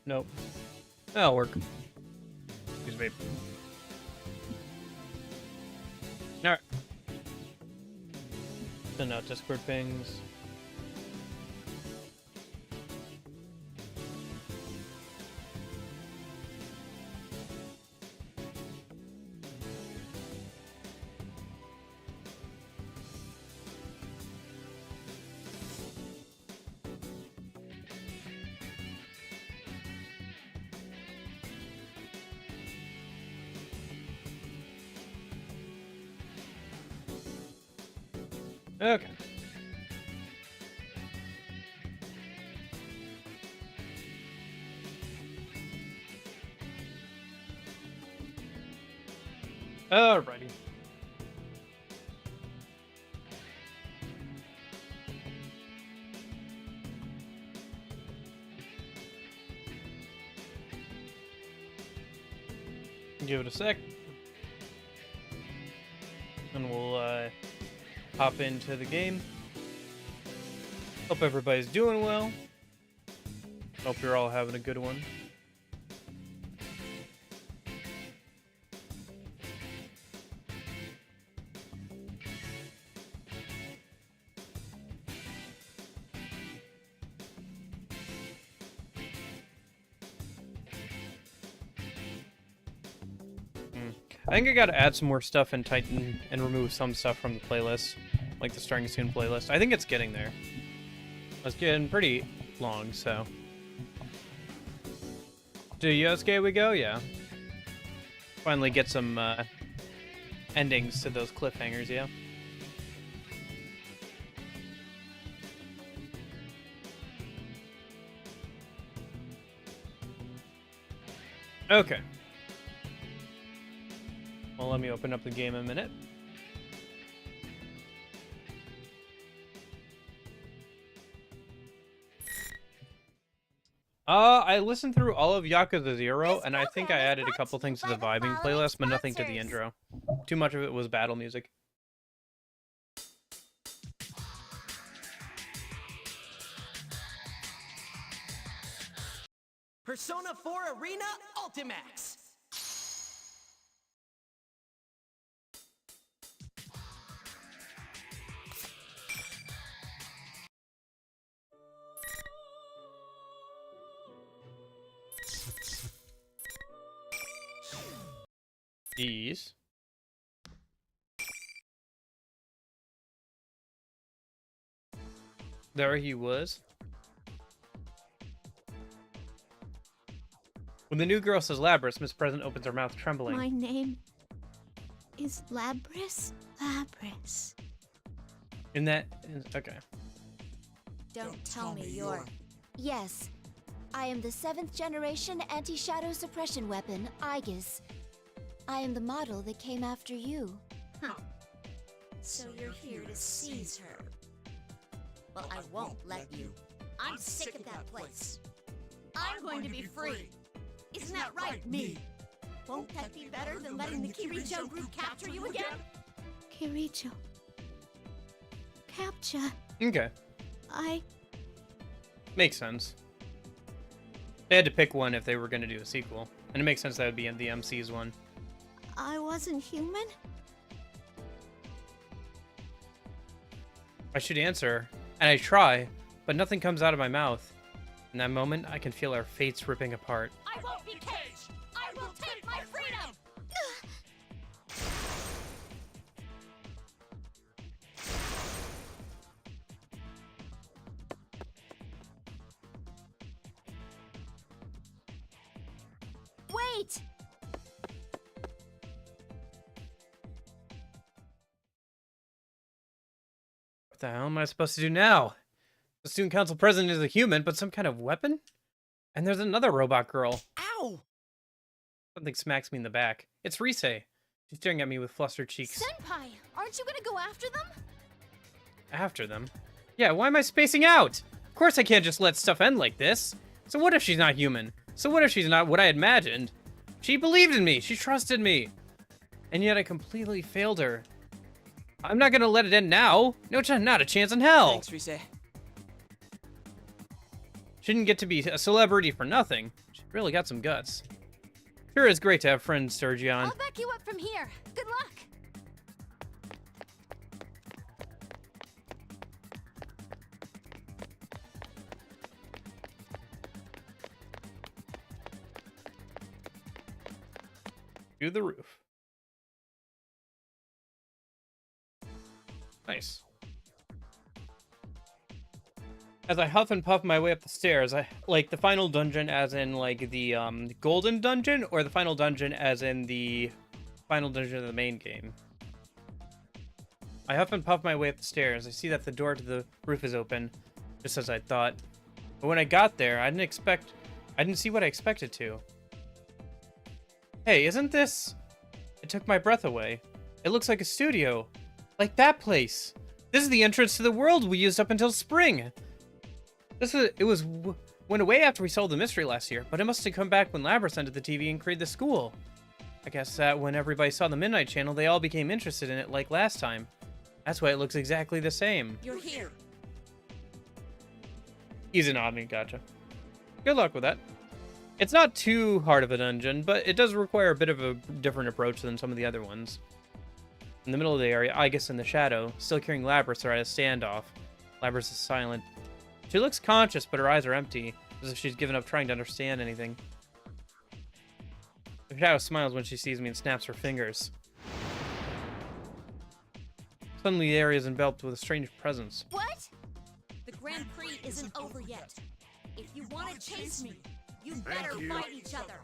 Nope. That'll work. Excuse me. Alright. Send out Discord pings. Okay. Alrighty. Give it a sec. And we'll hop into the game. Hope everybody's doing well. Hope you're all having a good one. I think I gotta add some more stuff in Titan and remove some stuff from the playlist, like the Starting Soon playlist. I think it's getting there. It's getting pretty long, so. To Yosuke we go? Yeah. Finally get some endings to those cliffhangers, yeah. Okay. Well, let me open up the game a minute. I listened through all of Yakuza 0, and I think I added a couple things to the vibing playlist, but nothing to the intro. Too much of it was battle music. Persona 4 Arena Ultimax! These. There he was. When the new girl says Labris, Miss President opens her mouth trembling. My name is Labris. Labris. Okay. Don't tell me you're... Yes. I am the 7th generation anti-shadow suppression weapon, Aegis. I am the model that came after you. Huh. So you're here to seize her. Well, I won't let you. I'm sick of that place. I'm going to be free. Isn't that right, me? Won't that be better than letting the Kirijo group capture you again? Kirijo. Capture. Okay. I... Makes sense. They had to pick one if they were going to do a sequel. And it makes sense that would be in the MC's one. I wasn't human? I should answer, and I try, but nothing comes out of my mouth. In that moment, I can feel our fates ripping apart. I won't be caged! I will take my freedom! Wait! What the hell am I supposed to do now? The student council president is a human, but some kind of weapon? And there's another robot girl. Ow! Something smacks me in the back. It's Rise. She's staring at me with flustered cheeks. Senpai, aren't you gonna go after them? After them? Yeah, why am I spacing out? Of course I can't just let stuff end like this. So what if she's not human? So what if she's not what I imagined? She believed in me. She trusted me. And yet I completely failed her. I'm not gonna let it end now. No, not a chance in hell. Thanks, Rise. She didn't get to be a celebrity for nothing. She really got some guts. Sure is great to have friends, Sergion. I'll back you up from here. Good luck. To the roof. Nice. As I huff and puff my way up the stairs, I like the final dungeon as in like the golden dungeon, or the final dungeon as in the final dungeon of the main game. I huff and puff my way up the stairs. I see that the door to the roof is open, just as I thought. But when I got there, I didn't see what I expected to. Hey, isn't this? It took my breath away. It looks like a studio. Like that place. This is the entrance to the world we used up until spring. Went away after we solved the mystery last year, but it must have come back when Labrys entered the TV and created the school. I guess that when everybody saw the Midnight Channel, they all became interested in it like last time. That's why it looks exactly the same. You're here. Easy nod me, gotcha. Good luck with that. It's not too hard of a dungeon, but it does require a bit of a different approach than some of the other ones. In the middle of the area, Aigis in the shadow, still carrying Labrys, are at a standoff. Labrys is silent. She looks conscious, but her eyes are empty, as if she's given up trying to understand anything. The shadow smiles when she sees me and snaps her fingers. Suddenly, the area is enveloped with a strange presence. What? The Grand Prix isn't over yet. If you want to chase me, you better fight each other.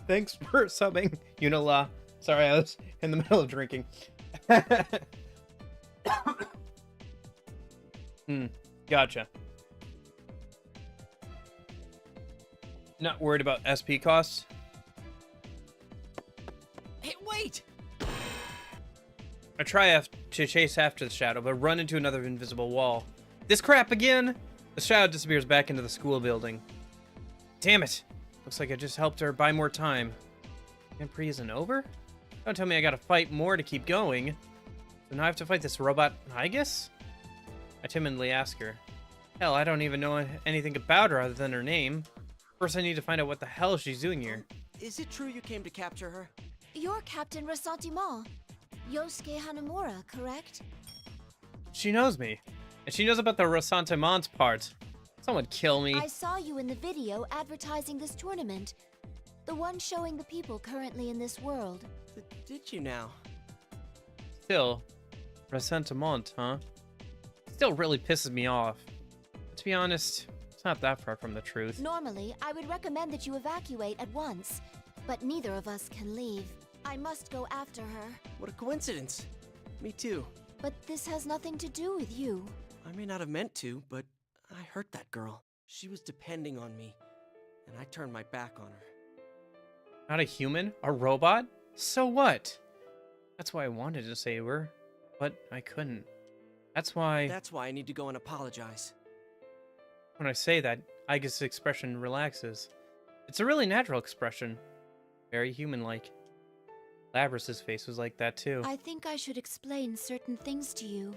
Thanks for subbing, Unila. Sorry, I was in the middle of drinking. Gotcha. Not worried about SP costs? Hey, wait! I try to chase after the shadow, but run into another invisible wall. This crap again? The shadow disappears back into the school building. Damn it. Looks like I just helped her buy more time. Grand Prix isn't over? Don't tell me I gotta fight more to keep going. So now I have to fight this robot Aigis? I timidly ask her. Hell, I don't even know anything about her other than her name. First, I need to find out what the hell she's doing here. Is it true you came to capture her? You're Captain Ressentiment, Yosuke Hanamura, correct? She knows me. And she knows about the Ressentiment part. Someone kill me. I saw you in the video advertising this tournament. The one showing the people currently in this world. Did you now? Still, Ressentiment, huh? Still really pisses me off. But to be honest, it's not that far from the truth. Normally, I would recommend that you evacuate at once, but neither of us can leave. I must go after her. What a coincidence. Me too. But this has nothing to do with you. I may not have meant to, but I hurt that girl. She was depending on me, and I turned my back on her. Not a human? A robot? So what? That's why I wanted to save her, but I couldn't. That's why I need to go and apologize. when I say that, Aigis' expression relaxes. It's a really natural expression. Very human-like. Labrys' face was like that too. I think I should explain certain things to you.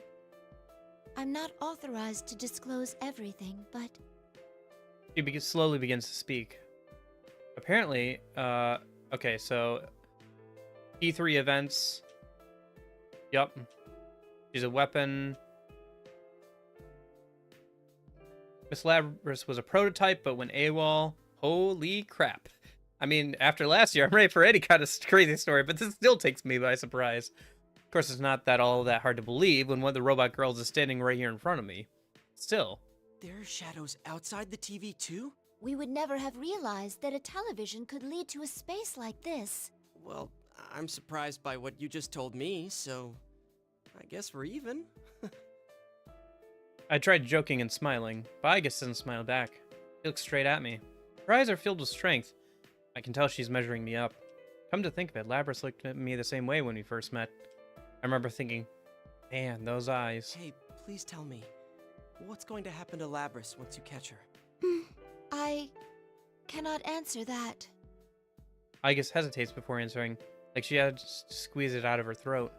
I'm not authorized to disclose everything, but... She slowly begins to speak. Apparently, okay, so... E3 events. Yup. She's a weapon. Miss Labrys was a prototype, but went AWOL. Holy crap. I mean, after last year, I'm ready for any kind of crazy story, but this still takes me by surprise. Of course, it's not all that hard to believe when one of the robot girls is standing right here in front of me. Still. There are shadows outside the TV too? We would never have realized that a television could lead to a space like this. Well, I'm surprised by what you just told me, so I guess we're even. I tried joking and smiling, but Aigis doesn't smile back. She looks straight at me. Her eyes are filled with strength. I can tell she's measuring me up. Come to think of it, Labrys looked at me the same way when we first met. I remember thinking, man, those eyes. Hey, please tell me, what's going to happen to Labrys once you catch her? I cannot answer that. Aigis hesitates before answering, like she had to squeeze it out of her throat.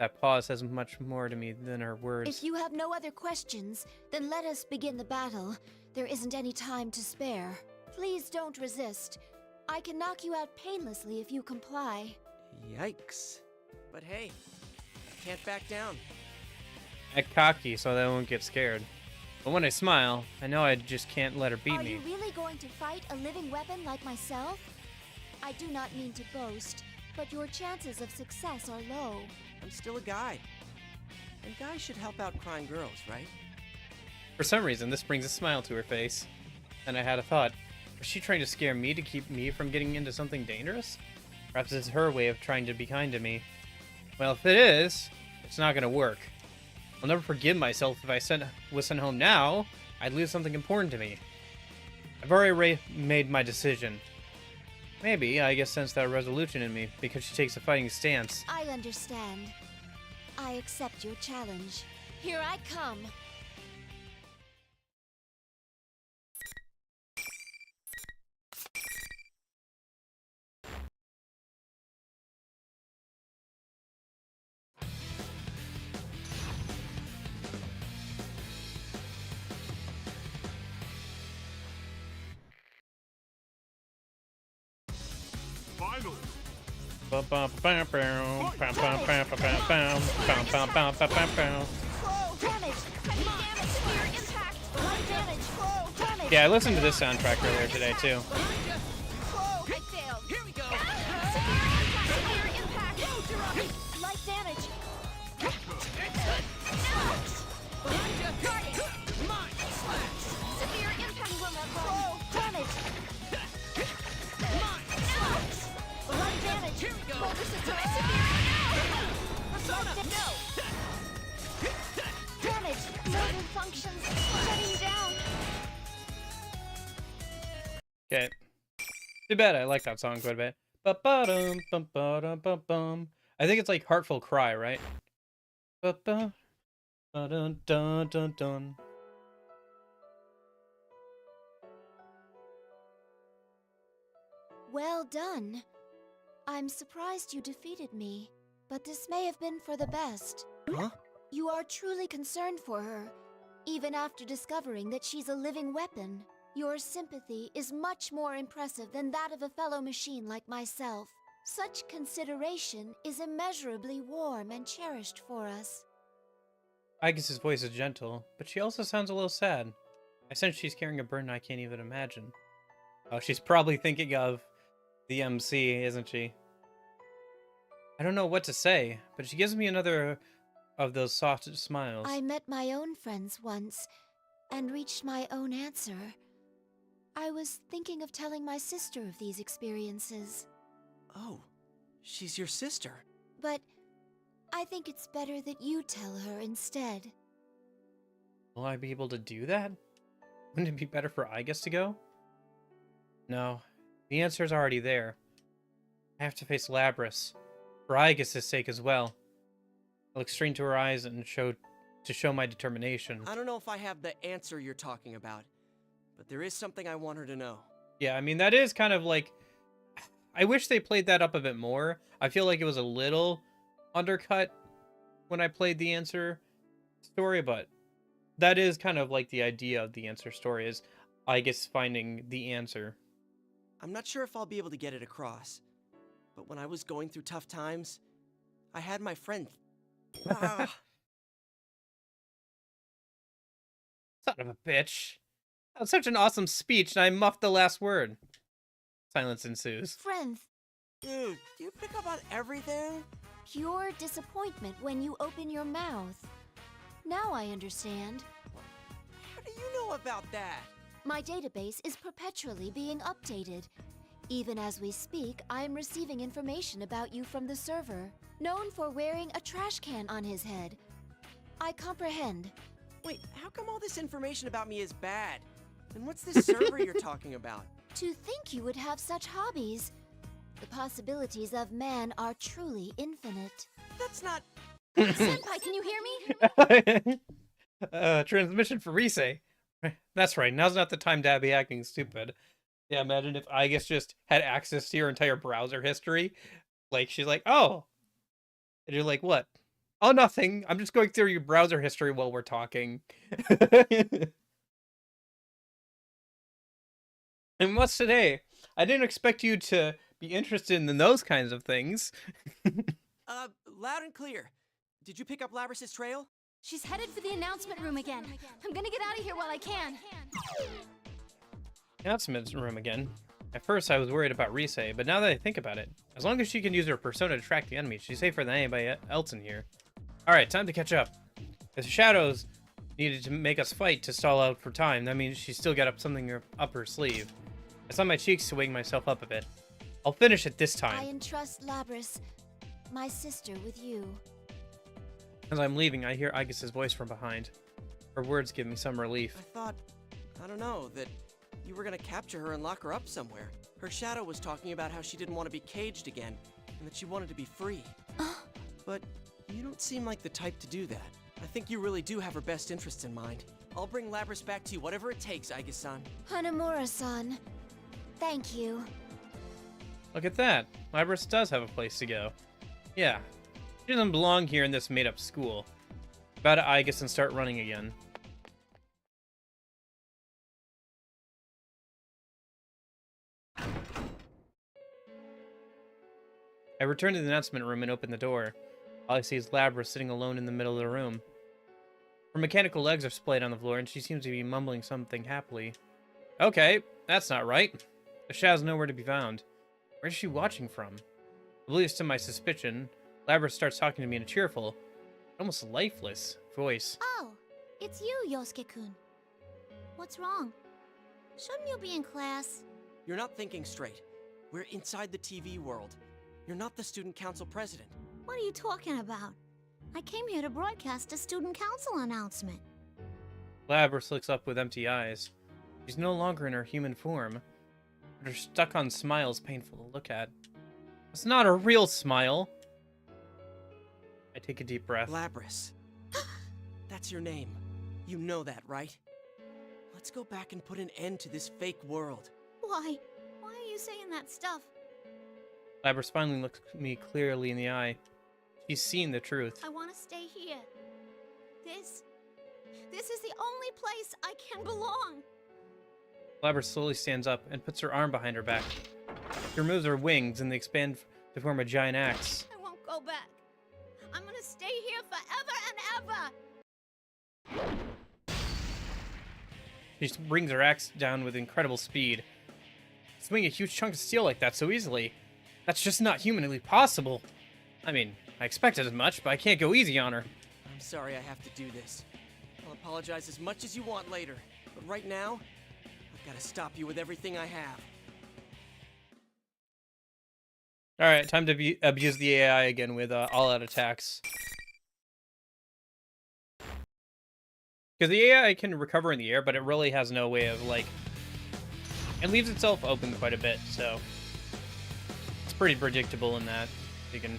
That pause says much more to me than her words. If you have no other questions, then let us begin the battle. There isn't any time to spare. Please don't resist. I can knock you out painlessly if you comply. Yikes. But hey, I can't back down. Act cocky so that I won't get scared. But when I smile, I know I just can't let her beat Are me. you really going to fight a living weapon like myself? I do not mean to boast, but your chances of success are low. I'm still a guy. And guys should help out crying girls, right? For some reason, this brings a smile to her face. And I had a thought. Was she trying to scare me to keep me from getting into something dangerous? Perhaps it's her way of trying to be kind to me. Well, if it is, it's not gonna work. I'll never forgive myself if I was sent home now. I'd lose something important to me. I've already made my decision. Maybe I guess sense that resolution in me because she takes a fighting stance. I understand. I accept your challenge. Here I come. Finally. Damage! Heavy damage! Severe impact! Light damage! Damage! Yeah, I listened to this soundtrack earlier today too. I failed! Here we go! Severe impact! Light damage! Severe impact will not roll! Damage! Light damage! Here we go! Damage! Certain functions shutting down! Okay. Too bad, I like that song quite a bit. Ba-ba-dum, bum-ba-dum-bum-bum. I think it's like Heartful Cry, right? Ba-ba, ba-dun-dun-dun-dun. Well done. I'm surprised you defeated me, but this may have been for the best. Huh? You are truly concerned for her, even after discovering that she's a living weapon. Your sympathy is much more impressive than that of a fellow machine like myself. Such consideration is immeasurably warm and cherished for us. Agus's voice is gentle, but she also sounds a little sad. I sense she's carrying a burden I can't even imagine. Oh, she's probably thinking of the MC, isn't she? I don't know what to say, but she gives me another of those soft smiles. I met my own friends once and reached my own answer. I was thinking of telling my sister of these experiences, Oh, she's your sister. but I think it's better that you tell her instead. Will I be able to do that? Wouldn't it be better for Igus to go? No, the answer's already there. I have to face Labris, for Igus's sake as well. I look straight into her eyes and show my determination. I don't know if I have the answer you're talking about, but there is something I want her to know. Yeah, I mean, that is kind of like... I wish they played that up a bit more. I feel like it was a little undercut when I played the answer story, but that is kind of like the idea of the answer story, is Igus finding the answer. I'm not sure if I'll be able to get it across, but when I was going through tough times, I had my friend... Ah, Son of a bitch. That was such an awesome speech, and I muffed the last word. Silence ensues. Friend, dude, do you pick up on everything? pure disappointment when you open your mouth. Now I understand. How do you know about that? My database is perpetually being updated. Even as we speak, I am receiving information about you from the server, known for wearing a trash can on his head. I comprehend. Wait, how come all this information about me is bad? And what's this server you're talking about? To think you would have such hobbies. The possibilities of man are truly infinite. That's not... Senpai, can you hear me? Transmission for Rise. That's right, now's not the time to be acting stupid. Yeah, imagine if Igus just had access to your entire browser history. Like, she's like, oh. And you're like, what? Oh, nothing. I'm just going through your browser history while we're talking. And what's today? I didn't expect you to be interested in those kinds of things. Loud and clear. Did you pick up Labrys's trail? She's headed for the announcement room again. I'm gonna get out of here while I can. Announcement room again. At first, I was worried about Rise, but now that I think about it, as long as she can use her persona to track the enemy, she's safer than anybody else in here. Alright, time to catch up. If the shadows needed to make us fight to stall out for time, that means she's still got something up her sleeve. I saw my cheeks to wake myself up a bit. I'll finish it this I time. entrust Labrys, my sister, with you. As I'm leaving, I hear Aigis' voice from behind. Her words give me some relief. I thought, I don't know, that you were gonna capture her and lock her up somewhere. Her shadow was talking about how she didn't want to be caged again, and that she wanted to be free. But you don't seem like the type to do that. I think you really do have her best interests in mind. I'll bring Labrys back to you, whatever it takes, Aigis-san. Hanamura-san, thank you. Look at that. Labrys does have a place to go. Yeah. She doesn't belong here in this made-up school. About to Aigis and start running again. I return to the announcement room and open the door. All I see is Labrys sitting alone in the middle of the room. Her mechanical legs are splayed on the floor, and she seems to be mumbling something happily. Okay, that's not right. The shadow's nowhere to be found. Where's she watching from? Oblivious to my suspicion, Labrys starts talking to me in a cheerful, almost lifeless voice. Oh, it's you, Yosuke-kun. What's wrong? Shouldn't you be in class? You're not thinking straight. We're inside the TV world. You're not the student council president. What are you talking about? I came here to broadcast a student council announcement. Labrys looks up with empty eyes. She's no longer in her human form. But her stuck-on smile is painful to look at. It's not a real smile. I take a deep breath. Labrys. That's your name. You know that, right? Let's go back and put an end to this fake world. Why? Why are you saying that stuff? Labrys finally looks me clearly in the eye. She's seen the truth. I want to stay here. This is the only place I can belong. Labrys slowly stands up and puts her arm behind her back. She removes her wings and they expand to form a giant axe. I won't go back. I'm gonna stay here forever and ever. She just brings her axe down with incredible speed. Swing a huge chunk of steel like that so easily. That's just not humanly possible. I mean, I expected as much, but I can't go easy on her. I'm sorry I have to do this. I'll apologize as much as you want later. But right now, I've got to stop you with everything I have. Alright, time to abuse the AI again with all-out attacks. Because the AI can recover in the air, but it really has no way of, like... It leaves itself open quite a bit, so... It's pretty predictable in that. You can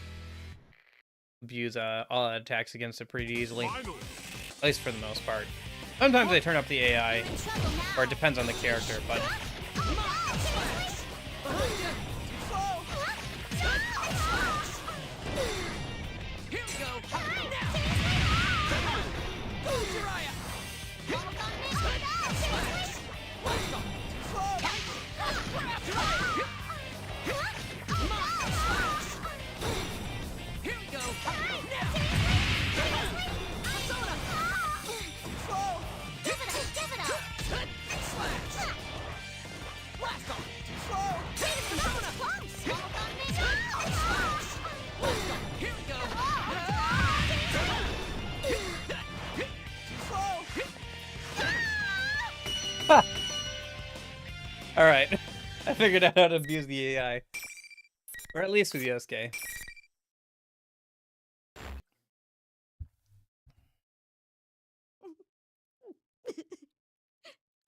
abuse all-out attacks against it pretty easily. At least for the most part. Sometimes they turn up the AI, or it depends on the character, but... Alright, I figured out how to abuse the AI. Or at least with Yosuke.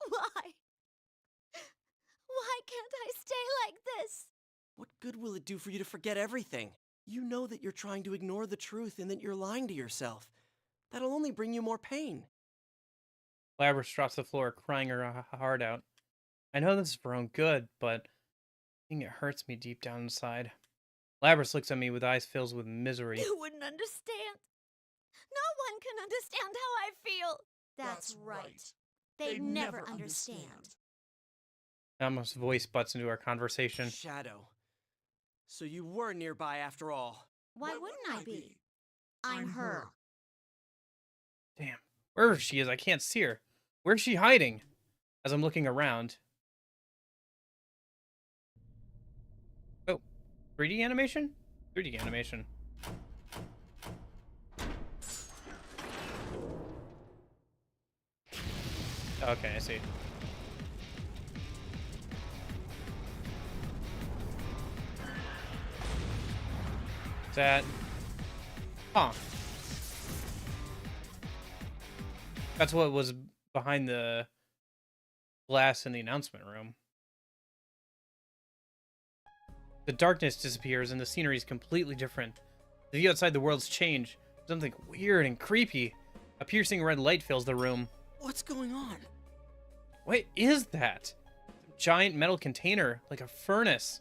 Why? Why can't I stay like this? What good will it do for you to forget everything? You know that you're trying to ignore the truth and that you're lying to yourself. That'll only bring you more pain. Labrys drops to the floor, crying her heart out. I know this is for her own good, but I think it hurts me deep down inside. Labrys looks at me with eyes filled with misery. You wouldn't understand. one can understand how I feel. That's right. They'd never understand. Almost voice butts into our conversation. Shadow. So you were nearby after all. Why wouldn't I be? I'm her. Damn. Wherever she is, I can't see her. Where's she hiding? As I'm looking around. Oh. 3D animation? 3D animation. Okay, I see. That. Huh. That's what was behind the glass in the announcement room. The darkness disappears and the scenery is completely different. The view outside the world's changed. Something weird and creepy. A piercing red light fills the room. What's going on? What is that? A giant metal container, like a furnace,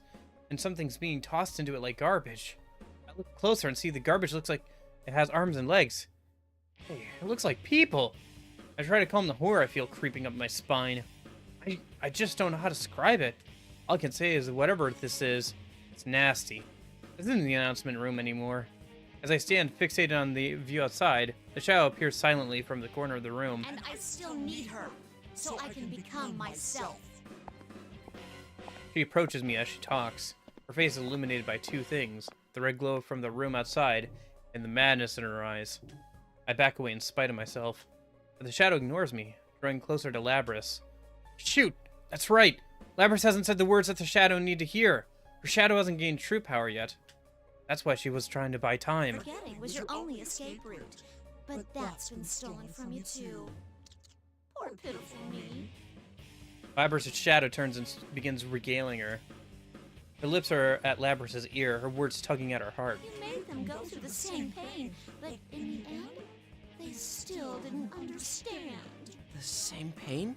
and something's being tossed into it like garbage. I look closer and see the garbage looks like it has arms and legs. Hey, it looks like people. I try to calm the horror I feel creeping up my spine. I just don't know how to describe it. All I can say is that whatever this is, it's nasty. This isn't the announcement room anymore. As I stand fixated on the view outside, the shadow appears silently from the corner of the room. And I still need her, so I can become myself. She approaches me as she talks. Her face is illuminated by two things, the red glow from the room outside, and the madness in her eyes. I back away in spite of myself. But the shadow ignores me, drawing closer to Labrys. Shoot! That's right! Labrys hasn't said the words that the shadow need to hear. Her shadow hasn't gained true power yet. That's why she was trying to buy time. Forgetting was your only escape route, but that's been stolen from you too. Poor pitiful me. Labrys' shadow turns and begins regaling her. Her lips are at Labrys' ear, her words tugging at her heart. You made them go through the same pain, but in the end, they still didn't understand. The same pain?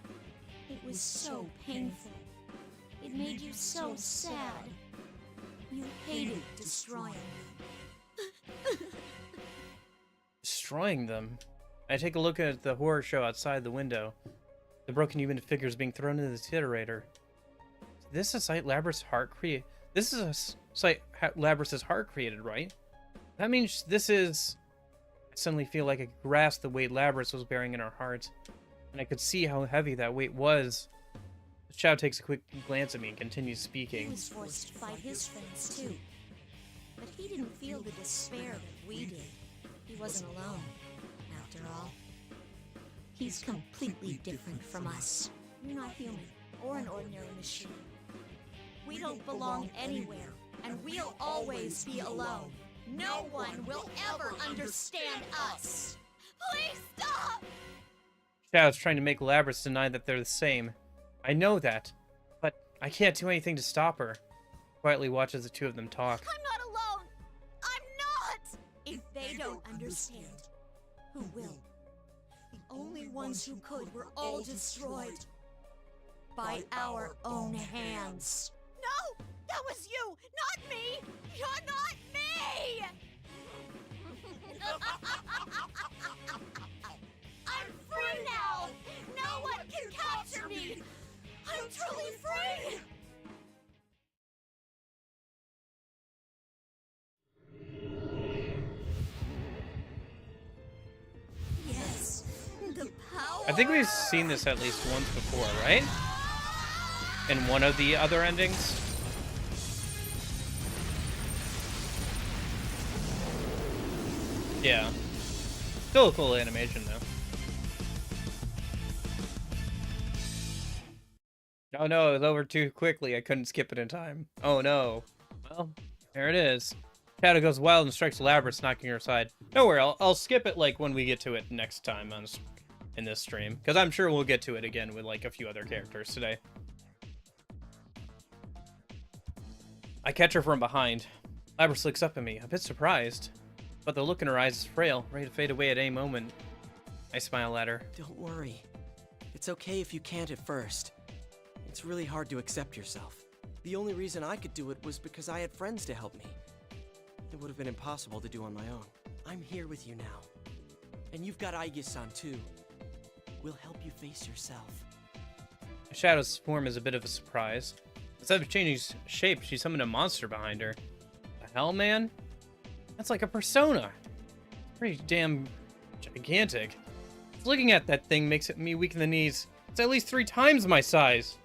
It was so painful. It made you so sad. You hated destroying them. Destroying them? I take a look at the horror show outside the window. The broken human figures being thrown into the incinerator. Is this a site Labrys' heart created? This is a site Labrys' heart created, right? That means this is... I suddenly feel like I could grasp the weight Labrys was bearing in her heart. And I could see how heavy that weight was. The shadow takes a quick glance at me and continues He speaking. was forced to fight his friends too. But he didn't feel the despair that we did. He wasn't alone, after all. He's completely different from us. You're not human, or an ordinary machine. We don't belong anywhere, and we'll always be alone. No one will ever understand us. Please stop! Shadow's trying to make Labrys deny that they're the same. I know that, but I can't do anything to stop her. Quietly watches the two of them talk. I'm not alone! I'm not! If they don't understand, who will? The only ones who could were all destroyed. By our own hands. No! That was you! Not me! You're not me! I'm free now! No one can capture me! I'm truly free! Yes, the power. I think we've seen this at least once before, right? In one of the other endings. Yeah. Still a cool animation, though. Oh no, it was over too quickly. I couldn't skip it in time. Oh no. Well, there it is. Shadow goes wild and strikes Labrys, knocking her aside. Don't worry, I'll skip it like when we get to it next time in this stream. Because I'm sure we'll get to it again with like a few other characters today. I catch her from behind. Labrys looks up at me, a bit surprised. But the look in her eyes is frail, ready to fade away at any moment. I smile at her. Don't worry. It's okay if you can't at first. It's really hard to accept yourself. The only reason I could do it was because I had friends to help me. It would have been impossible to do on my own. I'm here with you now. And you've got Aige-san too. We'll help you face yourself. Shadow's form is a bit of a surprise. Instead of changing shape, she summoned a monster behind her. The hell, man? That's like a persona. Pretty damn gigantic. Just looking at that thing makes me weak in the knees. It's at least 3 times my size.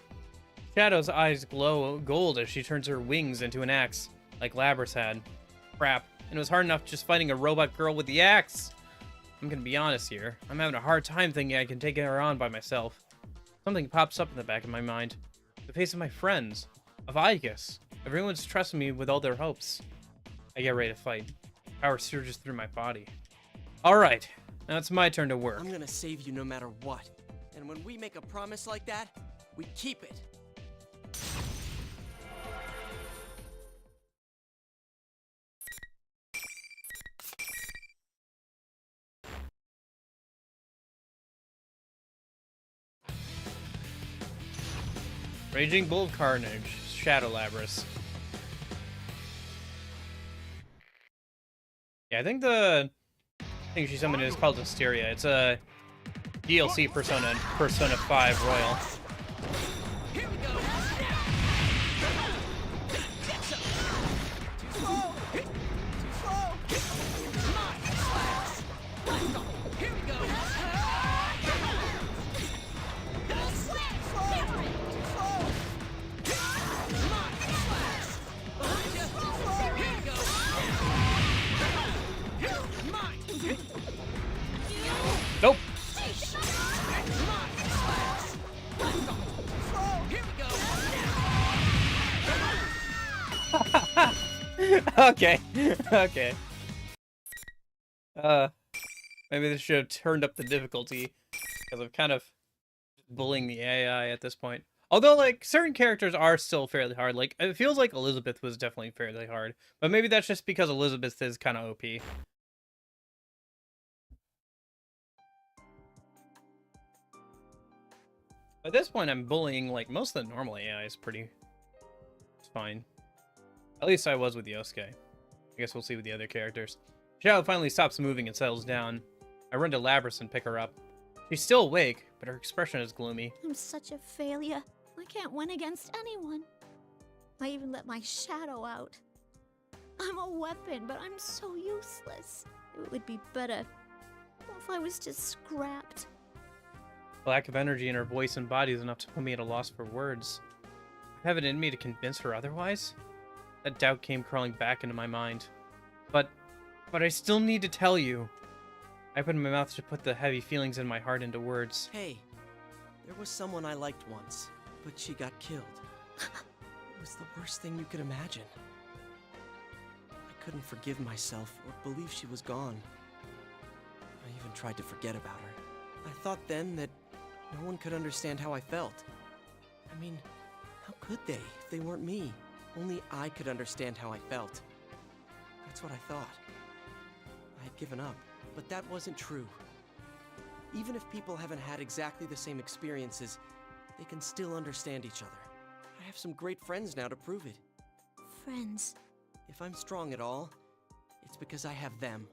Shadow's eyes glow gold as she turns her wings into an axe, like Labras had. Crap. And it was hard enough just fighting a robot girl with the axe. I'm gonna be honest here. I'm having a hard time thinking I can take her on by myself. Something pops up in the back of my mind. The face of my friends. Of Aigis. Everyone's trusting me with all their hopes. I get ready to fight. Power surges through my body. Alright, now it's my turn to work. I'm gonna save you no matter what. And when we make a promise like that, we keep it. Raging Bull of Carnage, Shadow Labras. Yeah, I think the thing she summoned is called Hysteria. It's a DLC Persona in Persona 5 Royal. Here we go. Too slow. Too slow. Come on. Let's go. Here we go. Nope. Okay. Okay. Maybe this should have turned up the difficulty, because I'm kind of bullying the AI at this point. Although, like, certain characters are still fairly hard. Like, it feels like Elizabeth was definitely fairly hard. But maybe that's just because Elizabeth is kind of OP. At this point, I'm bullying, like, most of the normal AI is pretty... It's fine. At least I was with Yosuke. I guess we'll see with the other characters. Shadow finally stops moving and settles down. I run to Labras and pick her up. She's still awake, but her expression is gloomy. I'm such a failure. I can't win against anyone. I even let my shadow out. I'm a weapon, but I'm so useless. It would be better if I was just scrapped. Lack of energy in her voice and body is enough to put me at a loss for words. I have it in me to convince her otherwise? That doubt came crawling back into my mind. But I still need to tell you. I opened my mouth to put the heavy feelings in my heart into words. Hey, there was someone I liked once, but she got killed. It was the worst thing you could imagine. I couldn't forgive myself or believe she was gone. I even tried to forget about her. I thought then that no one could understand how I felt. I mean, how could they if they weren't me? Only I could understand how I felt. That's what I thought. I had given up, but that wasn't true. Even if people haven't had exactly the same experiences, they can still understand each other. I have some great friends now to prove it. Friends. If I'm strong at all, it's because I have them.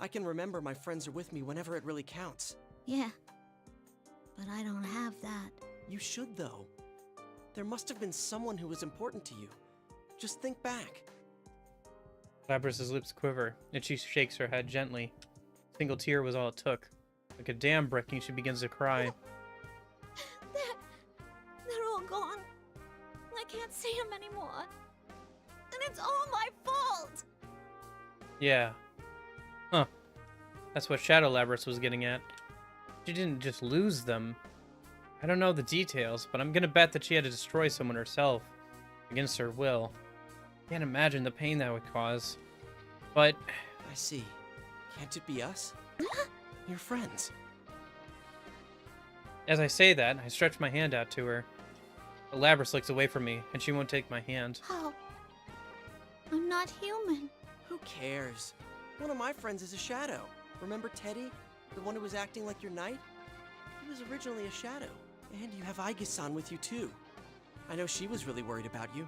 I can remember my friends are with me whenever it really counts. Yeah, but I don't have that. You should, though. There must have been someone who was important to you. Just think back. Labras' lips quiver, and she shakes her head gently. A single tear was all it took. Like a dam breaking, she begins to cry. They're all gone. I can't see them anymore. And it's all my fault! Yeah. Huh. That's what Shadow Labras was getting at. She didn't just lose them. I don't know the details, but I'm gonna bet that she had to destroy someone herself, against her will. Can't imagine the pain that would cause. But... I see. Can't it be us? Your friends. As I say that, I stretch my hand out to her. But Labras looks away from me, and she won't take my hand. How? I'm not human. Who cares? One of my friends is a shadow. Remember Teddy? The one who was acting like your knight? He was originally a shadow. And you have Aige-san with you too. I know she was really worried about you.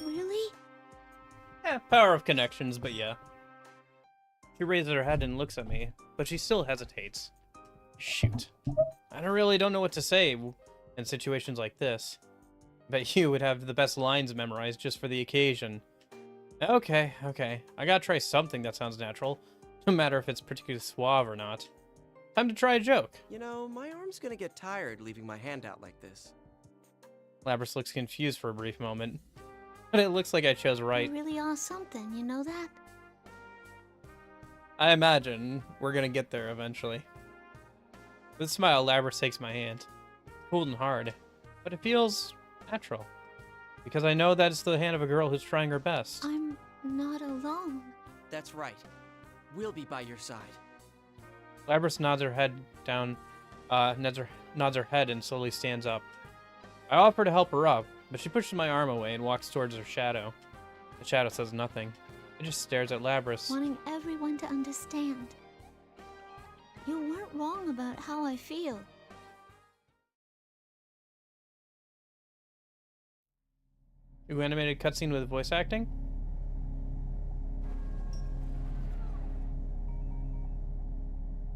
Really? Power of connections, but yeah. She raises her head and looks at me, but she still hesitates. Shoot. I don't know what to say in situations like this. Bet you would have the best lines memorized just for the occasion. Okay. I gotta try something that sounds natural, no matter if it's particularly suave or not. Time to try a joke. You know, my arm's gonna get tired leaving my hand out like this. Labrys looks confused for a brief moment, but it looks like I chose right. You really are something, you know that? I imagine we're gonna get there eventually. With a smile, Labrys takes my hand. It's cold and hard, but it feels natural. Because I know that it's the hand of a girl who's trying her best. I'm not alone. That's right. We'll be by your side. Labrys nods her head down, nods her head and slowly stands up. I offer to help her up, but she pushes my arm away and walks towards her shadow. The shadow says nothing. It just stares at Labrys. Wanting everyone to understand. You weren't wrong about how I feel. New animated cutscene with voice acting?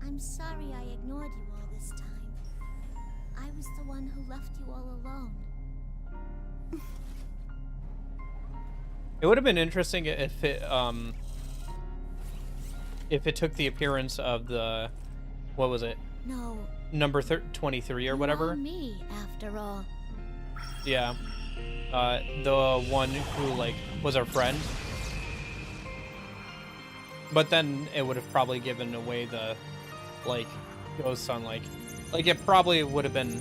I'm sorry I ignored you all this time. I was the one who left you all alone. It would have been interesting if it took the appearance of the, what was it? No. Number 23 or whatever. You are me, after all. Yeah. The one who, like, was our friend. But then it would have probably given away the, like, ghosts on, like it probably would have been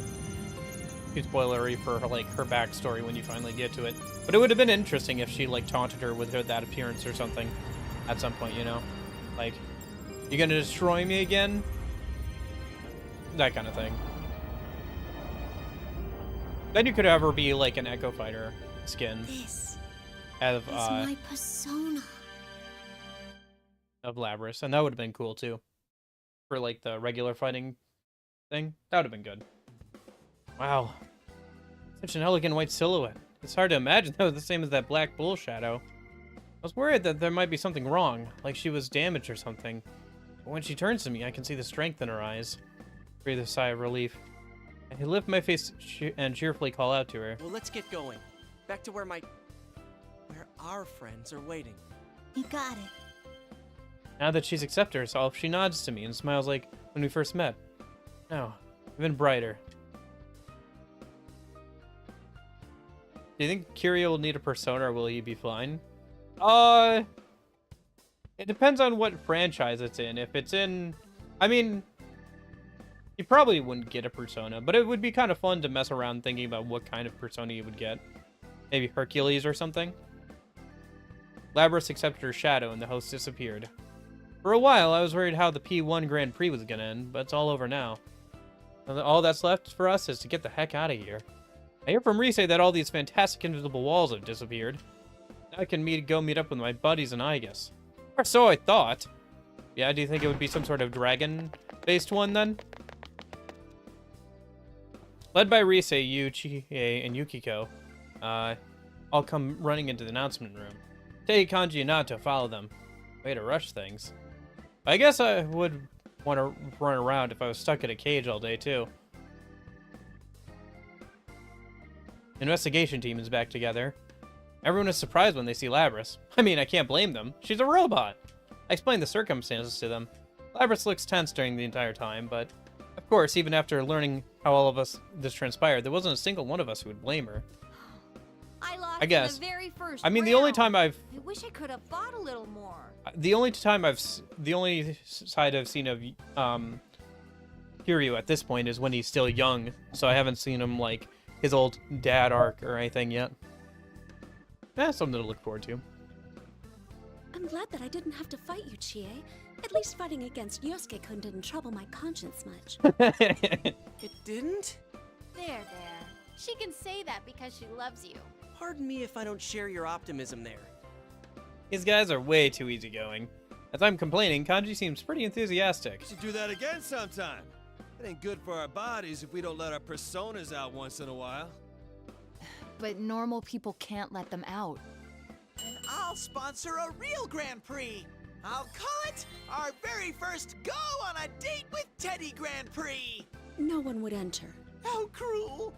too spoilery for her, like, her backstory when you finally get to it. But it would have been interesting if she, like, taunted her with that appearance or something at some point, you know? Like, you gonna destroy me again? That kind of thing. Then you could have her be, like, an Echo Fighter skin. This of, is my persona. Of Labrys, and that would have been cool, too. For, like, the regular fighting thing. That would have been good. Wow. Such an elegant white silhouette. It's hard to imagine that was the same as that black bull shadow. I was worried that there might be something wrong, like she was damaged or something. But when she turns to me, I can see the strength in her eyes. Breathe a sigh of relief. I lift my face and cheerfully call out to her. Well, let's get going. Back to where our friends are waiting. You got it. Now that she's accepted herself, she nods to me and smiles like when we first met. Now, even brighter. Do you think Kiryu will need a persona or will he be fine? It depends on what franchise it's in. If it's in... I mean... You probably wouldn't get a persona, but it would be kind of fun to mess around thinking about what kind of persona you would get. Maybe Hercules or something? Labrys accepted her shadow and the host disappeared. For a while, I was worried how the P1 Grand Prix was gonna end, but it's all over now. All that's left for us is to get the heck out of here. I hear from Rise that all these fantastic invisible walls have disappeared. Now I can go meet up with my buddies in Aegis. Or so I thought. Yeah, do you think it would be some sort of dragon-based one then? Led by Rise, Yuchie, and Yukiko, I'll come running into the announcement room. Take Kanji and Nato follow them. Way to rush things. I guess I would want to run around if I was stuck in a cage all day, too. Investigation team is back together. Everyone is surprised when they see Labrys. I mean, I can't blame them. She's a robot. I explained the circumstances to them. Labrys looks tense during the entire time, but of course, even after learning how all of this transpired, there wasn't a single one of us who would blame her. I lost I guess. in the very first I mean, the only time I wish I could have fought a little more. the only side I've seen of Kiryu at this point is when he's still young, so I haven't seen him like his old dad arc or anything yet. Something to look forward to. I'm glad that I didn't have to fight you, Chie. At least fighting against Yosuke-kun didn't trouble my conscience much. It didn't? There. She can say that because she loves you. Pardon me if I don't share your optimism there. These guys are way too easygoing. As I'm complaining, Kanji seems pretty enthusiastic. We should do that again sometime. It ain't good for our bodies if we don't let our personas out once in a while. But normal people can't let them out. And I'll sponsor a real Grand Prix. I'll call it our very first go on a date with Teddy Grand Prix. No one would enter. How cruel.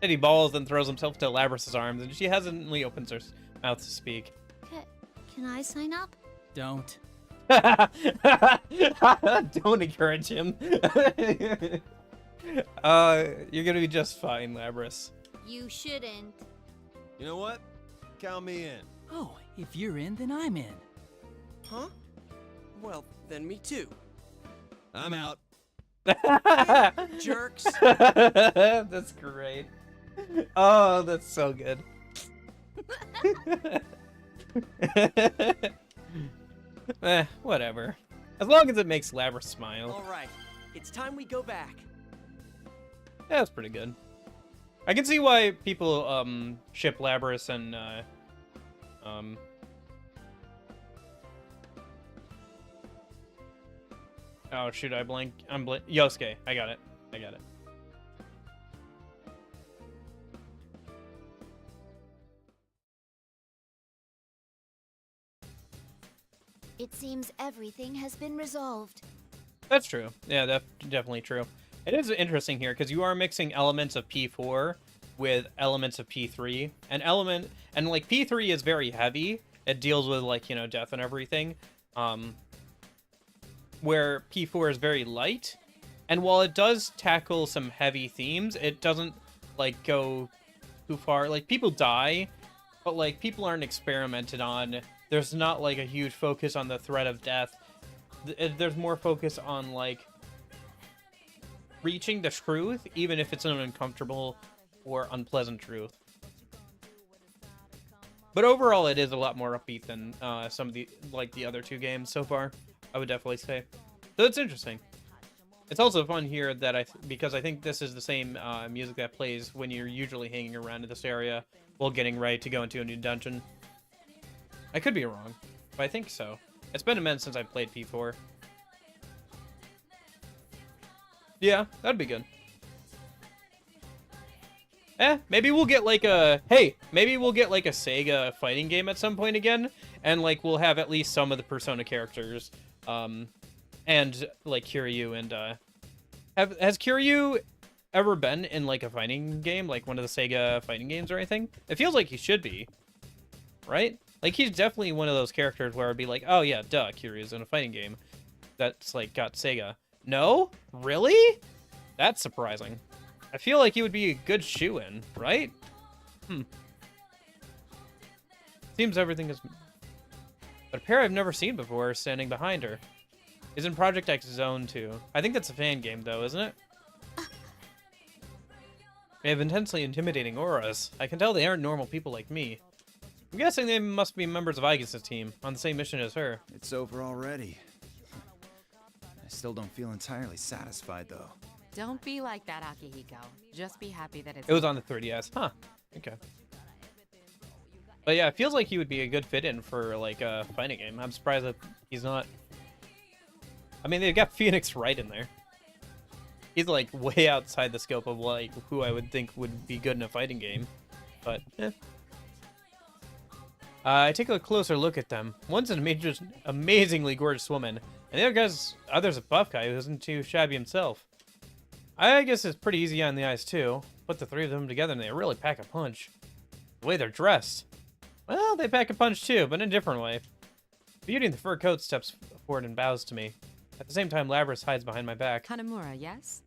Teddy balls and throws himself into Labrys's arms, and she hesitantly opens her mouth to speak. Can I sign up? Don't. Don't encourage him. You're gonna be just fine, Labrys. You shouldn't. You know what? Count me in. Oh, if you're in, then I'm in. Huh? Well, then me too. I'm out. Jerks. That's great. Oh, that's so good. Whatever. As long as it makes Labrys smile. All right, it's time we go back. Yeah, that's pretty good. I can see why people ship Labrys and oh shoot, I blank. Yosuke. I got it. It seems everything has been resolved. That's true. Yeah, that's definitely true. It is interesting here because you are mixing elements of P4 with elements of P3, and like P3 is very heavy. It deals with like, you know, death and everything. Where P4 is very light, and while it does tackle some heavy themes, it doesn't like go too far. Like people die, but like people aren't experimented on. There's not like a huge focus on the threat of death. There's more focus on like reaching the truth, even if it's an uncomfortable or unpleasant truth. But overall, it is a lot more upbeat than some of the other two games so far, I would definitely say. So it's interesting. It's also fun here that because I think this is the same music that plays when you're usually hanging around in this area while getting ready to go into a new dungeon. I could be wrong, but I think so. It's been a minute since I've played P4. Yeah, that'd be good. Maybe we'll get like a... Hey, maybe we'll get like a Sega fighting game at some point again, and like we'll have at least some of the Persona characters, and like Kiryu and has Kiryu ever been in like a fighting game, like one of the Sega fighting games or anything? It feels like he should be, right? Like he's definitely one of those characters where I'd be like, oh yeah, duh, Kiryu's in a fighting game that's like got Sega. No? Really? That's surprising. I feel like he would be a good shoe-in, right? Seems everything is... But a pair I've never seen before is standing behind her. Is in Project X Zone 2. I think that's a fan game, though, isn't it? They have intensely intimidating auras. I can tell they aren't normal people like me. I'm guessing they must be members of Aigis' team, on the same mission as her. It's over already. I still don't feel entirely satisfied, though. Don't be like that, Akihiko. Just be happy that it's... It was on the 3DS. Huh. Okay. But yeah, it feels like he would be a good fit-in for, like, a fighting game. I'm surprised that he's not... I mean, they've got Phoenix Wright in there. He's, like, way outside the scope of, like, who I would think would be good in a fighting game. But, I take a closer look at them. One's an amazingly gorgeous woman, and the other's a buff guy who isn't too shabby himself. I guess it's pretty easy on the eyes, too. Put the three of them together and they really pack a punch. The way they're dressed. Well, they pack a punch, too, but in a different way. Beauty in the fur coat steps forward and bows to me. At the same time, Labrys hides behind my back. Kanamura, yes?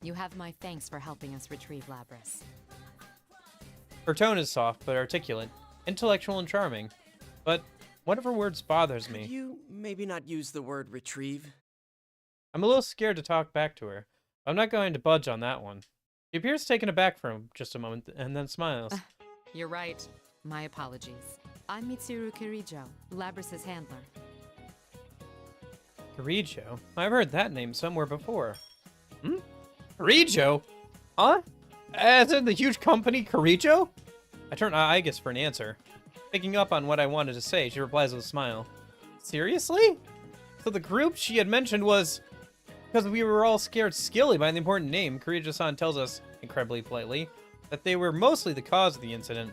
You have my thanks for helping us retrieve Labrys. Her tone is soft but articulate, intellectual and charming. But one of her words bothers me. Could you maybe not use the word retrieve? I'm a little scared to talk back to her. I'm not going to budge on that one. She appears taken aback for just a moment and then smiles. You're right. My apologies. I'm Mitsuru Kirijo, Labrys' handler. Kirijo? I've heard that name somewhere before. Kirijo? Huh? As in the huge company Kirijo? I turn to Aigis for an answer. Picking up on what I wanted to say, she replies with a smile. Seriously? So the group she had mentioned was... Because we were all scared skilly by the important name, Kirijo-san tells us, incredibly politely, that they were mostly the cause of the incident.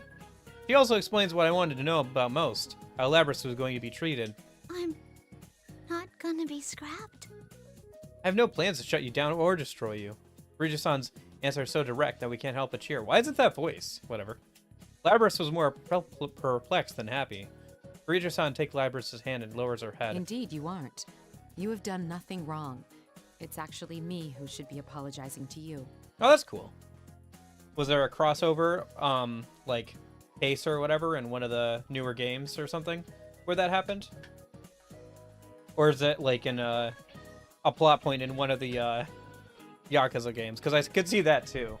She also explains what I wanted to know about most, how Labrys was going to be treated. I'm gonna be scrapped? I have no plans to shut you down or destroy you. Regis-san's answer is so direct that we can't help but cheer. Why is it that voice? Whatever. Labrys was more perplexed than happy. Regis-san takes Labrys' hand and lowers her head. Indeed, you aren't. You have done nothing wrong. It's actually me who should be apologizing to you. Oh, that's cool. Was there a crossover, like, case or whatever in one of the newer games or something where that happened? Or is it, like, in a plot point in one of the, Yakuza games? Because I could see that, too.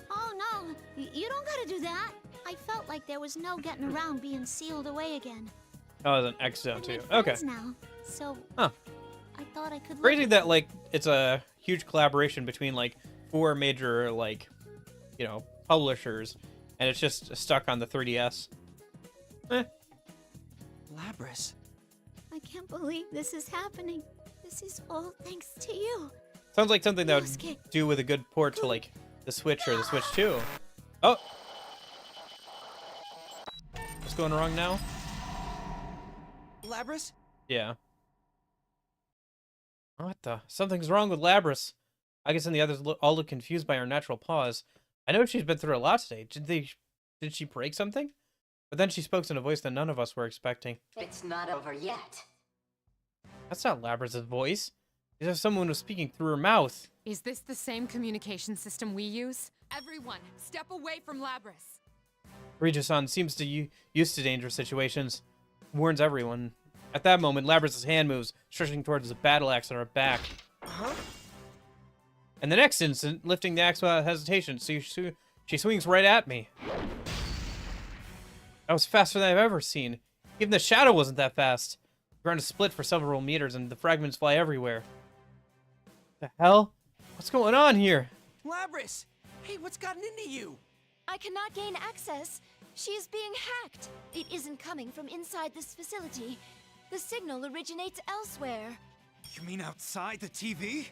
Oh no, you don't gotta do that. I felt like there was no getting around being sealed away again. Oh, it's an X zone, too. We're Okay. friends now, so Huh. I thought I could. Crazy that, like, it's a huge collaboration between, like, 4 major, like, you know, publishers, and it's just stuck on the 3DS. Labrys. I can't believe this is happening. This is all thanks to you. Sounds like something that would Yosuke. do with a good port to, like, the Switch or the Switch 2. Oh! What's going wrong now? Labrys? Yeah. What the? Something's wrong with Labrys. I guess and the others all look confused by her natural pause. I know she's been through a lot today. Did she break something? But then she spoke in a voice that none of us were expecting. It's not over yet. That's not Labrys' voice. It's as if someone was speaking through her mouth. Is this the same communication system we use? Everyone, step away from Labrys. Regis-san seems to used to dangerous situations. Warns everyone. At that moment, Labrys' hand moves, stretching towards the battle axe on her back. Huh? And the next instant, lifting the axe without hesitation, she swings right at me. That was faster than I've ever seen. Even the shadow wasn't that fast. The ground is split for several meters, and the fragments fly everywhere. The hell? What's going on here? Labrys! Hey, what's gotten into you? I cannot gain access. She is being hacked. It isn't coming from inside this facility. The signal originates elsewhere. You mean outside the TV?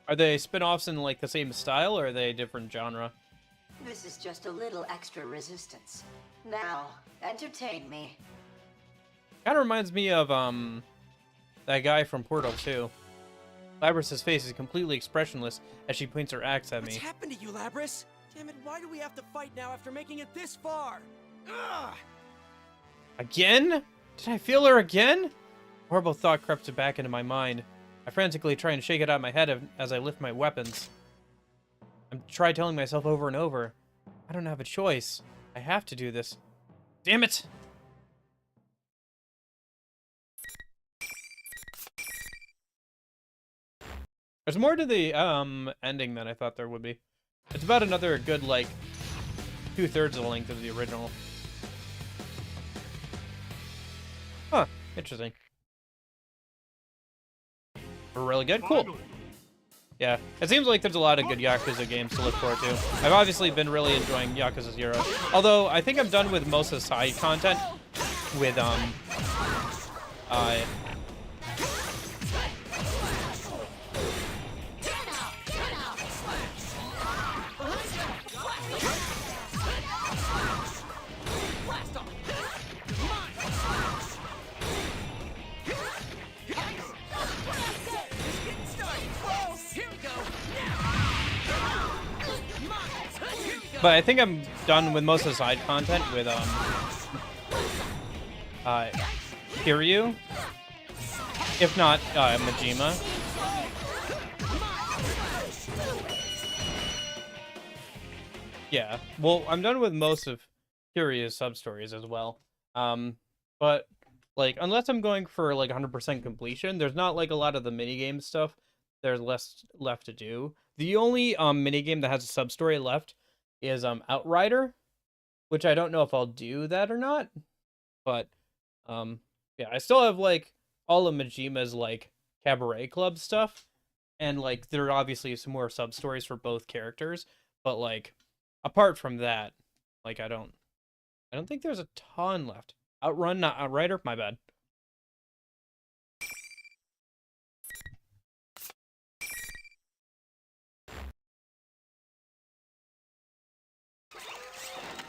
Are they spin-offs in, like, the same style, or are they a different genre? This is just a little extra resistance. Now, entertain me. Kind of reminds me of, that guy from Portal 2. Labrys' face is completely expressionless as she points her axe at me. What's happened to you, Labrys? Damn it, why do we have to fight now after making it this far? Ugh! Again? Did I feel her again? A horrible thought crept back into my mind. I frantically try and shake it out of my head as I lift my weapons. I'm trying telling myself over and over, I don't have a choice. I have to do this. Damn it! There's more to the ending than I thought there would be. It's about another good, like, 2/3 of the length of the original. Huh, interesting. We're really good? Cool. Yeah, it seems like there's a lot of good Yakuza games to look forward to. I've obviously been really enjoying Yakuza 0. Although, I think I'm done with most of the side content with, but I think I'm done with most of the side content with, Kiryu. If not, Majima. Yeah, well, I'm done with most of Kiryu's sub-stories as well. But, like, unless I'm going for, like, 100% completion, there's not, like, a lot of the minigame stuff. There's less left to do. The only, minigame that has a sub-story left is Outrider, which I don't know if I'll do that or not, but yeah, I still have like all of Majima's like Cabaret Club stuff, and like there are obviously some more sub stories for both characters, but like apart from that, like I don't think there's a ton left. Outrun, not Outrider, my bad.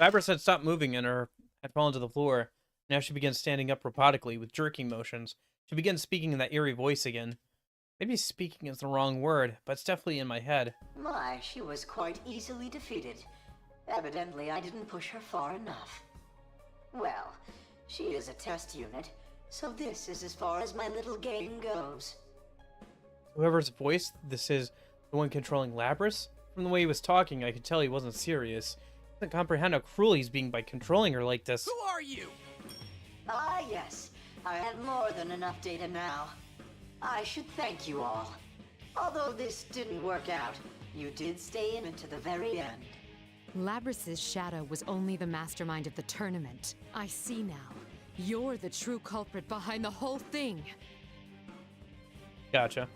Labrys had stopped moving and had fallen to the floor. Now she began standing up robotically with jerking motions. She begins speaking in that eerie voice again. Maybe speaking is the wrong word, but it's definitely in my head. My, she was quite easily defeated. Evidently, I didn't push her far enough. Well, she is a test unit, so this is as far as my little game goes. Whoever's voice this is, the one controlling Labrys? From the way he was talking, I could tell he wasn't serious. I couldn't comprehend how cruel he's being by controlling her like this. Who are you? Ah, yes. I have more than enough data now. I should thank you all. Although this didn't work out, you did stay in it to the very end. Labrys's shadow was only the mastermind of the tournament. I see now. You're the true culprit behind the whole thing. Gotcha.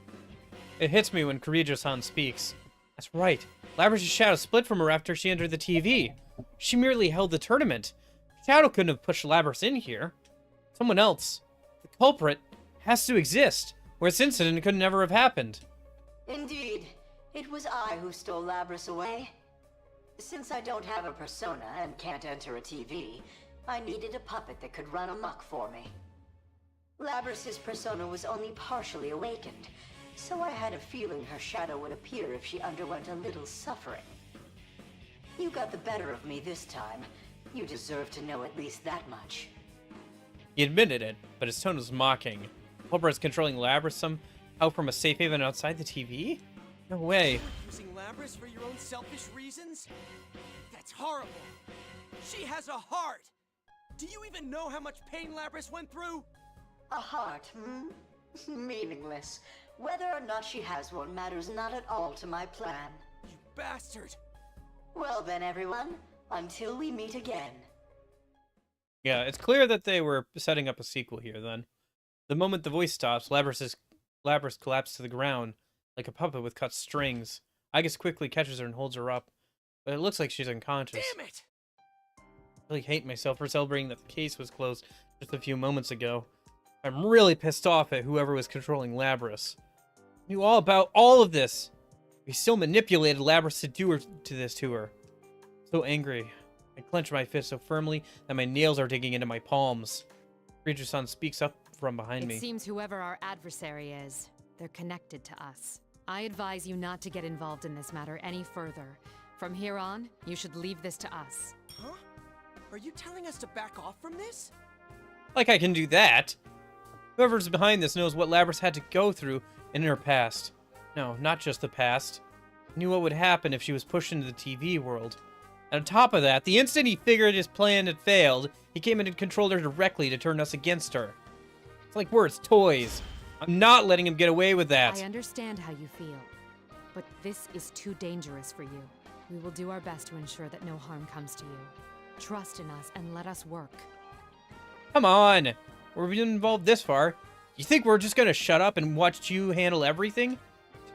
It hits me when Kirijo-san speaks. That's right. Labrys' shadow split from her after she entered the TV. She merely held the tournament. Shadow couldn't have pushed Labrys in here. Someone else. The culprit has to exist, or this incident could never have happened. Indeed. It was I who stole Labrys away. Since I don't have a persona and can't enter a TV, I needed a puppet that could run amok for me. Labrys' persona was only partially awakened, so I had a feeling her shadow would appear if she underwent a little suffering. You got the better of me this time. You deserve to know at least that much. He admitted it, but his tone was mocking. Culprit's controlling Labrys somehow from a safe haven outside the TV? No way. You're using Labrys for your own selfish reasons? That's horrible. She has a heart. Do you even know how much pain Labrys went through? A heart, Meaningless. Whether or not she has one matters not at all to my plan. You bastard. Well then, everyone, until we meet again. Yeah, it's clear that they were setting up a sequel here, then. The moment the voice stops, Labrys collapses to the ground, like a puppet with cut strings. Agus quickly catches her and holds her up, but it looks like she's unconscious. Damn it! I really hate myself for celebrating that the case was closed just a few moments ago. I'm really pissed off at whoever was controlling Labrys. Knew all about all of this. We still manipulated Labrys to do this to her. So angry. I clench my fist so firmly that my nails are digging into my palms. Kirijo-san speaks up from behind me. It seems whoever our adversary is, they're connected to us. I advise you not to get involved in this matter any further. From here on, you should leave this to us. Huh? Are you telling us to back off from this? Like I can do that. Whoever's behind this knows what Labrys had to go through in her past. No, not just the past. Knew what would happen if she was pushed into the TV world. And on top of that, the instant he figured his plan had failed, he came in and controlled her directly to turn us against her. It's like we're his toys. I'm not letting him get away with that. I understand how you feel, but this is too dangerous for you. We will do our best to ensure that no harm comes to you. Trust in us and let us work. Come on. We've been involved this far. You think we're just gonna shut up and watch you handle everything?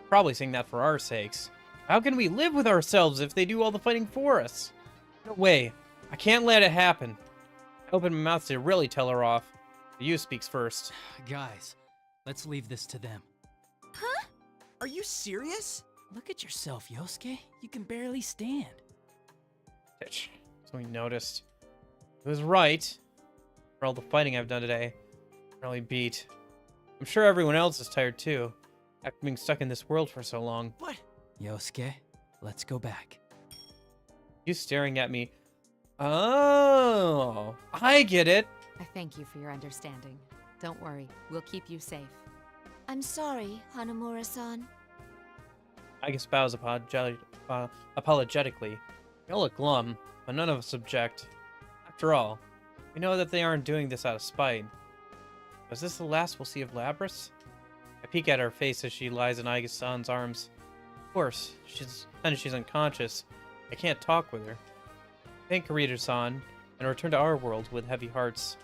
Probably saying that for our sakes. How can we live with ourselves if they do all the fighting for us? No way. I can't let it happen. I open my mouth to really tell her off. You speaks first. Guys, let's leave this to them. Huh? Are you serious? Look at yourself, Yosuke. You can barely stand. Titch. So he noticed. He was right. For all the fighting I've done today. I'm really beat. I'm sure everyone else is tired too. After being stuck in this world for so long. What? Yosuke, let's go back. You staring at me. Oh, I get it. I thank you for your understanding. Don't worry, we'll keep you safe. I'm sorry, Hanamura-san. Agus bows apologetically. They all look glum, but none of us object. After all, we know that they aren't doing this out of spite. Was this the last we'll see of Labrys? I peek at her face as she lies in Agus-san's arms. Of course, she's unconscious. I can't talk with her. Thank Kirijo-san, and return to our world with heavy hearts.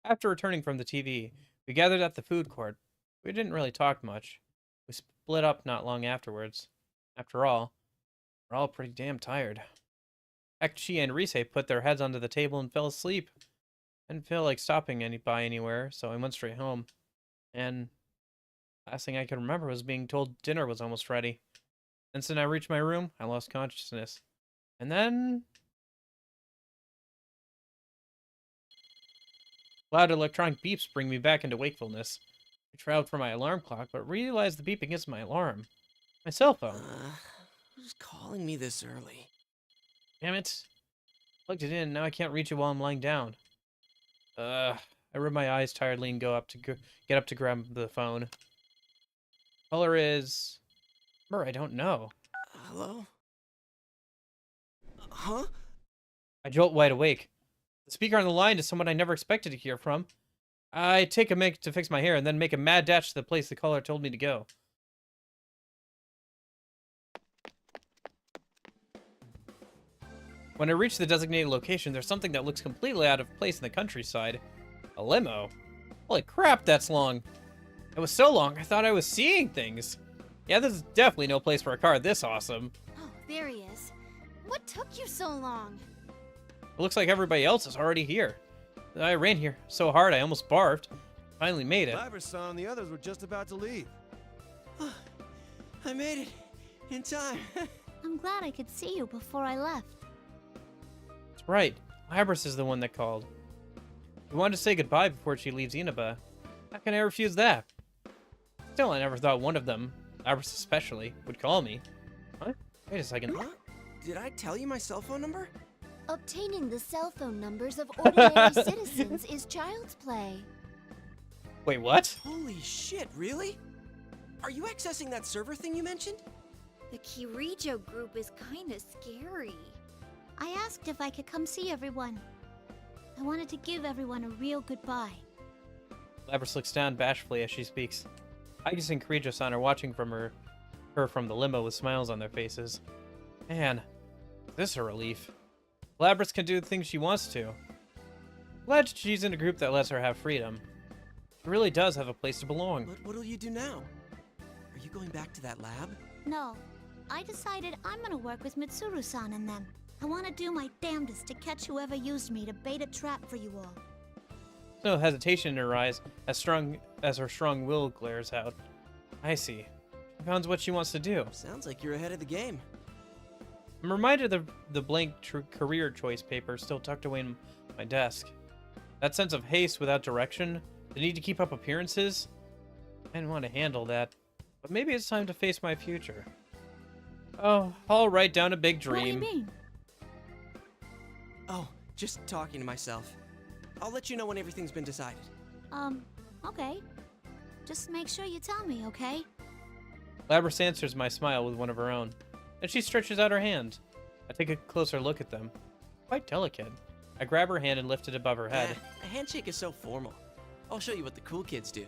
After returning from the TV, we gathered at the food court. We didn't really talk much. We split up not long afterwards. After all, we're all pretty damn tired. Akechi and Rise put their heads onto the table and fell asleep. I didn't feel like stopping by anywhere, so I went straight home. And last thing I could remember was being told dinner was almost ready. The instant I reached my room, I lost consciousness. And then Loud electronic beeps bring me back into wakefulness. I tried for my alarm clock, but realized the beeping isn't my alarm. My cell phone. Who's calling me this early? Damn it. Plugged it in, now I can't reach it while I'm lying down. I rub my eyes tiredly and get up to grab the phone. Color is... I don't know. Hello? Huh? I jolt wide awake. The speaker on the line is someone I never expected to hear from. I take a minute to fix my hair and then make a mad dash to the place the caller told me to go. When I reach the designated location, there's something that looks completely out of place in the countryside. A limo. Holy crap, that's long. It was so long, I thought I was seeing things. Yeah, this is definitely no place for a car this awesome. Oh, there he is. What took you so long? It looks like everybody else is already here. I ran here so hard I almost barfed. Finally made it. Labrasan and the others were just about to leave. I made it in time. I'm glad I could see you before I left. That's right. Labras is the one that called. We wanted to say goodbye before she leaves Inaba. How can I refuse that? Still, I never thought one of them, Labras especially, would call me. Huh? Wait a second. Huh? Did I tell you my cell phone number? Obtaining the cell phone numbers of ordinary citizens is child's play. Wait, what? Holy shit, really? Are you accessing that server thing you mentioned? The Kirijo group is kinda scary. I asked if I could come see everyone. I wanted to give everyone a real goodbye. Labras looks down bashfully as she speaks. Agus and Kirijo-san are watching from her from the limo with smiles on their faces. Man, is this a relief? Labras can do the things she wants to. Glad she's in a group that lets her have freedom. She really does have a place to belong. But what'll you do now? Are you going back to that lab? No, I decided I'm gonna work with Mitsuru-san and them. I want to do my damnedest to catch whoever used me to bait a trap for you all. No hesitation in her eyes, as strong as her strong will glares out. I see. She found what she wants to do. Sounds like you're ahead of the game. I'm reminded of the blank career choice paper still tucked away in my desk. That sense of haste without direction, the need to keep up appearances. I didn't want to handle that, but maybe it's time to face my future. Oh, I'll write down a big dream. What do you mean? Oh, just talking to myself. I'll let you know when everything's been decided. Okay. Just make sure you tell me, okay? Labras answers my smile with one of her own, and she stretches out her hand. I take a closer look at them. Quite delicate. I grab her hand and lift it above her head. A handshake is so formal. I'll show you what the cool kids do.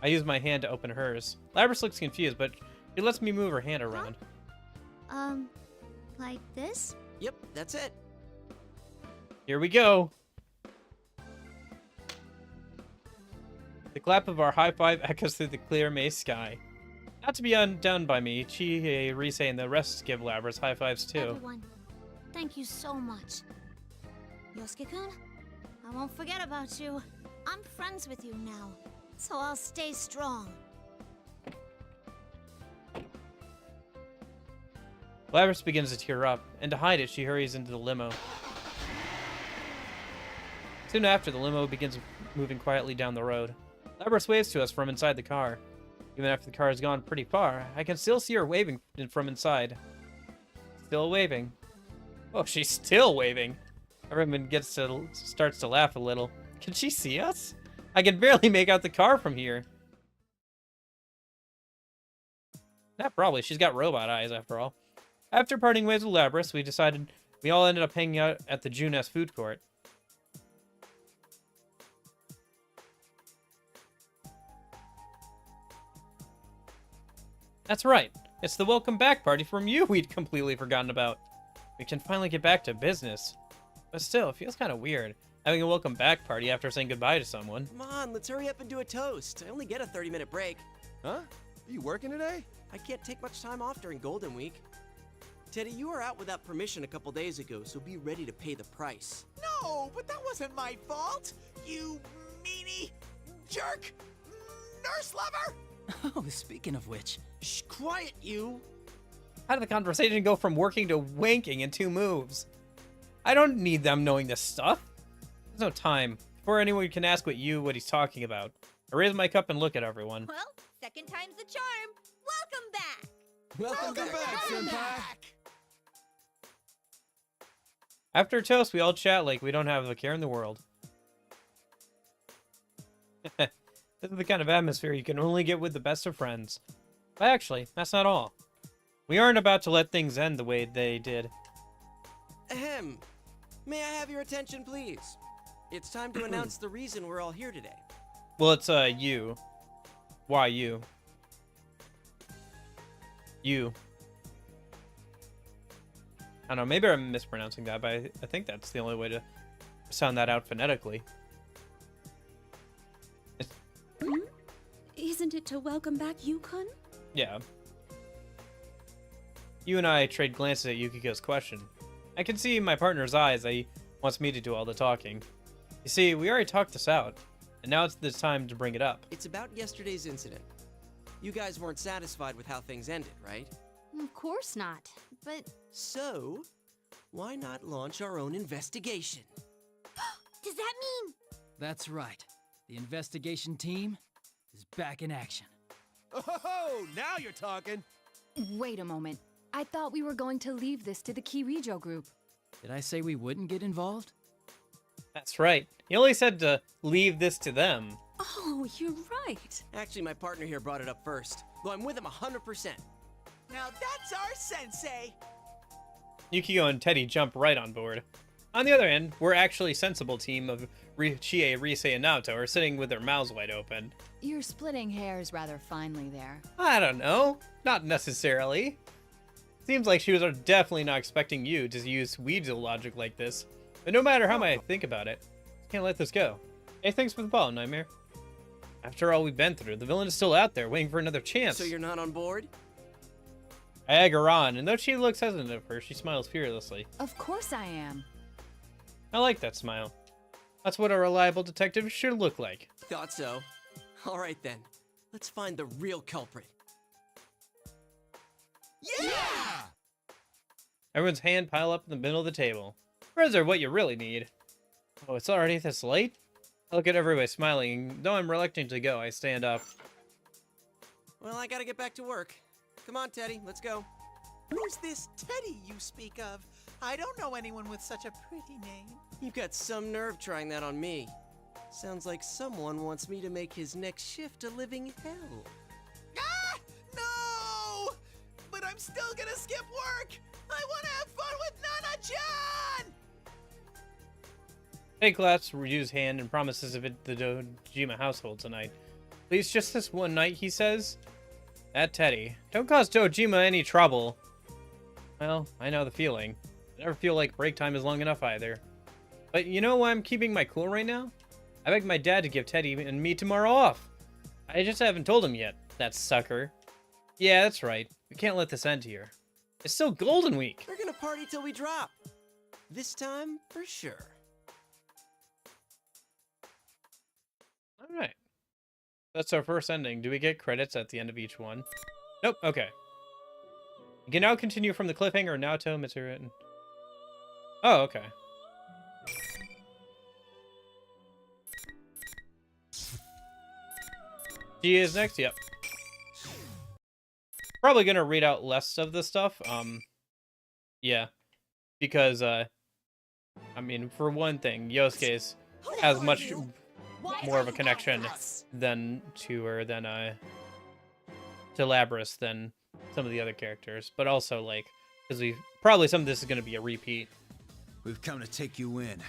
I use my hand to open hers. Labras looks confused, but she lets me move her hand around. Like this? Yep, that's it. Here we go. The clap of our high five echoes through the clear May sky. Not to be undone by me, Chihei, Rise, and the rest give Labras high fives too. Everyone, thank you so much. Yosuke-kun, I won't forget about you. I'm friends with you now, so I'll stay strong. Labras begins to tear up, and to hide it, she hurries into the limo. Soon after, the limo begins moving quietly down the road. Labras waves to us from inside the car. Even after the car has gone pretty far, I can still see her waving from inside. Still waving. Oh, she's still waving. Everyone starts to laugh a little. Can she see us? I can barely make out the car from here. Not probably. She's got robot eyes, after all. After parting ways with Labras, we all ended up hanging out at the Junes food court. That's right. It's the welcome back party from you we'd completely forgotten about. We can finally get back to business. But still, it feels kind of weird, having a welcome back party after saying goodbye to someone. Come on, let's hurry up and do a toast. I only get a 30-minute break. Huh? Are you working today? I can't take much time off during Golden Week. Teddy, you were out without permission a couple days ago, so be ready to pay the price. No, but that wasn't my fault. You meanie jerk nurse lover. Oh, speaking of which. Shh, quiet, you. How did the conversation go from working to wanking in 2 moves? I don't need them knowing this stuff. There's no time before anyone can ask what he's talking about, I raise my cup and look at everyone. Well, second time's the charm. Welcome back. Welcome back, senpai. After a toast, we all chat like we don't have a care in the world. This is the kind of atmosphere you can only get with the best of friends. But actually, that's not all. We aren't about to let things end the way they did. Ahem. May I have your attention, please? It's time to announce the reason we're all here today. Well, it's, you. Why you? You. I don't know, maybe I'm mispronouncing that, but I think that's the only way to sound that out phonetically. Isn't it to welcome back Yukon? Yeah. You and I trade glances at Yukiko's question. I can see in my partner's eyes that he wants me to do all the talking. You see, we already talked this out, and now it's the time to bring it up. It's about yesterday's incident. You guys weren't satisfied with how things ended, right? Of course not. But So, why not launch our own investigation? Does that mean? That's right. The investigation team is back in action. Oh, now you're talking. wait a moment. I thought we were going to leave this to the Kirijo group. Did I say we wouldn't get involved? That's right. He only said to leave this to them. Oh, you're right. Actually, my partner here brought it up first, though I'm with him 100%. Now that's our sensei. Yukiko and Teddy jump right on board. On the other hand, we're actually sensible team of Chie, Rise, and Naoto are sitting with their mouths wide open. You're splitting hairs rather finely there. I don't know. Not necessarily. Seems like she was definitely not expecting you to use Weasel logic like this. But no matter how much I think about it, can't let this go. Hey, thanks for the ball, Nightmare. After all we've been through, the villain is still out there waiting for another chance. So you're not on board? I egg her on, and though she looks hesitant at first, she smiles fearlessly. Of course I am. I like that smile. That's what a reliable detective should look like. Thought so. All right then, let's find the real culprit. Yeah! Everyone's hand pile up in the middle of the table. Friends are what you really need. Oh, it's already this late? I look at everybody smiling. Though I'm reluctant to go, I stand up. Well, I gotta get back to work. Come on, Teddy, let's go. Who's this Teddy you speak of? I don't know anyone with such a pretty name. You've got some nerve trying that on me. Sounds like someone wants me to make his next shift a living hell. Ah! No! But I'm still gonna skip work! I wanna have fun with Nana-chan! Teddy clasps Ryu's hand and promises to visit the Dojima household tonight. Please, just this one night, he says. That Teddy. Don't cause Dojima any trouble. Well, I know the feeling. I never feel like break time is long enough either. But you know why I'm keeping my cool right now? I begged my dad to give Teddy and me tomorrow off. I just haven't told him yet, that sucker. Yeah, that's right. We can't let this end here. It's still Golden Week. We're gonna party till we drop. This time, for sure. Alright. That's our first ending. Do we get credits at the end of each one? Nope, okay. You can now continue from the cliffhanger Naoto, Mitsuru. Oh, okay. She is next, yep. Probably gonna read out less of the stuff, yeah. Because, I mean, for one thing, Yosuke's has much more of a connection than to her than, to Labras than some of the other characters. But also, like, because probably some of this is gonna be a repeat. We've come to take you in.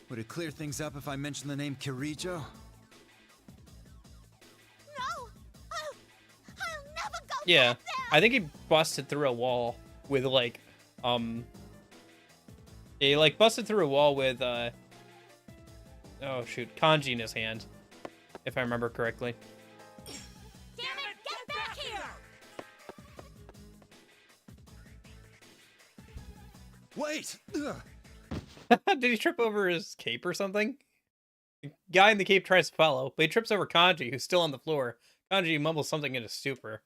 Would it clear things up if I mention the name Kirijo? No! I'll never go Yeah, back there! I think he busted through a wall with, like, he, like, busted through a wall with, oh, shoot, kanji in his hand, if I remember correctly. Damn it, get back here! Wait! Ugh. Did he trip over his cape or something? The guy in the cape tries to follow, but he trips over Kanji, who's still on the floor. Kanji mumbles something in his stupor.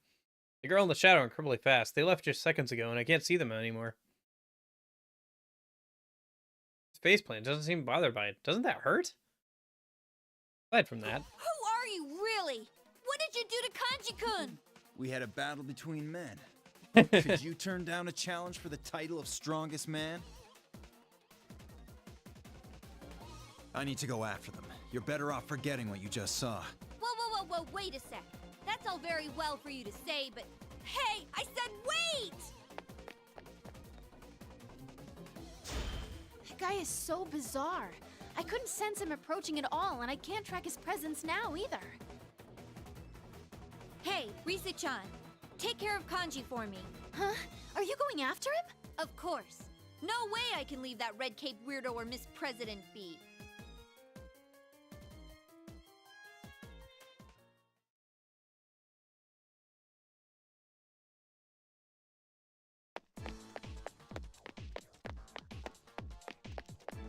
The girl in the shadow incredibly fast. They left just seconds ago, and I can't see them anymore. His faceplant doesn't seem bothered by it. Doesn't that hurt? Aside from that. Who are you, really? What did you do to Kanji-kun? We had a battle between men. Could you turn down a challenge for the title of strongest man? I need to go after them. You're better off forgetting what you just saw. Whoa, wait a sec. That's all very well for you to say, but... Hey, I said wait! That guy is so bizarre. I couldn't sense him approaching at all, and I can't track his presence now either. Hey, Risa-chan, take care of Kanji for me. Huh? Are you going after him? Of course. No way I can leave that red-caped weirdo or Miss President be.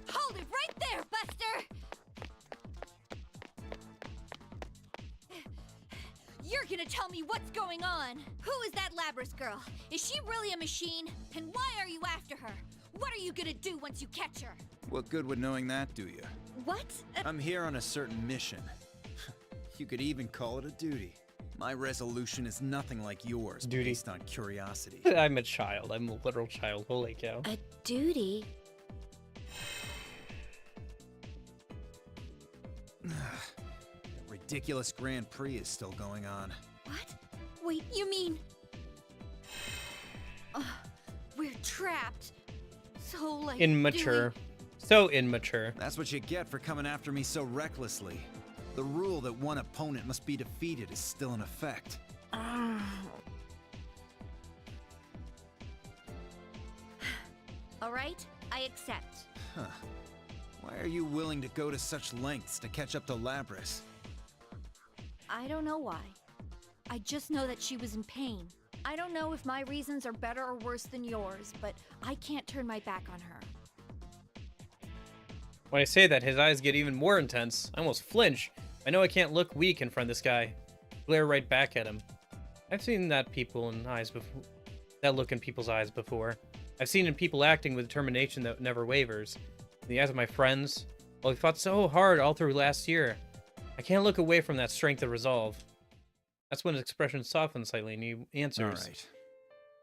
Hold it right there, Buster! You're gonna tell me what's going on! Who is that Labras girl? Is she really a machine? And why are you after her? What are you gonna do once you catch her? What good would knowing that do you? What? I'm here on a certain mission. You could even call it a duty. My resolution is nothing like yours, Duty. based on curiosity. I'm a child. I'm a literal child. Holy cow. A duty? That ridiculous Grand Prix is still going on. What? Wait, you mean... we're trapped. So, like, Immature. So immature. That's what you get for coming after me so recklessly. The rule that one opponent must be defeated is still in effect. All right, I accept. Huh. Why are you willing to go to such lengths to catch up to Labras? I don't know why. I just know that she was in pain. I don't know if my reasons are better or worse than yours, but I can't turn my back on her. When I say that, his eyes get even more intense. I almost flinch. I know I can't look weak in front of this guy. Glare right back at him. I've seen that look in people's eyes before. I've seen in people acting with determination that never wavers. In the eyes of my friends, well, we fought so hard all through last year. I can't look away from that strength of resolve. That's when his expression softens slightly and he answers. Alright.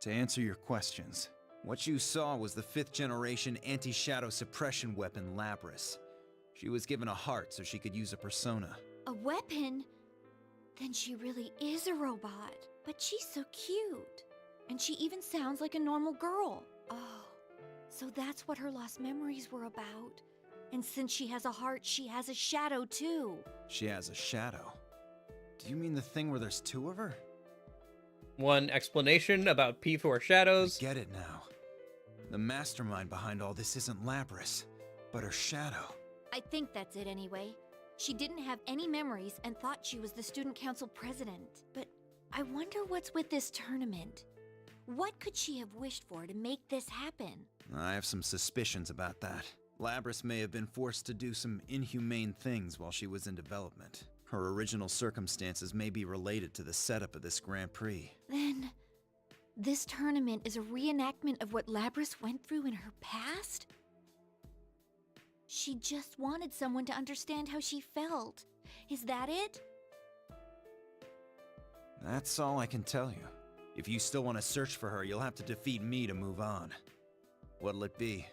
To answer your questions, what you saw was the 5th generation anti-shadow suppression weapon Labras. She was given a heart so she could use a persona. A weapon? Then she really is a robot. But she's so cute. And she even sounds like a normal girl. Oh, so that's what her lost memories were about. And since she has a heart, she has a shadow too. She has a shadow? Do you mean the thing where there's 2 of her? One explanation about P4 shadows. I get it now. The mastermind behind all this isn't Labras, but her shadow. I think that's it anyway. She didn't have any memories and thought she was the student council president. But I wonder what's with this tournament. What could she have wished for to make this happen? I have some suspicions about that. Labras may have been forced to do some inhumane things while she was in development. Her original circumstances may be related to the setup of this Grand Prix. Then, this tournament is a reenactment of what Labras went through in her past? She just wanted someone to understand how she felt. Is that it? That's all I can tell you. If you still want to search for her, you'll have to defeat me to move on. What'll it be?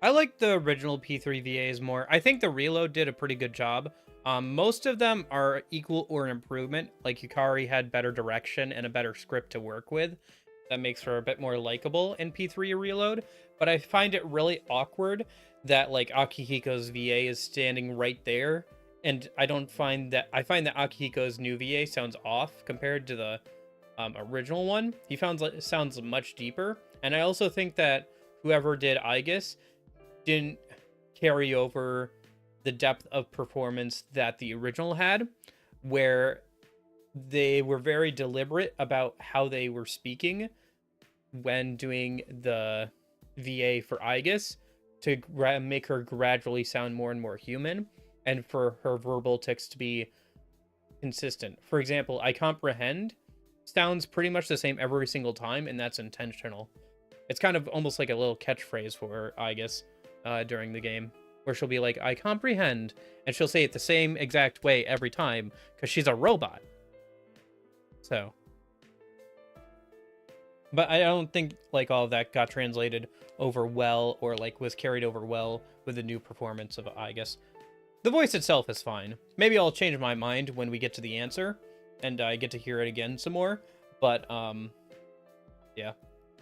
I like the original P3 VAs more. I think the Reload did a pretty good job. Most of them are equal or an improvement. Like Yukari had better direction and a better script to work with. That makes her a bit more likable in P3 Reload. But I find it really awkward that like Akihiko's VA is standing right there. And I find that Akihiko's new VA sounds off compared to the original one. He sounds much deeper. And I also think that whoever did Aegis didn't carry over the depth of performance that the original had, where they were very deliberate about how they were speaking when doing the VA for Aegis to make her gradually sound more and more human, and for her verbal tics to be consistent. For example, I comprehend sounds pretty much the same every single time, and that's intentional. It's kind of almost like a little catchphrase for Aegis. during the game, where she'll be like, I comprehend, and she'll say it the same exact way every time, because she's a robot. So. But I don't think, like, all of that got translated over well, or, like, was carried over well with the new performance of, I guess. The voice itself is fine. Maybe I'll change my mind when we get to the answer, and I get to hear it again some more, but, yeah,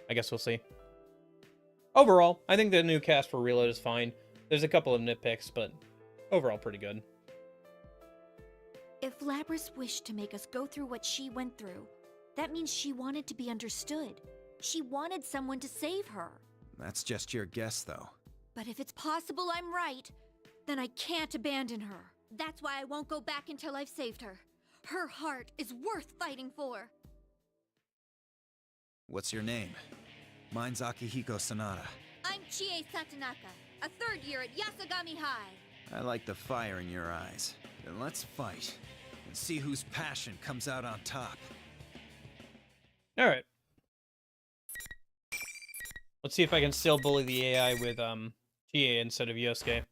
I guess we'll see. Overall, I think the new cast for Reload is fine. There's a couple of nitpicks, but overall pretty good. If Labrys wished to make us go through what she went through, that means she wanted to be understood. She wanted someone to save her. That's just your guess, though. But if it's possible I'm right, then I can't abandon her. That's why I won't go back until I've saved her. Her heart is worth fighting for. What's your name? Mine's Akihiko Sanada. I'm Chie Satonaka, a third year at Yasogami High. I like the fire in your eyes. Then let's fight, and see whose passion comes out on top. Alright. Let's see if I can still bully the AI with, GA instead of Yosuke.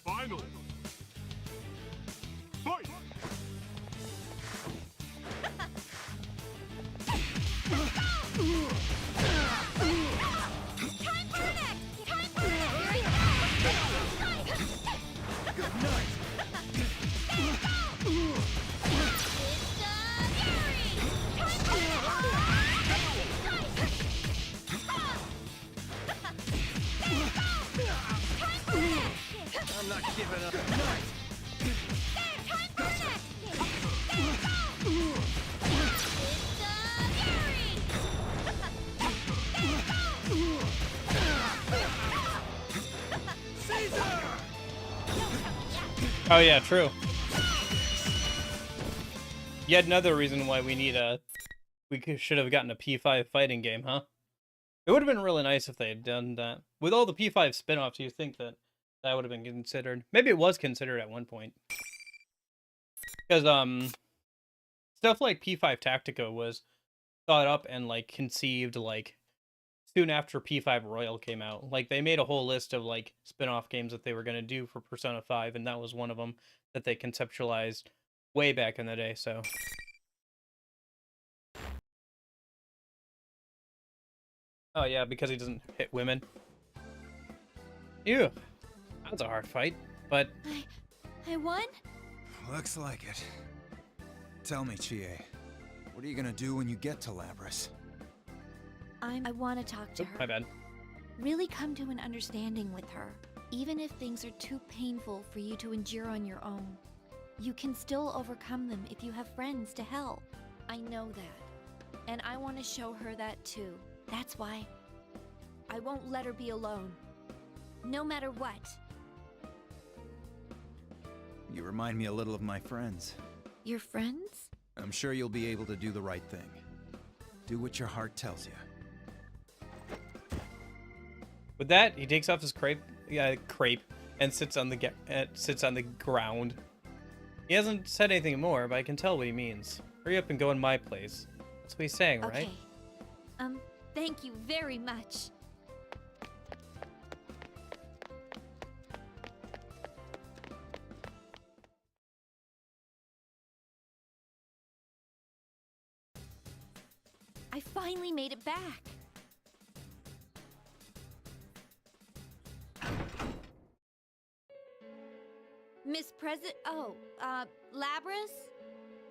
Final. Fight! I'm not giving up. Oh yeah, true. Yet another reason why we need a... should have gotten a P5 fighting game, huh? It would have been really nice if they had done that. With all the P5 spin-offs, you'd think that that would have been considered. Maybe it was considered at one point. Because, stuff like P5 Tactica was thought up and, like, conceived, like, soon after P5 Royal came out. Like, they made a whole list of, like, spin-off games that they were going to do for Persona 5, and that was one of them that they conceptualized way back in the day, so... Oh yeah, because he doesn't hit women. Ew. That's a hard fight, but... I won? Looks like it. Tell me, Chie, what are you gonna do when you get to Labrys? I want to talk to her. My bad. Really come to an understanding with her. Even if things are too painful for you to endure on your own, you can still overcome them if you have friends to help. I know that. And I want to show her that too. That's why I won't let her be alone. No matter what. You remind me a little of my friends. Your friends? I'm sure you'll be able to do the right thing. Do what your heart tells you. With that, he takes off his crepe and sits on the ground. He hasn't said anything more, but I can tell what he means. Hurry up and go in my place. That's what he's saying, right? Okay. Thank you very much. I finally made it back. Miss President... Oh, Labrys?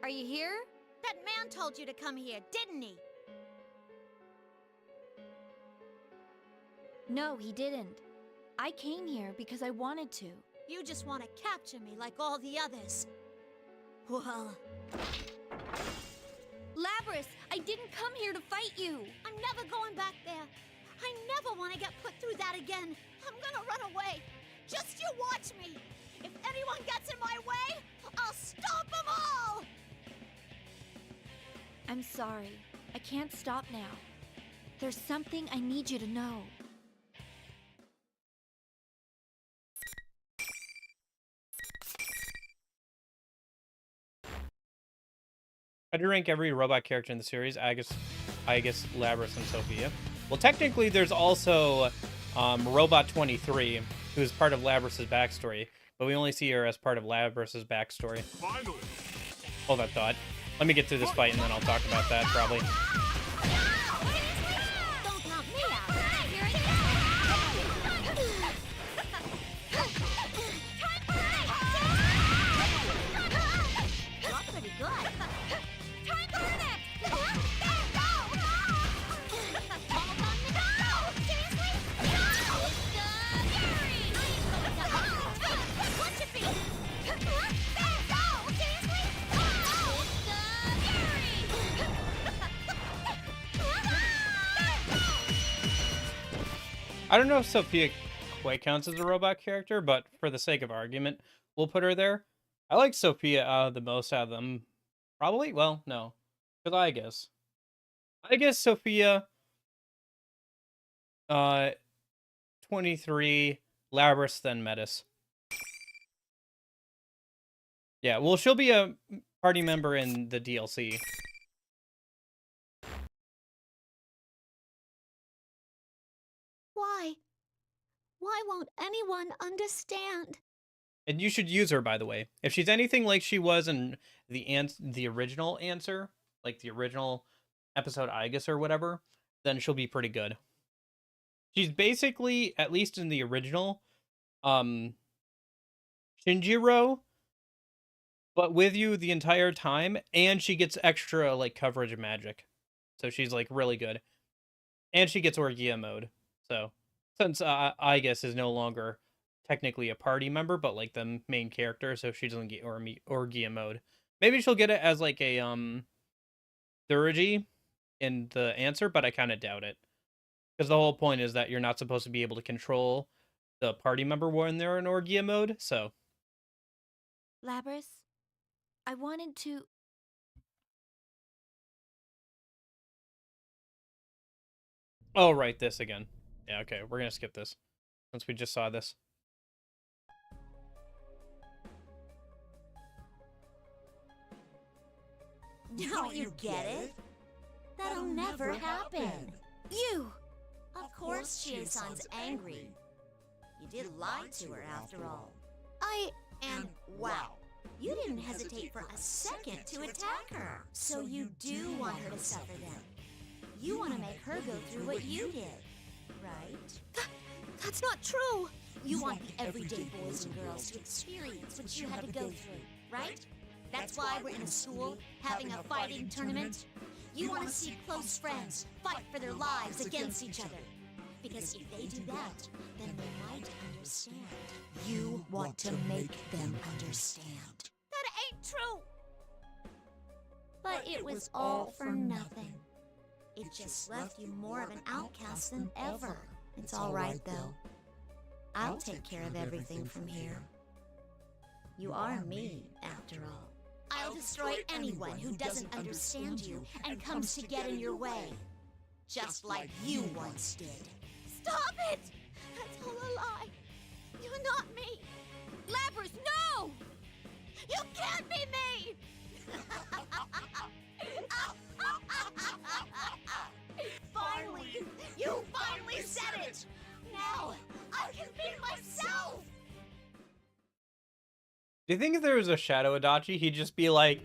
Are you here? That man told you to come here, didn't he? No, he didn't. I came here because I wanted to. You just want to capture me like all the others. Well... Labrys, I didn't come here to fight you. I'm never going back there. I never want to get put through that again. I'm gonna run away. Just you watch me. If anyone gets in my way, I'll stop them all! I'm sorry. I can't stop now. There's something I need you to know. I'd rank every robot character in the series, Agus, Labras, and Sophia. Well, technically, there's also Robot 23, who's part of Labras's backstory, but we only see her as part of Labras's backstory. Finally. Hold that thought. Let me get through this fight, and then I'll talk about that, probably. Don't count me out. Here it is. You're pretty good. Time for the next. Balls on the go. Seriously? No! It's the Gary. I ain't going to. What should be? Go! Seriously? No! It's the Gary. I don't know if Sophia quite counts as a robot character, but for the sake of argument, we'll put her there. I like Sophia the most out of them. Probably? Well, no. Because I guess. Sophia, 23, Labras, then Metis. Yeah, well, she'll be a party member in the DLC. Why? Why won't anyone understand? And you should use her, by the way. If she's anything like she was in the original Answer, like the original episode Igus or whatever, then she'll be pretty good. She's basically, at least in the original, Shinjiro, but with you the entire time, and she gets extra, like, coverage magic. So she's, like, really good. And she gets Orgia mode. So, since Igus is no longer technically a party member, but, like, the main character, so she doesn't get Orgia mode. Maybe she'll get it as, like, a, Thurgy in the Answer, but I kind of doubt it. Because the whole point is that you're not supposed to be able to control the party member when they're in Orgia mode, so. Labras, I wanted to... Oh, right, this again. Yeah, okay, we're gonna skip this, since we just saw this. Don't you get it? That'll never happen. You! Of course Chie-san's angry. You did lie to her after all. And wow, you didn't hesitate for a second to attack her. So you do want her to suffer then. You want to make her go through what you did, right? That's not true! You want the everyday boys and girls to experience what you had to go through, right? That's why we're in a school having a fighting tournament. You want to see close friends fight for their lives against each other. Because if they do that, then they might understand. You want to make them understand. That ain't true! But it was all for nothing. It just left you more of an outcast than ever. It's all right, though. I'll take care of everything from here. You are me, after all. I'll destroy anyone who doesn't understand you and comes to get in your way. Just like you once did. Stop it! That's all a lie. You're not me. Labras, no! You can't be me! Finally! You finally said it! Now, I can be myself! Do you think if there was a Shadow Adachi, he'd just be like,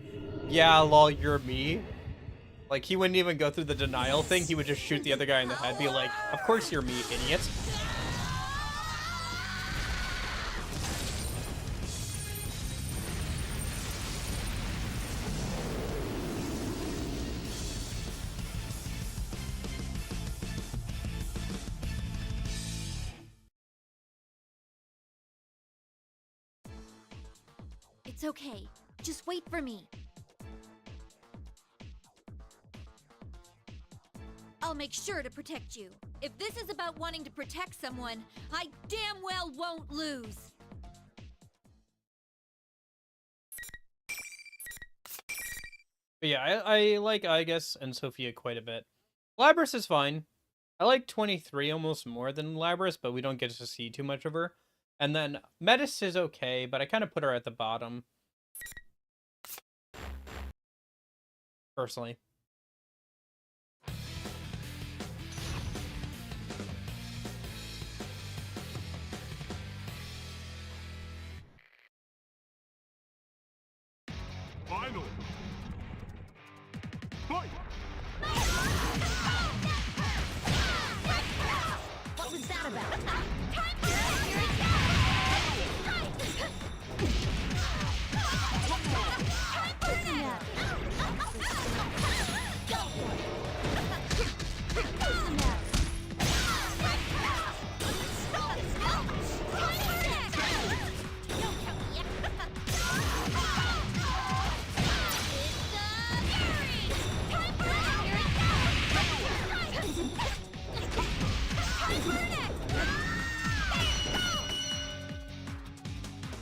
yeah, lol, you're me? Like, he wouldn't even go through the denial thing, he would just shoot the other guy in the head, be like, of course you're me, idiot. It's okay. Just wait for me. I'll make sure to protect you. If this is about wanting to protect someone, I damn well won't lose. But yeah, I like Igus and Sophia quite a bit. Labras is fine. I like 23 almost more than Labras, but we don't get to see too much of her. And then Metis is okay, but I kind of put her at the bottom. personally. Final. Fight! What was that about?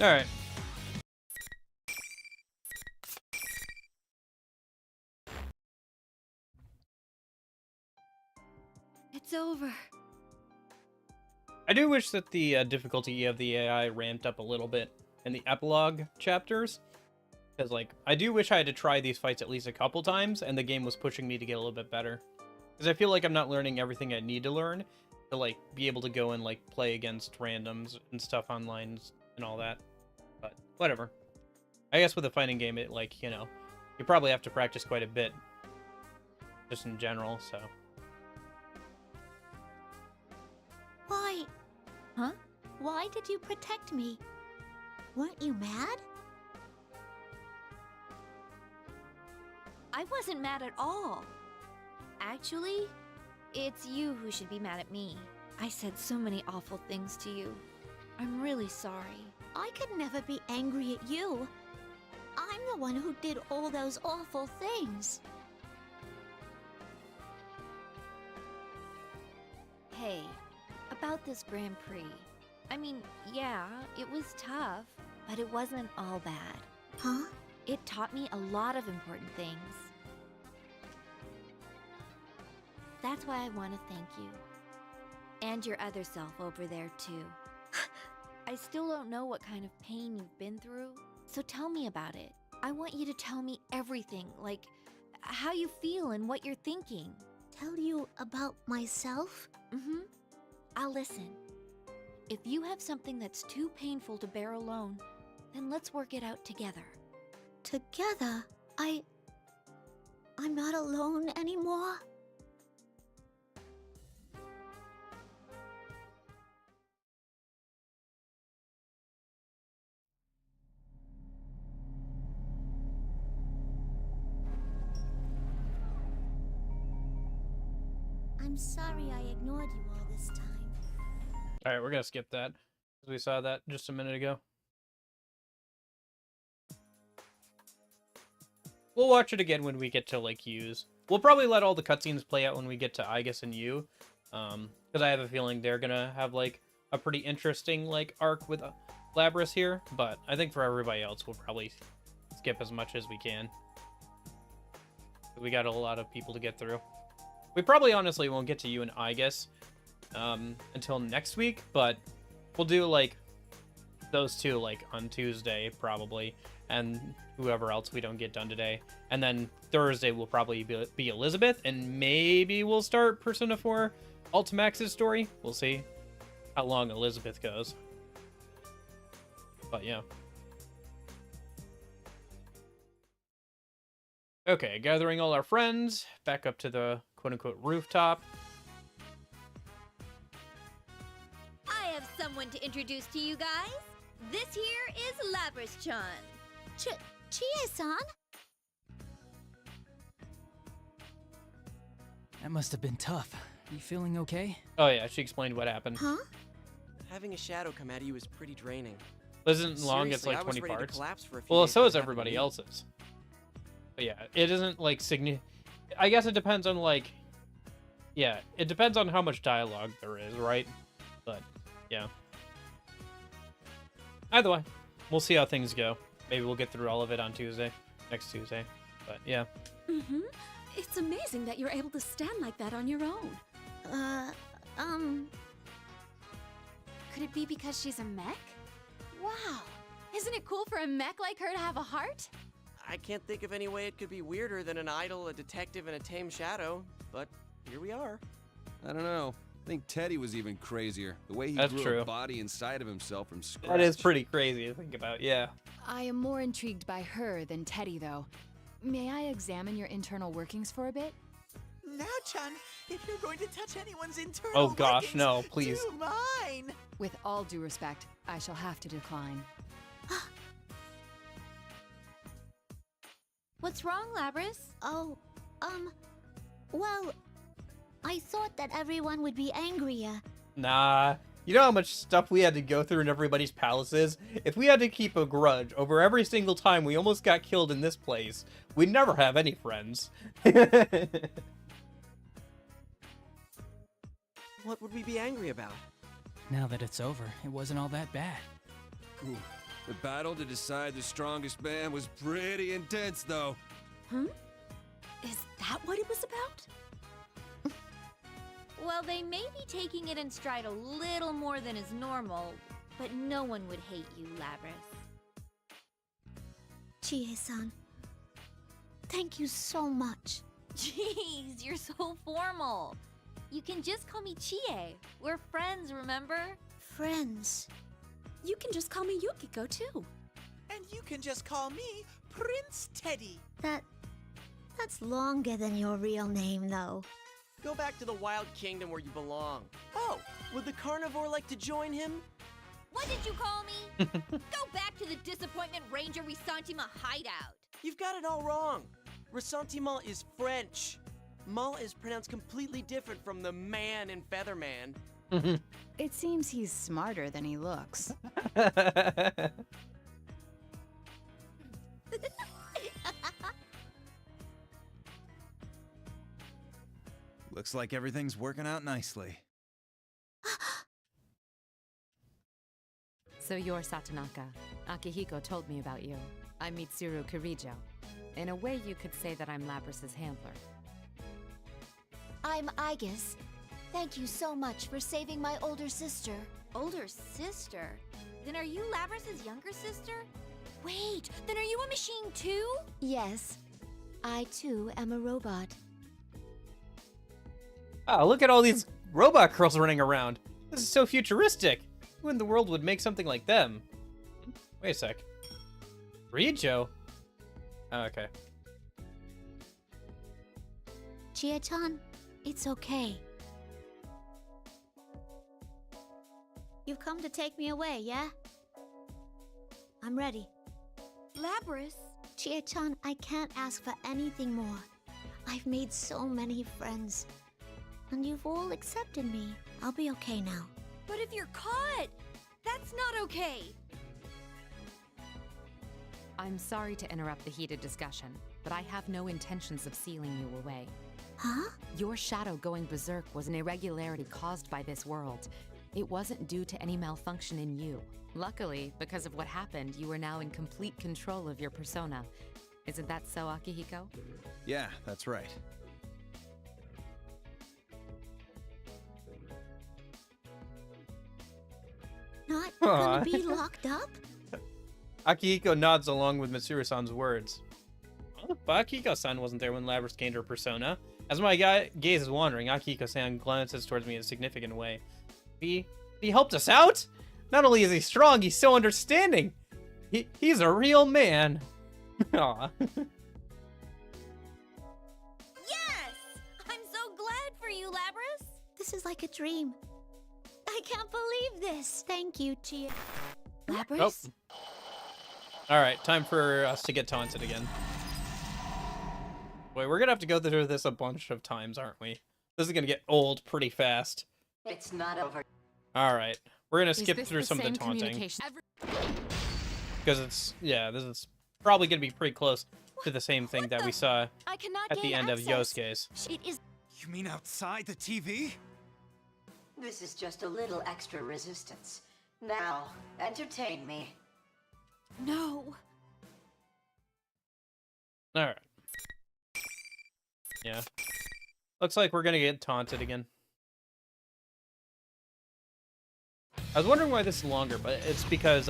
All right. It's over. I do wish that the difficulty of the AI ramped up a little bit in the epilogue chapters. Because, like, I do wish I had to try these fights at least a couple times, and the game was pushing me to get a little bit better. Because I feel like I'm not learning everything I need to learn to, like, be able to go and, like, play against randoms and stuff online and all that. But, whatever. I guess with a fighting game, it, like, you know, you probably have to practice quite a bit. Just in general, so... Why? Huh? Why did you protect me? Weren't you mad? I wasn't mad at all. Actually, it's you who should be mad at me. I said so many awful things to you. I'm really sorry. I could never be angry at you. I'm the one who did all those awful things. Hey, about this Grand Prix. I mean, yeah, it was tough, but it wasn't all bad. Huh? It taught me a lot of important things. That's why I want to thank you. And your other self over there, too. I still don't know what kind of pain you've been through, so tell me about it. I want you to tell me everything, like how you feel and what you're thinking. Tell you about myself? Mm-hmm. I'll listen. If you have something that's too painful to bear alone, then let's work it out together. Together? I'm not alone anymore? I'm sorry I ignored you all this time. Alright, we're gonna skip that, because we saw that just a minute ago. We'll watch it again when we get to, like, U's. We'll probably let all the cutscenes play out when we get to Igus and U. Because I have a feeling they're gonna have, like, a pretty interesting, like, arc with Labris here. But I think for everybody else, we'll probably skip as much as we can. We got a lot of people to get through. We probably honestly won't get to you and Igus until next week, but we'll do, like, those two, like, on Tuesday, probably, and whoever else we don't get done today. And then Thursday will probably be Elizabeth, and maybe we'll start Persona 4 Ultimax's story. We'll see how long Elizabeth goes. But, yeah. Okay, gathering all our friends, back up to the quote-unquote rooftop. I have someone to introduce to you guys. This here is Labris-chan. Chie-san? That must have been tough. You feeling okay? Oh yeah, she explained what happened. Huh? Having a shadow come at you is pretty draining. This isn't long, it's Seriously, like I was 20 ready to parts. collapse for a few Well, days so when is it happened to everybody me. else's. But yeah, it isn't like I guess it depends on, like, yeah, it depends on how much dialogue there is, right? But yeah. Either way, we'll see how things go. Maybe we'll get through all of it on Tuesday, next Tuesday. But yeah. Mm-hmm. It's amazing that you're able to stand like that on your own. Could it be because she's a mech? Wow. Isn't it cool for a mech like her to have a heart? I can't think of any way it could be weirder than an idol, a detective, and a tame shadow, but here we are. I don't know. I think Teddy was even crazier. The way he That's grew true. a body inside of himself from scratch. That is pretty crazy to think about, yeah. I am more intrigued by her than Teddy, though. May I examine your internal workings for a bit? Now, Chun, if you're going to touch anyone's internal Oh gosh, workings, no, please. do mine. With all due respect, I shall have to decline. What's wrong, Labrys? Oh, well, I thought that everyone would be angrier. Nah. You know how much stuff we had to go through in everybody's palaces? If we had to keep a grudge over every single time we almost got killed in this place, we'd never have any friends. What would we be angry about? Now that it's over, it wasn't all that bad. Ooh. The battle to decide the strongest man was pretty intense, though. Is that what it was about? Well, they may be taking it in stride a little more than is normal, but no one would hate you, Labrys. Chie-san, thank you so much. Jeez, you're so formal. You can just call me Chie. We're friends, remember? Friends. You can just call me Yukiko, too. And you can just call me Prince Teddy. That's longer than your real name, though. Go back to the Wild Kingdom where you belong. Oh, would the carnivore like to join him? What did you call me? Go back to the Disappointment Ranger Ressentiment hideout. You've got it all wrong. Ressentiment is French. Mal is pronounced completely different from the man in Featherman. It seems he's smarter than he looks. Looks like everything's working out nicely. So you're Satonaka. Akihiko told me about you. I'm Mitsuru Kirijo. In a way, you could say that I'm Labrys's handler. I'm Aegis. Thank you so much for saving my older sister. Older sister? Then are you Labrys's younger sister? Wait, then are you a machine, too? Yes, I too am a robot. Oh, look at all these robot girls running around. This is so futuristic. Who in the world would make something like them? Wait a sec. Rijo? Oh, okay. Chie-chan, it's okay. You've come to take me away, yeah? I'm ready. Labrys. Chie-chan, I can't ask for anything more. I've made so many friends. And you've all accepted me. I'll be okay now. But if you're caught, that's not okay. I'm sorry to interrupt the heated discussion, but I have no intentions of sealing you away. Huh? Your shadow going berserk was an irregularity caused by this world. It wasn't due to any malfunction in you. Luckily, because of what happened, you are now in complete control of your persona. Isn't that so, Akihiko? Yeah, that's right. Not gonna be locked up? Akihiko nods along with Mitsuru-san's words. Well, but Akihiko-san wasn't there when Labrys gained her persona. As my gaze is wandering, Akihiko-san glances towards me in a significant way. He helped us out? Not only is he strong, he's so understanding. He's a real man. Aw. Yes! I'm so glad for you, Labrys. This is like a dream. I can't believe this. Thank you, Chie. Labrys? Nope. Alright, time for us to get taunted again. Wait, we're gonna have to go through this a bunch of times, aren't we? This is gonna get old pretty fast. It's not over. Alright, we're gonna Is skip this through the some of the same taunting. communication- Because it's, yeah, this is probably gonna be pretty close to the same thing that we saw I cannot at the gain end of access. Yosuke's. It is. You mean outside the TV? This is just a little extra resistance. Now, entertain me. No. Alright. Yeah. Looks like we're gonna get taunted again. I was wondering why this is longer, but it's because,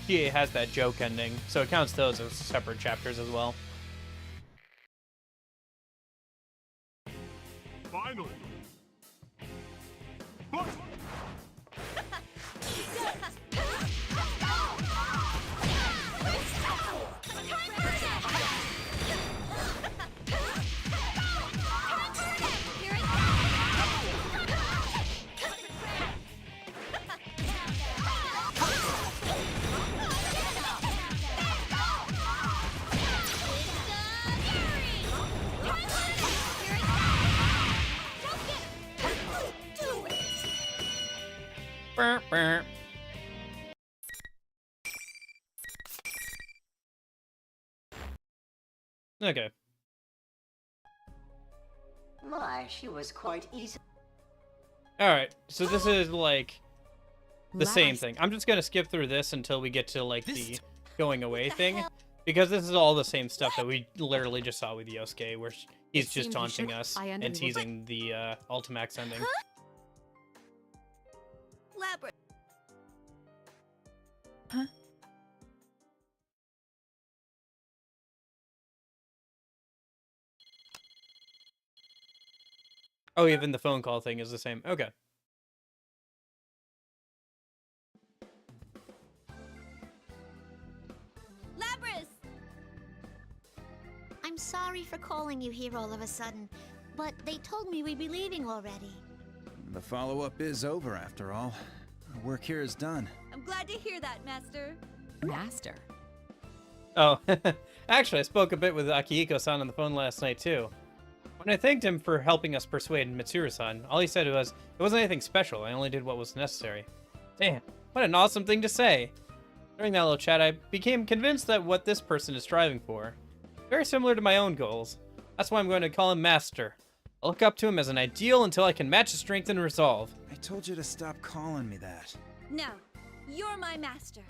GA has that joke ending, so it counts those as separate chapters as well. Finally. Burr, burr. Okay. My, she was quite easy. Alright, so this is like the same Last. thing. I'm just gonna skip through this until we get to like the going away thing. Because this is all the same stuff that we literally just saw with Yosuke, where he's just seemed you taunting should- us I and understood. teasing the Ultimax ending. Labyrinth. Oh, even the phone call thing is the same. Okay. Labrys! I'm sorry for calling you here all of a sudden, but they told me we'd be leaving already. The follow-up is over, after all. Our work here is done. I'm glad to hear that, Master. Master. Oh, actually, I spoke a bit with Akihiko-san on the phone last night, too. When I thanked him for helping us persuade Mitsuru-san, all he said was, it wasn't anything special, I only did what was necessary. Damn, what an awesome thing to say! During that little chat, I became convinced that what this person is striving for, very similar to my own goals. That's why I'm going to call him Master. I'll look up to him as an ideal until I can match his strength and resolve. I told you to stop calling me that. No, you're my master.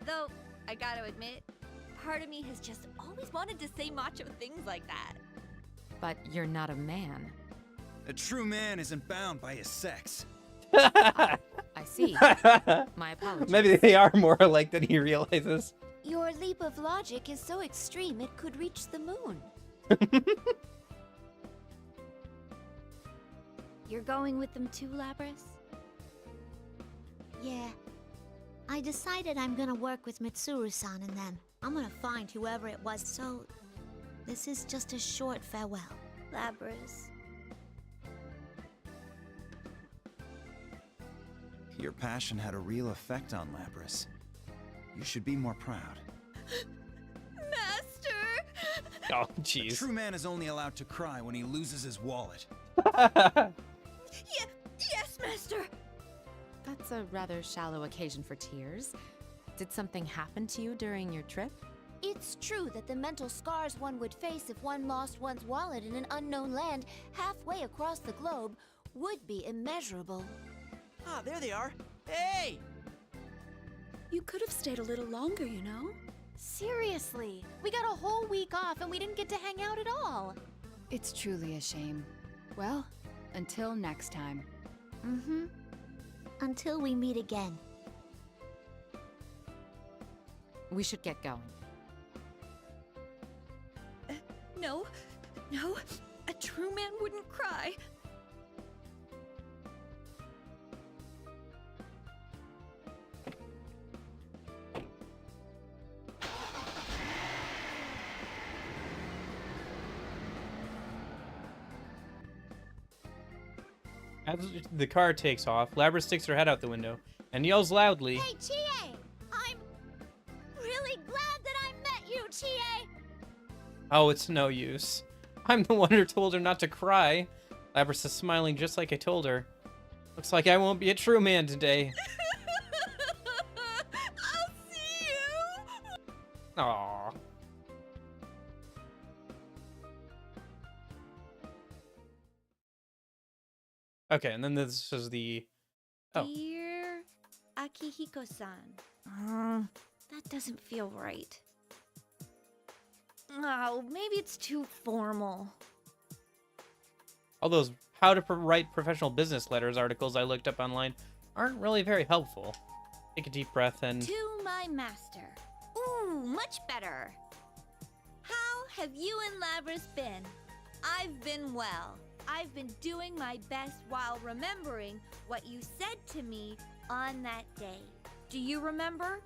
Though, I gotta admit, part of me has just always wanted to say macho things like that. But you're not a man. A true man isn't bound by his sex. I see. My apologies. Maybe they are more alike than he realizes. Your leap of logic is so extreme it could reach the moon. You're going with them too, Labrys? Yeah. I decided I'm gonna work with Mitsuru-san and them. I'm gonna find whoever it was, so... This is just a short farewell. Labrys. Your passion had a real effect on Labrys. You should be more proud. Master! Oh, A jeez. true man is only allowed to cry when he loses his wallet. Yes, Master! That's a rather shallow occasion for tears. Did something happen to you during your trip? It's true that the mental scars one would face if one lost one's wallet in an unknown land halfway across the globe would be immeasurable. Ah, there they are. Hey! You could have stayed a little longer, you know? Seriously, we got a whole week off and we didn't get to hang out at all. It's truly a shame. Well, until next time. Mm-hmm. Until we meet again. We should get going. No, a true man wouldn't cry. As the car takes off, Labra sticks her head out the window and yells loudly, Hey, Chie! I'm really glad that I met you, Chie! "Oh, it's no use. I'm the one who told her not to cry." Labras is smiling just like I told her. Looks like I won't be a true man today. I'll see you! Aww. Okay, and then this is the... Oh. Dear Akihiko-san. That doesn't feel right. Oh, maybe it's too formal. All those how to write professional business letters articles I looked up online aren't really very helpful. Take a deep breath and... To my master. Ooh, much better. How have you and Labrys been? I've been well. I've been doing my best while remembering what you said to me on that day. Do you remember?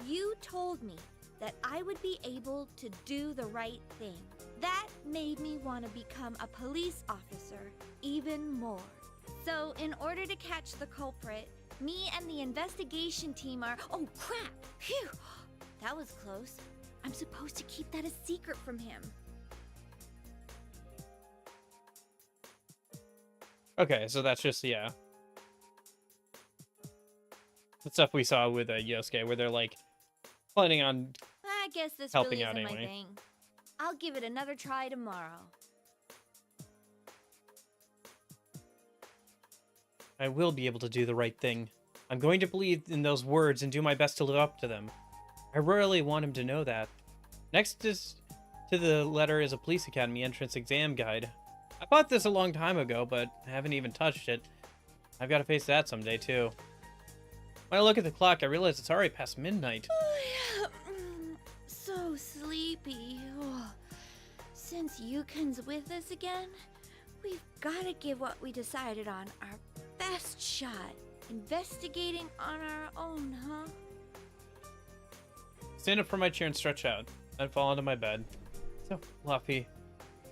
You told me that I would be able to do the right thing. That made me want to become a police officer even more. So, in order to catch the culprit, me and the investigation team are... Oh, crap! Phew! That was close. I'm supposed to keep that a secret from him. Okay, so that's just, yeah. The stuff we saw with Yosuke, where they're, like, planning on I guess this helping really out isn't my anyway. thing. I'll give it another try tomorrow. I will be able to do the right thing. I'm going to believe in those words and do my best to live up to them. I really want him to know that. Next is to the letter is a police academy entrance exam guide. I bought this a long time ago, but I haven't even touched it. I've got to face that someday, too. When I look at the clock, I realize it's already past midnight. Oh, yeah. So sleepy. Oh. Since Yukin's with us again, we've got to give what we decided on our best shot. Investigating on our own, huh? Stand up from my chair and stretch out. Then fall onto my bed. So fluffy.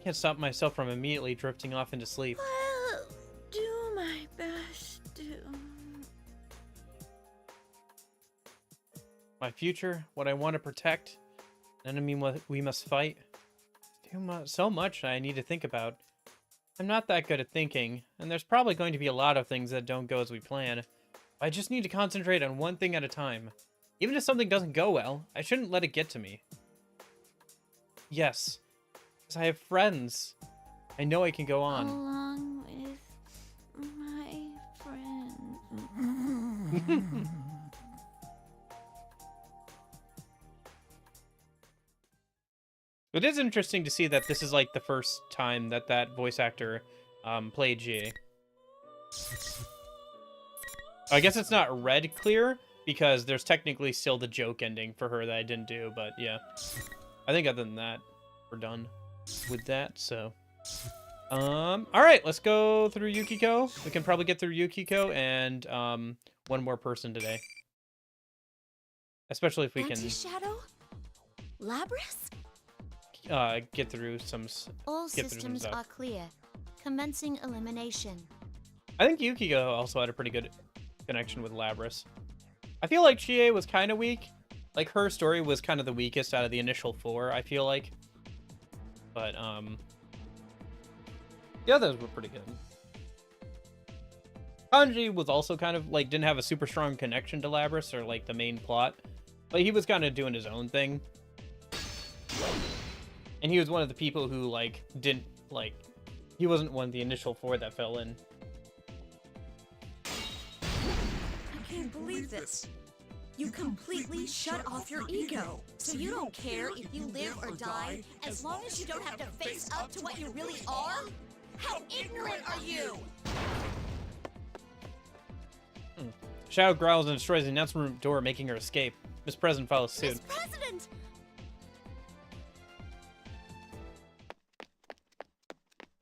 Can't stop myself from immediately drifting off into sleep. I'll do my best to... My future, what I want to protect, an enemy we must fight. So much I need to think about. I'm not that good at thinking, and there's probably going to be a lot of things that don't go as we plan. I just need to concentrate on one thing at a time. Even if something doesn't go well, I shouldn't let it get to me. Yes, because I have friends. I know I can go on. Along with my friend. It is interesting to see that this is like the first time that that voice actor played GA. I guess it's not red clear because there's technically still the joke ending for her that I didn't do, but yeah. I think other than that, we're done with that, so. Alright, let's go through Yukiko. We can probably get through Yukiko and one more person today. Especially if we can Anti-Shadow? Labrys? get through some All get through some systems stuff. are clear. Commencing elimination. I think Yukiko also had a pretty good connection with Labrys. I feel like Chie was kind of weak. Like, her story was kind of the weakest out of the initial 4, I feel like. But, the others were pretty good. Kanji was also kind of, like, didn't have a super strong connection to Labrys or, like, the main plot. But he was kind of doing his own thing. And he was one of the people who, like, didn't, like... He wasn't one of the initial 4 that fell in. I can't believe this. You completely shut off your ego. So you don't care if you live or die as long as you don't have to face up to what you really are? How ignorant are you? Shadow growls and destroys the announcement room door, making her escape. Miss President follows suit. Miss President!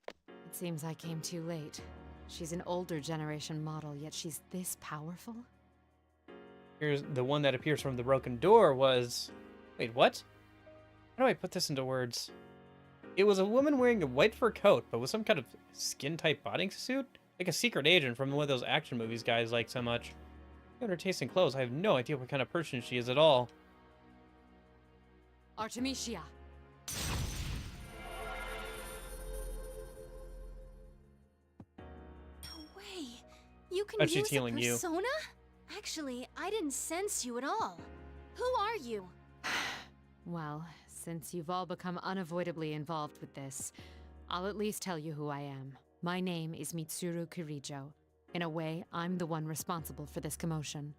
It seems I came too late. She's an older generation model, yet she's this powerful? Here's the one that appears from the broken door was... Wait, what? How do I put this into words? It was a woman wearing a white fur coat, but with some kind of skin-type bodysuit? Like a secret agent from one of those action movies guys like so much. Given her taste in clothes, I have no idea what kind of person she is at all. Artemisia! No way. You can Bet she's use a healing you. persona? Actually, I didn't sense you at all. Who are you? Well, since you've all become unavoidably involved with this, I'll at least tell you who I am. My name is Mitsuru Kirijo. In a way, I'm the one responsible for this commotion.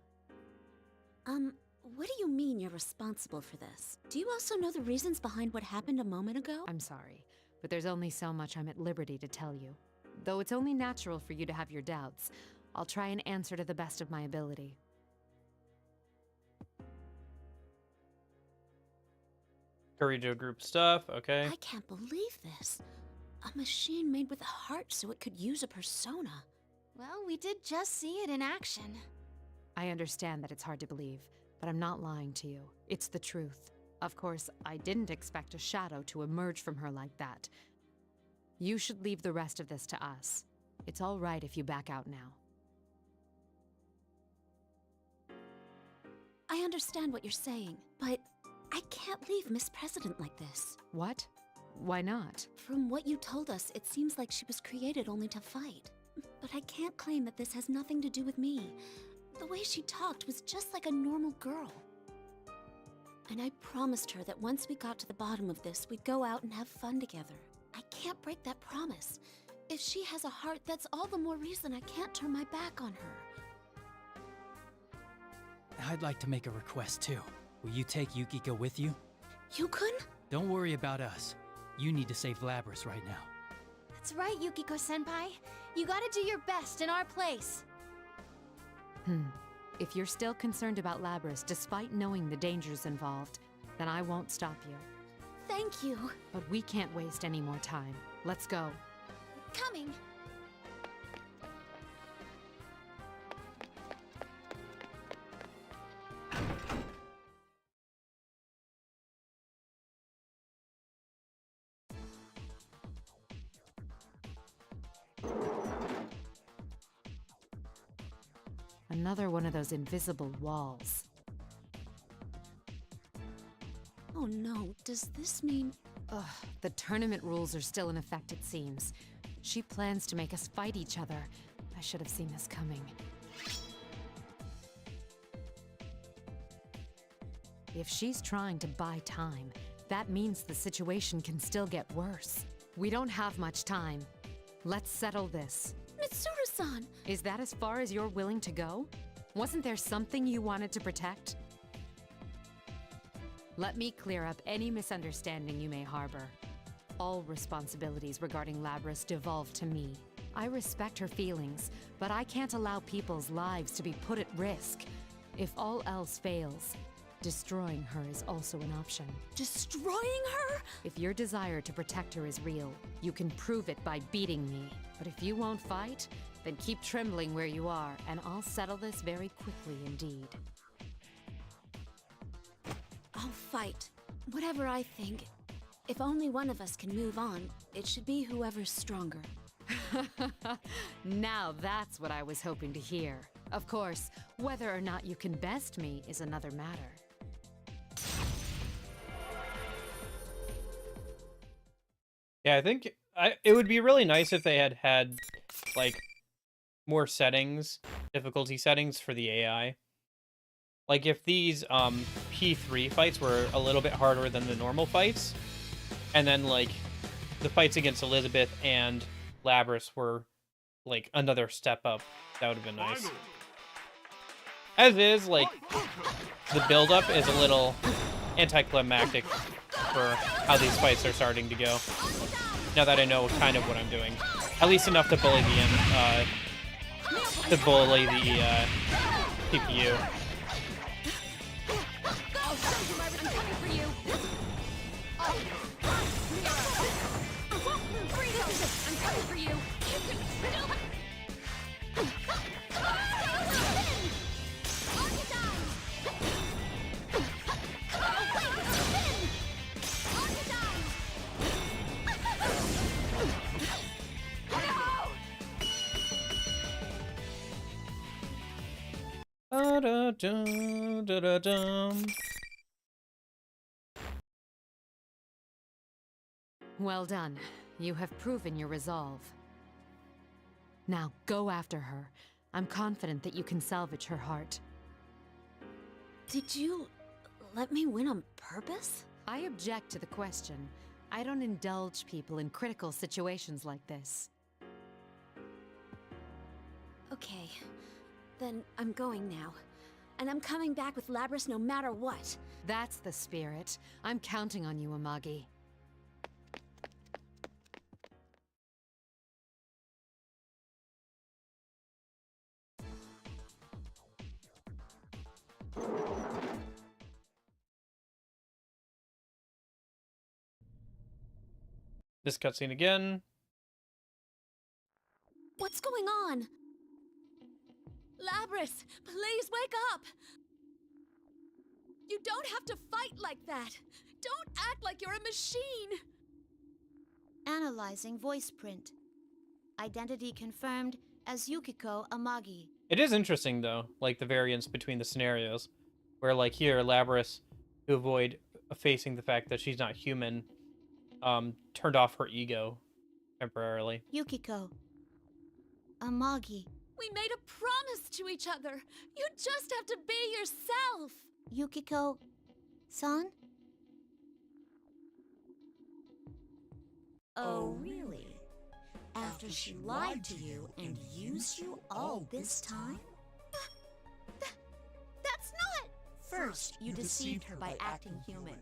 What do you mean you're responsible for this? Do you also know the reasons behind what happened a moment ago? I'm sorry, but there's only so much I'm at liberty to tell you. Though it's only natural for you to have your doubts, I'll try and answer to the best of my ability. Curry to group stuff, okay. I can't believe this. A machine made with a heart so it could use a persona. Well, we did just see it in action. I understand that it's hard to believe, but I'm not lying to you. It's the truth. Of course, I didn't expect a shadow to emerge from her like that. You should leave the rest of this to us. It's all right if you back out now. I understand what you're saying, but I can't leave Miss President like this. What? Why not? From what you told us, it seems like she was created only to fight. But I can't claim that this has nothing to do with me. The way she talked was just like a normal girl. And I promised her that once we got to the bottom of this, we'd go out and have fun together. I can't break that promise. If she has a heart, that's all the more reason I can't turn my back on her. I'd like to make a request too. Will you take Yukiko with you? Yukun? Don't worry about us. You need to save Labrys right now. That's right, Yukiko-senpai. You gotta do your best in our place. If you're still concerned about Labrys despite knowing the dangers involved, then I won't stop you. Thank you. But we can't waste any more time. Let's go. Coming. Another one of those invisible walls. Oh no, does this mean... Ugh, the tournament rules are still in effect, it seems. She plans to make us fight each other. I should have seen this coming. If she's trying to buy time, that means the situation can still get worse. We don't have much time. Let's settle this. Mitsuru-san! Is that as far as you're willing to go? Wasn't there something you wanted to protect? Let me clear up any misunderstanding you may harbor. All responsibilities regarding Labrys devolve to me. I respect her feelings, but I can't allow people's lives to be put at risk. If all else fails, destroying her is also an option. Destroying her? If your desire to protect her is real, you can prove it by beating me. But if you won't fight, then keep trembling where you are, and I'll settle this very quickly indeed. I'll fight. Whatever I think. If only one of us can move on, it should be whoever's stronger. Now that's what I was hoping to hear. Of course, whether or not you can best me is another matter. Yeah, I think it would be really nice if they had like more settings, difficulty settings for the AI. Like if these P3 fights were a little bit harder than the normal fights, and then like the fights against Elizabeth and Labrys were like another step up, that would have been nice. As is, like the build-up is a little anticlimactic for how these fights are starting to go. Now that I know kind of what I'm doing, at least enough to bully the PPU. Well done. You have proven your resolve. Now go after her. I'm confident that you can salvage her heart. Did you let me win on purpose? I object to the question. I don't indulge people in critical situations like this. Okay, then I'm going now. And I'm coming back with Labrys no matter what. That's the spirit. I'm counting on you, Amagi. This cutscene again. What's going on? Labrys, please wake up! You don't have to fight like that! Don't act like you're a machine! Analyzing voice print. Identity confirmed as Yukiko Amagi. It is interesting, though, like, the variance between the scenarios. Where, like, here, Labrys, to avoid facing the fact that she's not human, turned off her ego temporarily. Yukiko Amagi. We made a promise to each other! You just have to be yourself! Yukiko-san? Oh, really? After she lied to you and used you all this time? That's not... First, you deceived her by acting human.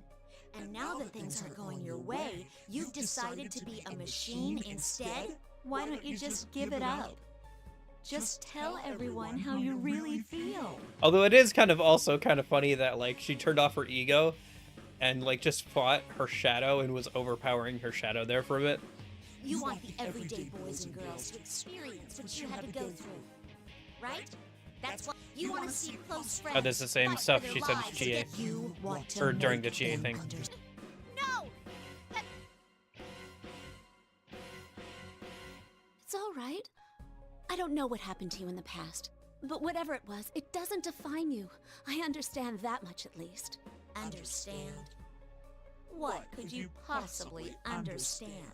And now that things aren't going your way, you've decided to be a machine instead? Why don't you just give it up? Just tell everyone how you really feel. Although it is kind of also kind of funny that, like, she turned off her ego and, like, just fought her shadow and was overpowering her shadow there for a bit. You want the everyday boys and girls to experience what you had to go through, right? That's what you want to see close friends. Oh, this is the same fight stuff for she their said lives to GA. You want to Or during the make GA them thing. No! It's all right. I don't know what happened to you in the past, but whatever it was, it doesn't define you. I understand that much at least. Understand? What could you possibly understand?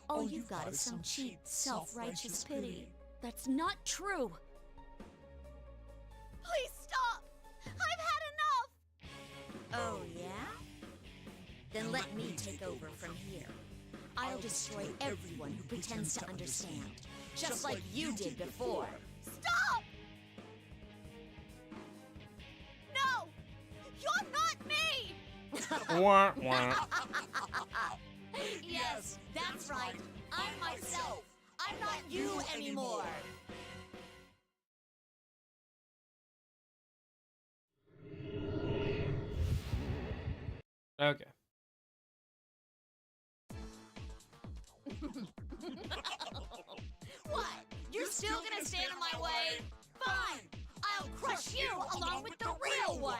All you've got is some cheap, self-righteous pity. That's not true. Please stop! I've had enough! Oh, yeah? Then let me take over from here. I'll destroy everyone who pretends to understand, just like you did before. Stop! No! You're not me! Wah, wah. Yes, that's right. I'm myself. I'm not you anymore. Okay. What? You're still gonna stand in my way? Fine! I'll crush you along with the real one!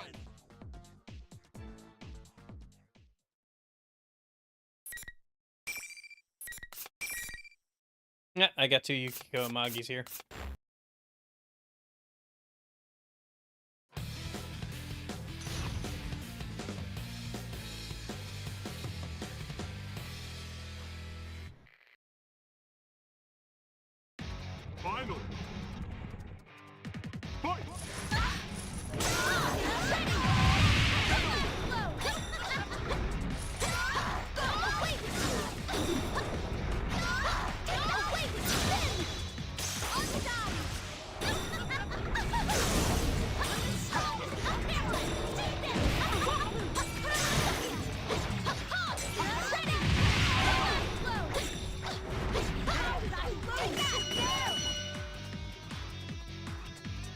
Yeah, I got 2 Yukiko Amagis here. Finally! Fight!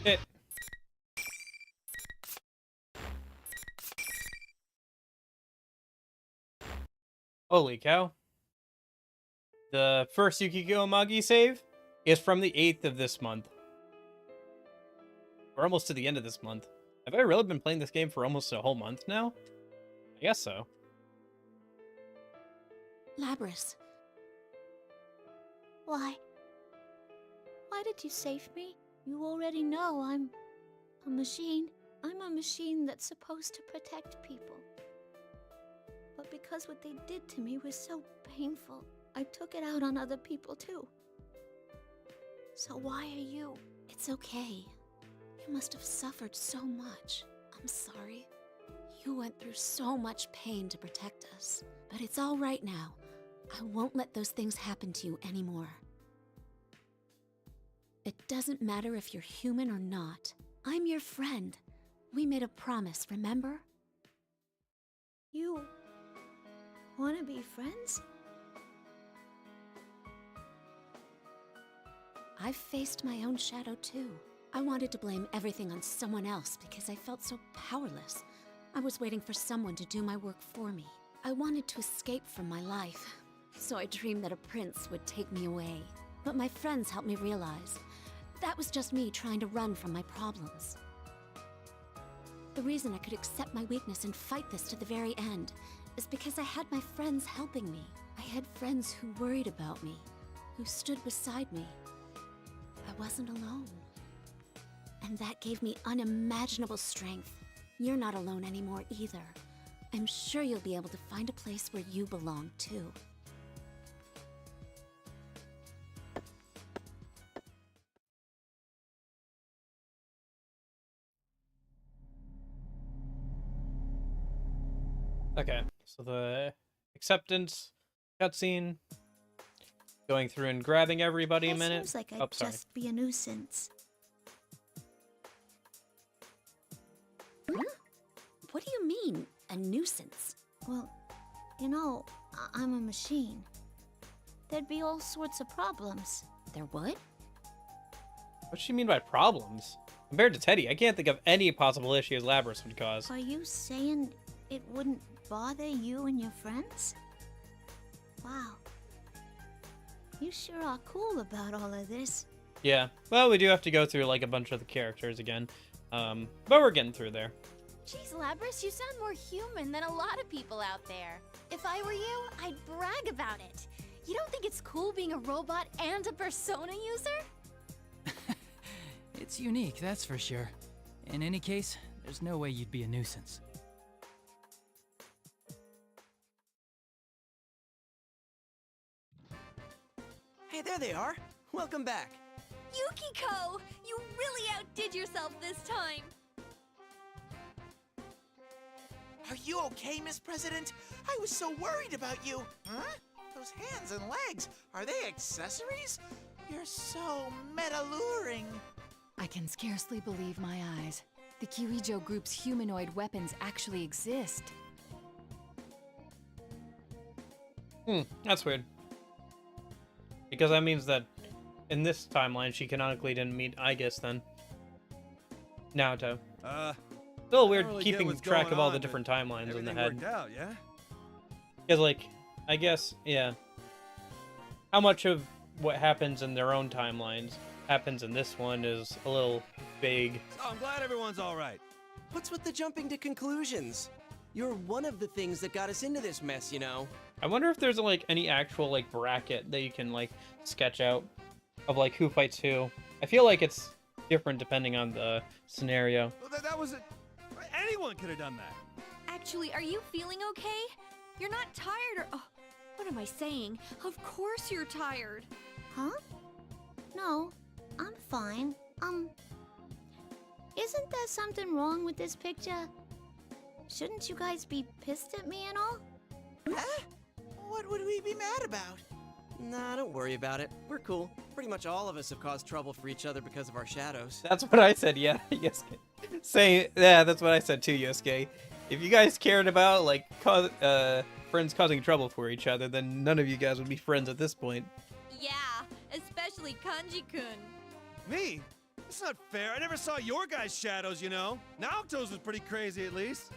Hit. Holy cow. The first Yukiko Amagi save is from the 8th of this month. We're almost to the end of this month. Have I really been playing this game for almost a whole month now? I guess so. Labrys. Why? Why did you save me? You already know I'm a machine. I'm a machine that's supposed to protect people. But because what they did to me was so painful, I took it out on other people too. So why are you? It's okay. You must have suffered so much. I'm sorry. You went through so much pain to protect us. But it's all right now. I won't let those things happen to you anymore. It doesn't matter if you're human or not. I'm your friend. We made a promise, remember? You want to be friends? I've faced my own shadow too. I wanted to blame everything on someone else because I felt so powerless. I was waiting for someone to do my work for me. I wanted to escape from my life. So I dreamed that a prince would take me away. But my friends helped me realize that was just me trying to run from my problems. The reason I could accept my weakness and fight this to the very end is because I had my friends helping me. I had friends who worried about me, who stood beside me. I wasn't alone. And that gave me unimaginable strength. You're not alone anymore either. I'm sure you'll be able to find a place where you belong too. Okay, so the acceptance cutscene, going through and grabbing everybody a minute. Seems like I'd Oh, sorry. just be a nuisance. What do you mean, a nuisance? Well, you know, I'm a machine. There'd be all sorts of problems. There would? What does she mean by problems? Compared to Teddy, I can't think of any possible issues Labrys would cause. Are you saying it wouldn't bother you and your friends? Wow. You sure are cool about all of this. Yeah, well, we do have to go through like a bunch of the characters again, but we're getting through there. Jeez, Labrys, you sound more human than a lot of people out there. If I were you, I'd brag about it. You don't think it's cool being a robot and a persona user? It's unique, that's for sure. In any case, there's no way you'd be a nuisance. Hey, there they are. Welcome back. Yukiko! You really outdid yourself this time! Are you okay, Miss President? I was so worried about you. Huh? Those hands and legs, are they accessories? You're so meta-luring. I can scarcely believe my eyes. The Kirijo group's humanoid weapons actually exist. That's weird. Because that means that in this timeline, she canonically didn't meet Aigis then. Naoto. Still weird really keeping get what's track going of all on, the but different timelines in the Everything head. worked out, yeah? Because, like, I guess, yeah. How much of what happens in their own timelines happens in this one is a little vague. So I'm glad everyone's all right. What's with the jumping to conclusions? You're one of the things that got us into this mess, you know. I wonder if there's, like, any actual, like, bracket that you can, like, sketch out of, like, who fights who. I feel like it's different depending on the scenario. Well, that was it. Anyone could have done that. Actually, are you feeling okay? You're not tired or... Oh, what am I saying? Of course you're tired. Huh? No, I'm fine. Isn't there something wrong with this picture? Shouldn't you guys be pissed at me and all? Huh? What would we be mad about? Nah, don't worry about it. We're cool. Pretty much all of us have caused trouble for each other because of our shadows. That's what I said, yeah, Yosuke. Yeah, that's what I said too, Yosuke. If you guys cared about, like, friends causing trouble for each other, then none of you guys would be friends at this point. Yeah, especially Kanji-kun. Me? That's not fair. I never saw your guys' shadows, you know. Naoto's was pretty crazy, at least.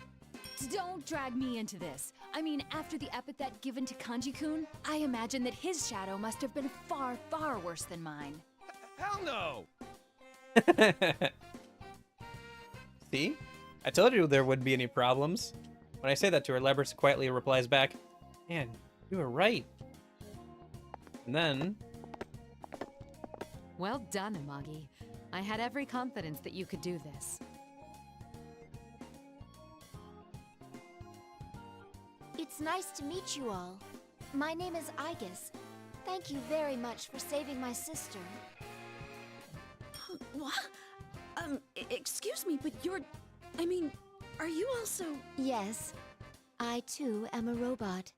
Don't drag me into this. I mean, after the epithet given to Kanji-kun, I imagine that his shadow must have been far, far worse than mine. Hell no! See? I told you there wouldn't be any problems. When I say that to her, Labrys quietly replies back, "Man, you were right." And then... Well done, Amagi. I had every confidence that you could do this. It's nice to meet you all. My name is Aigis. Thank you very much for saving my sister. What? Excuse me, but you're... I mean, are you also... Yes, I too am a robot.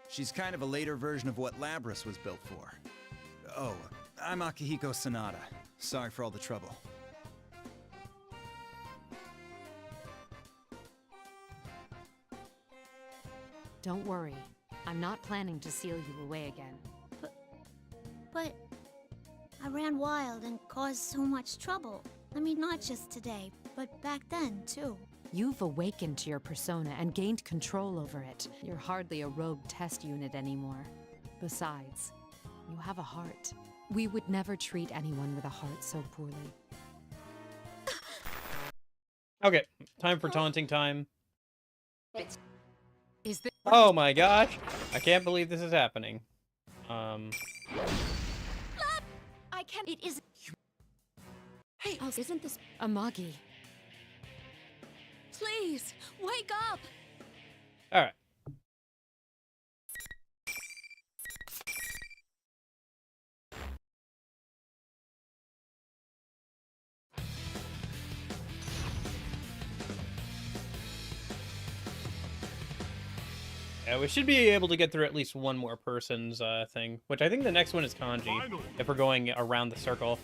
She's kind of a later version of what Labrys was built for. Oh, I'm Akihiko Sanada. Sorry for all the trouble. Don't worry. I'm not planning to seal you away again. But I ran wild and caused so much trouble. I mean, not just today, but back then, too. You've awakened to your persona and gained control over it. You're hardly a rogue test unit anymore. Besides, you have a heart. We would never treat anyone with a heart so poorly. Okay, time for taunting time. Is this— Oh my gosh! I can't believe this is happening. I can't. It is. Hey, isn't this... Amagi? Please, wake up! Alright. Yeah, we should be able to get through at least one more person's thing, which I think the next one is Kanji, if we're going around the circle.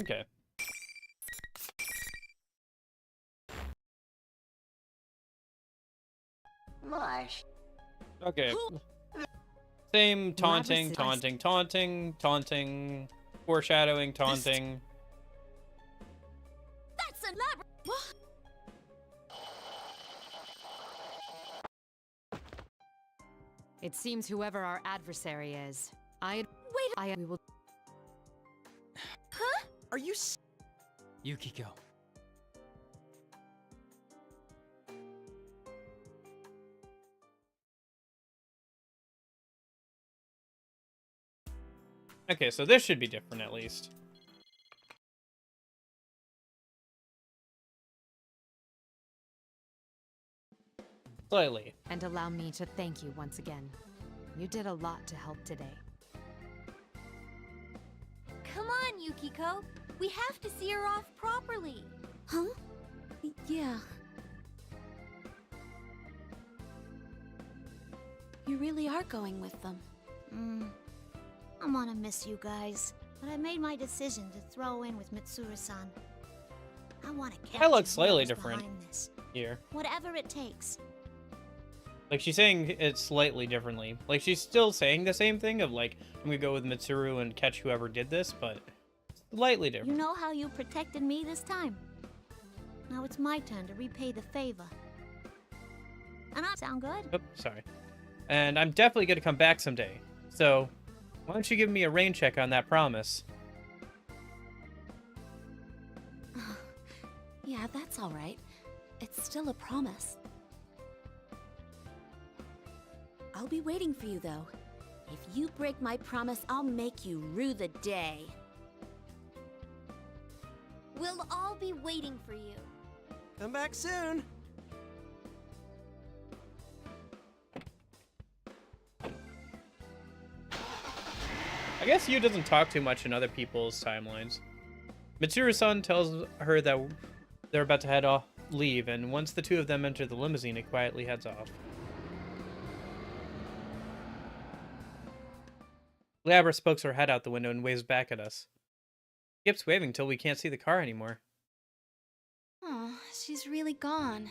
Okay. Mush. Okay. Same taunting, taunting, foreshadowing, taunting. That's a lab. It seems whoever our adversary is, we will. Huh? Are you Yukiko. Okay, so this should be different at least. Slightly. And allow me to thank you once again. You did a lot to help today. Come on, Yukiko. We have to see her off properly. Huh? Yeah. You really are going with them. I'm gonna miss you guys, but I made my decision to throw in with Mitsuru-san. I want to catch I look slightly whoever's different behind this. here. Whatever it takes. Like, she's saying it slightly differently. Like, she's still saying the same thing of, like, I'm gonna go with Mitsuru and catch whoever did this, but slightly different. You know how you protected me this time? Now it's my turn to repay the favor. And I sound good? Oops, sorry. And I'm definitely gonna come back someday. So, why don't you give me a rain check on that promise? Yeah, that's all right. It's still a promise. I'll be waiting for you, though. If you break my promise, I'll make you rue the day. We'll all be waiting for you. Come back soon. I guess Yu doesn't talk too much in other people's timelines. Mitsuru-san tells her that they're about to head off, leave, and once the two of them enter the limousine, it quietly heads off. Labra pokes her head out the window and waves back at us. Keeps waving till we can't see the car anymore. Oh, she's really gone.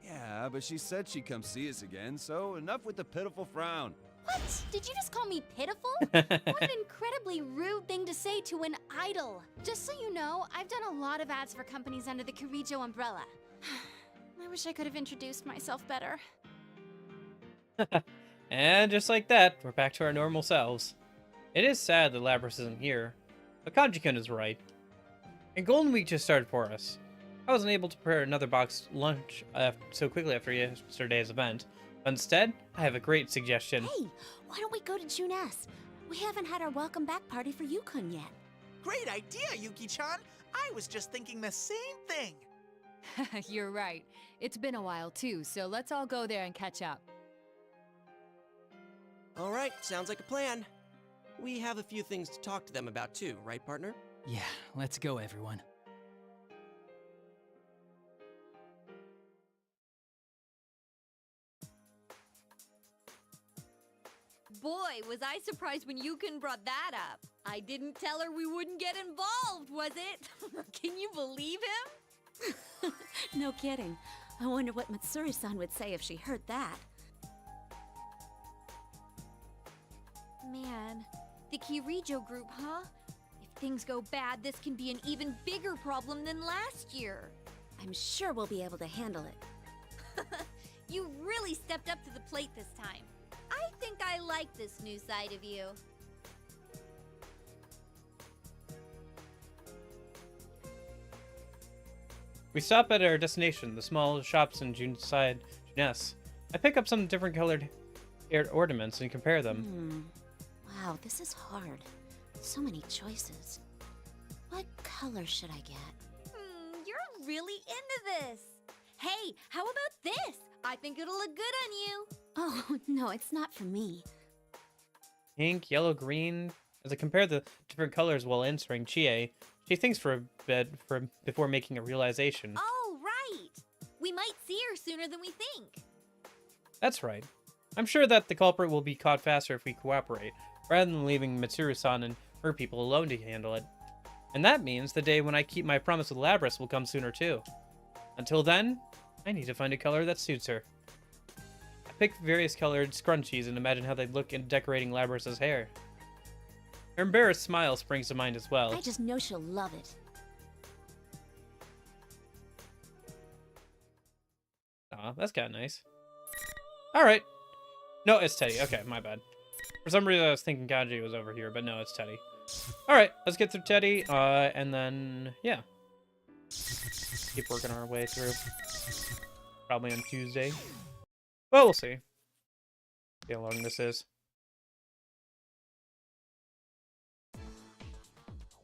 Yeah, but she said she'd come see us again, so enough with the pitiful frown. What? Did you just call me pitiful? What an incredibly rude thing to say to an idol. Just so you know, I've done a lot of ads for companies under the Kirijo umbrella. I wish I could have introduced myself better. And just like that, we're back to our normal selves. It is sad that Labras isn't here, but Kanji-kun is right. And Golden Week just started for us. I wasn't able to prepare another boxed lunch so quickly after yesterday's event. But instead, I have a great suggestion. Hey, why don't we go to June S? We haven't had our welcome back party for Yukon yet. Great idea, Yuki-chan. I was just thinking the same thing. You're right. It's been a while too, so let's all go there and catch up. All right, sounds like a plan. We have a few things to talk to them about too, right, partner? Yeah, let's go, everyone. boy, was I surprised when Yukon brought that up. I didn't tell her we wouldn't get involved, was it? Can you believe him? No kidding. I wonder what Matsuri-san would say if she heard that. Man, the Kirijo group, huh? If things go bad, this can be an even bigger problem than last year. I'm sure we'll be able to handle it. You really stepped up to the plate this time. I think I like this new side of you. We stop at our destination, the small shops in Juneside, Junes. I pick up some different colored ornaments and compare them. Wow, this is hard. So many choices. What color should I get? You're really into this. Hey, how about this? I think it'll look good on you. Oh, no, it's not for me. Pink, yellow, green. As I compare the different colors while answering Chie, she thinks for a bit before making a realization. Oh, right. We might see her sooner than we think. That's right. I'm sure that the culprit will be caught faster if we cooperate, rather than leaving Mitsuru-san and her people alone to handle it. And that means the day when I keep my promise with Labris will come sooner too. Until then, I need to find a color that suits her. I pick various colored scrunchies and imagine how they'd look in decorating Labris's hair. Her embarrassed smile springs to mind as well. I just know she'll love it. Aw, that's kind of nice. Alright. No, it's Teddy. Okay, my bad. For some reason I was thinking Kanji was over here, but no, it's Teddy. Alright, let's get through Teddy, and then, yeah. Keep working our way through. Probably on Tuesday. Well, we'll see. See how long this is.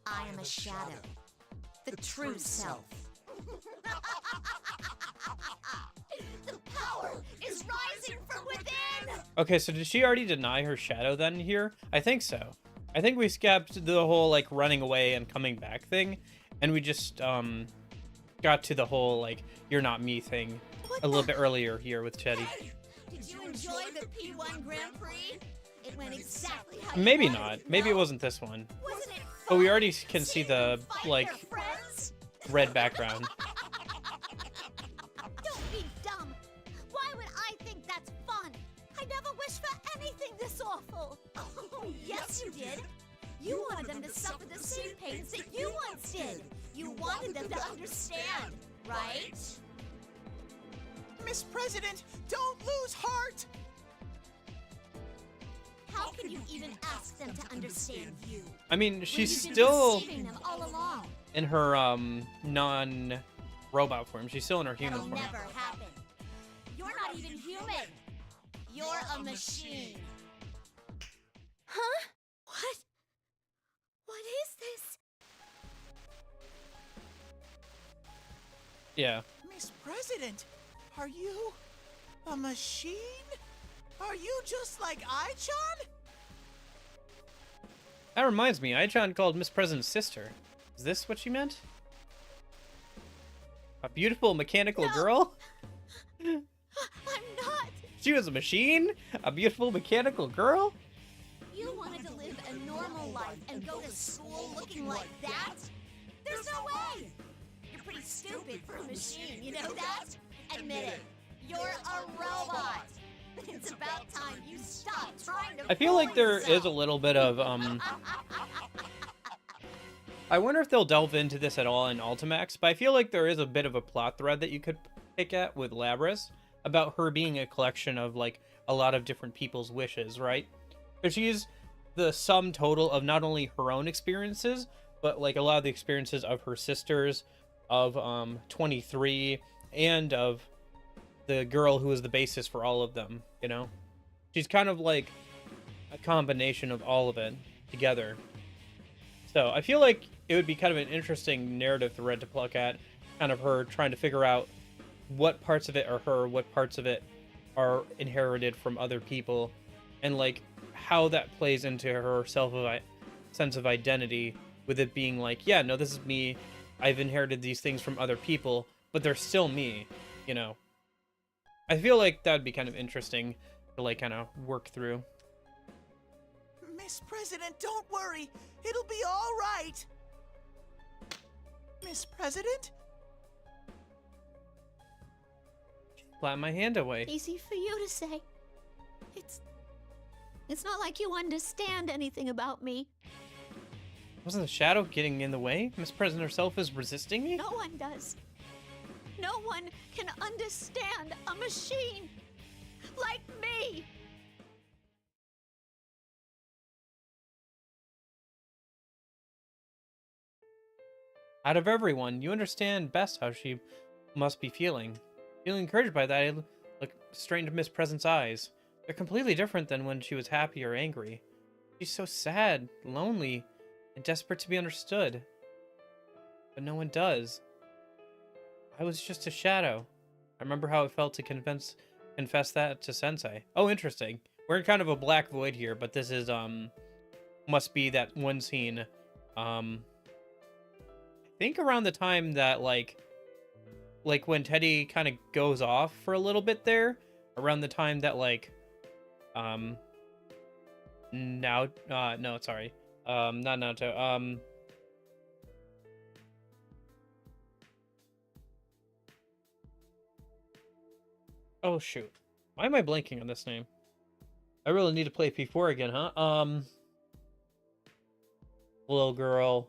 I am a shadow. The true self. The power is rising from within! Okay, so did she already deny her shadow then here? I think so. I think we skipped the whole, like, running away and coming back thing, and we just, got to the whole, like, you're not me thing a little bit earlier here with Teddy. Did you enjoy the P1 Grand Prix? It went exactly how you Maybe wanted not. it, Maybe it no? wasn't this one. Wasn't it But we fun already can see the, fighting like, your friends? red background. Don't be dumb. Why would I think that's fun? I never wished for anything this awful. Oh, yes you did. You wanted them to suffer the same pains that you once did. You wanted them to understand, right? Miss President, don't lose heart! How can you even ask them to understand you? I mean, when she's you've been still deceiving them all along? in her, non-robot form. She's still in her human That'll form. never happen. You're not even human. You're a machine. Huh? What? What is this? Yeah. Miss President, are you a machine? Are you just like Ai-chan? That reminds me, Ai-chan called Miss President's sister. Is this what she meant? A beautiful mechanical girl? I'm not. She was a machine? A beautiful mechanical girl? You wanted to live a normal life and go to school looking like that? There's no way. You're pretty stupid for a machine, you know that? Admit it. You're a robot. It's about time you stop trying to I feel like fool there yourself. is a little bit of, I wonder if they'll delve into this at all in Ultimax, but I feel like there is a bit of a plot thread that you could pick at with Labris about her being a collection of, like, a lot of different people's wishes, right? Because she's the sum total of not only her own experiences, but, like, a lot of the experiences of her sisters, of, 23, and of the girl who is the basis for all of them, you know? She's kind of like a combination of all of it together. So I feel like it would be kind of an interesting narrative thread to pluck at, kind of her trying to figure out what parts of it are her, what parts of it are inherited from other people, and like how that plays into her sense of identity, with it being like, yeah, no, this is me, I've inherited these things from other people, but they're still me, you know? I feel like that would be kind of interesting to like kind of work through. Miss President, don't worry. It'll be all right. Miss President? Flat my hand away. Easy for you to say. It's not like you understand anything about me. Wasn't the shadow getting in the way? Miss President herself is resisting me? No one does. No one can understand a machine like me. Out of everyone, you understand best how she must be feeling. Feeling encouraged by that, I look straight into Miss President's eyes. They're completely different than when she was happy or angry. She's so sad, lonely, and desperate to be understood. But no one does. I was just a shadow. I remember how it felt to confess that to Sensei. Oh, interesting. We're in kind of a black void here, but this is, must be that one scene, I think around the time that, like when Teddy kind of goes off for a little bit there, around the time that, like, no, sorry, not Naruto, oh shoot, why am I blanking on this name? I really need to play P4 again, huh? Little girl,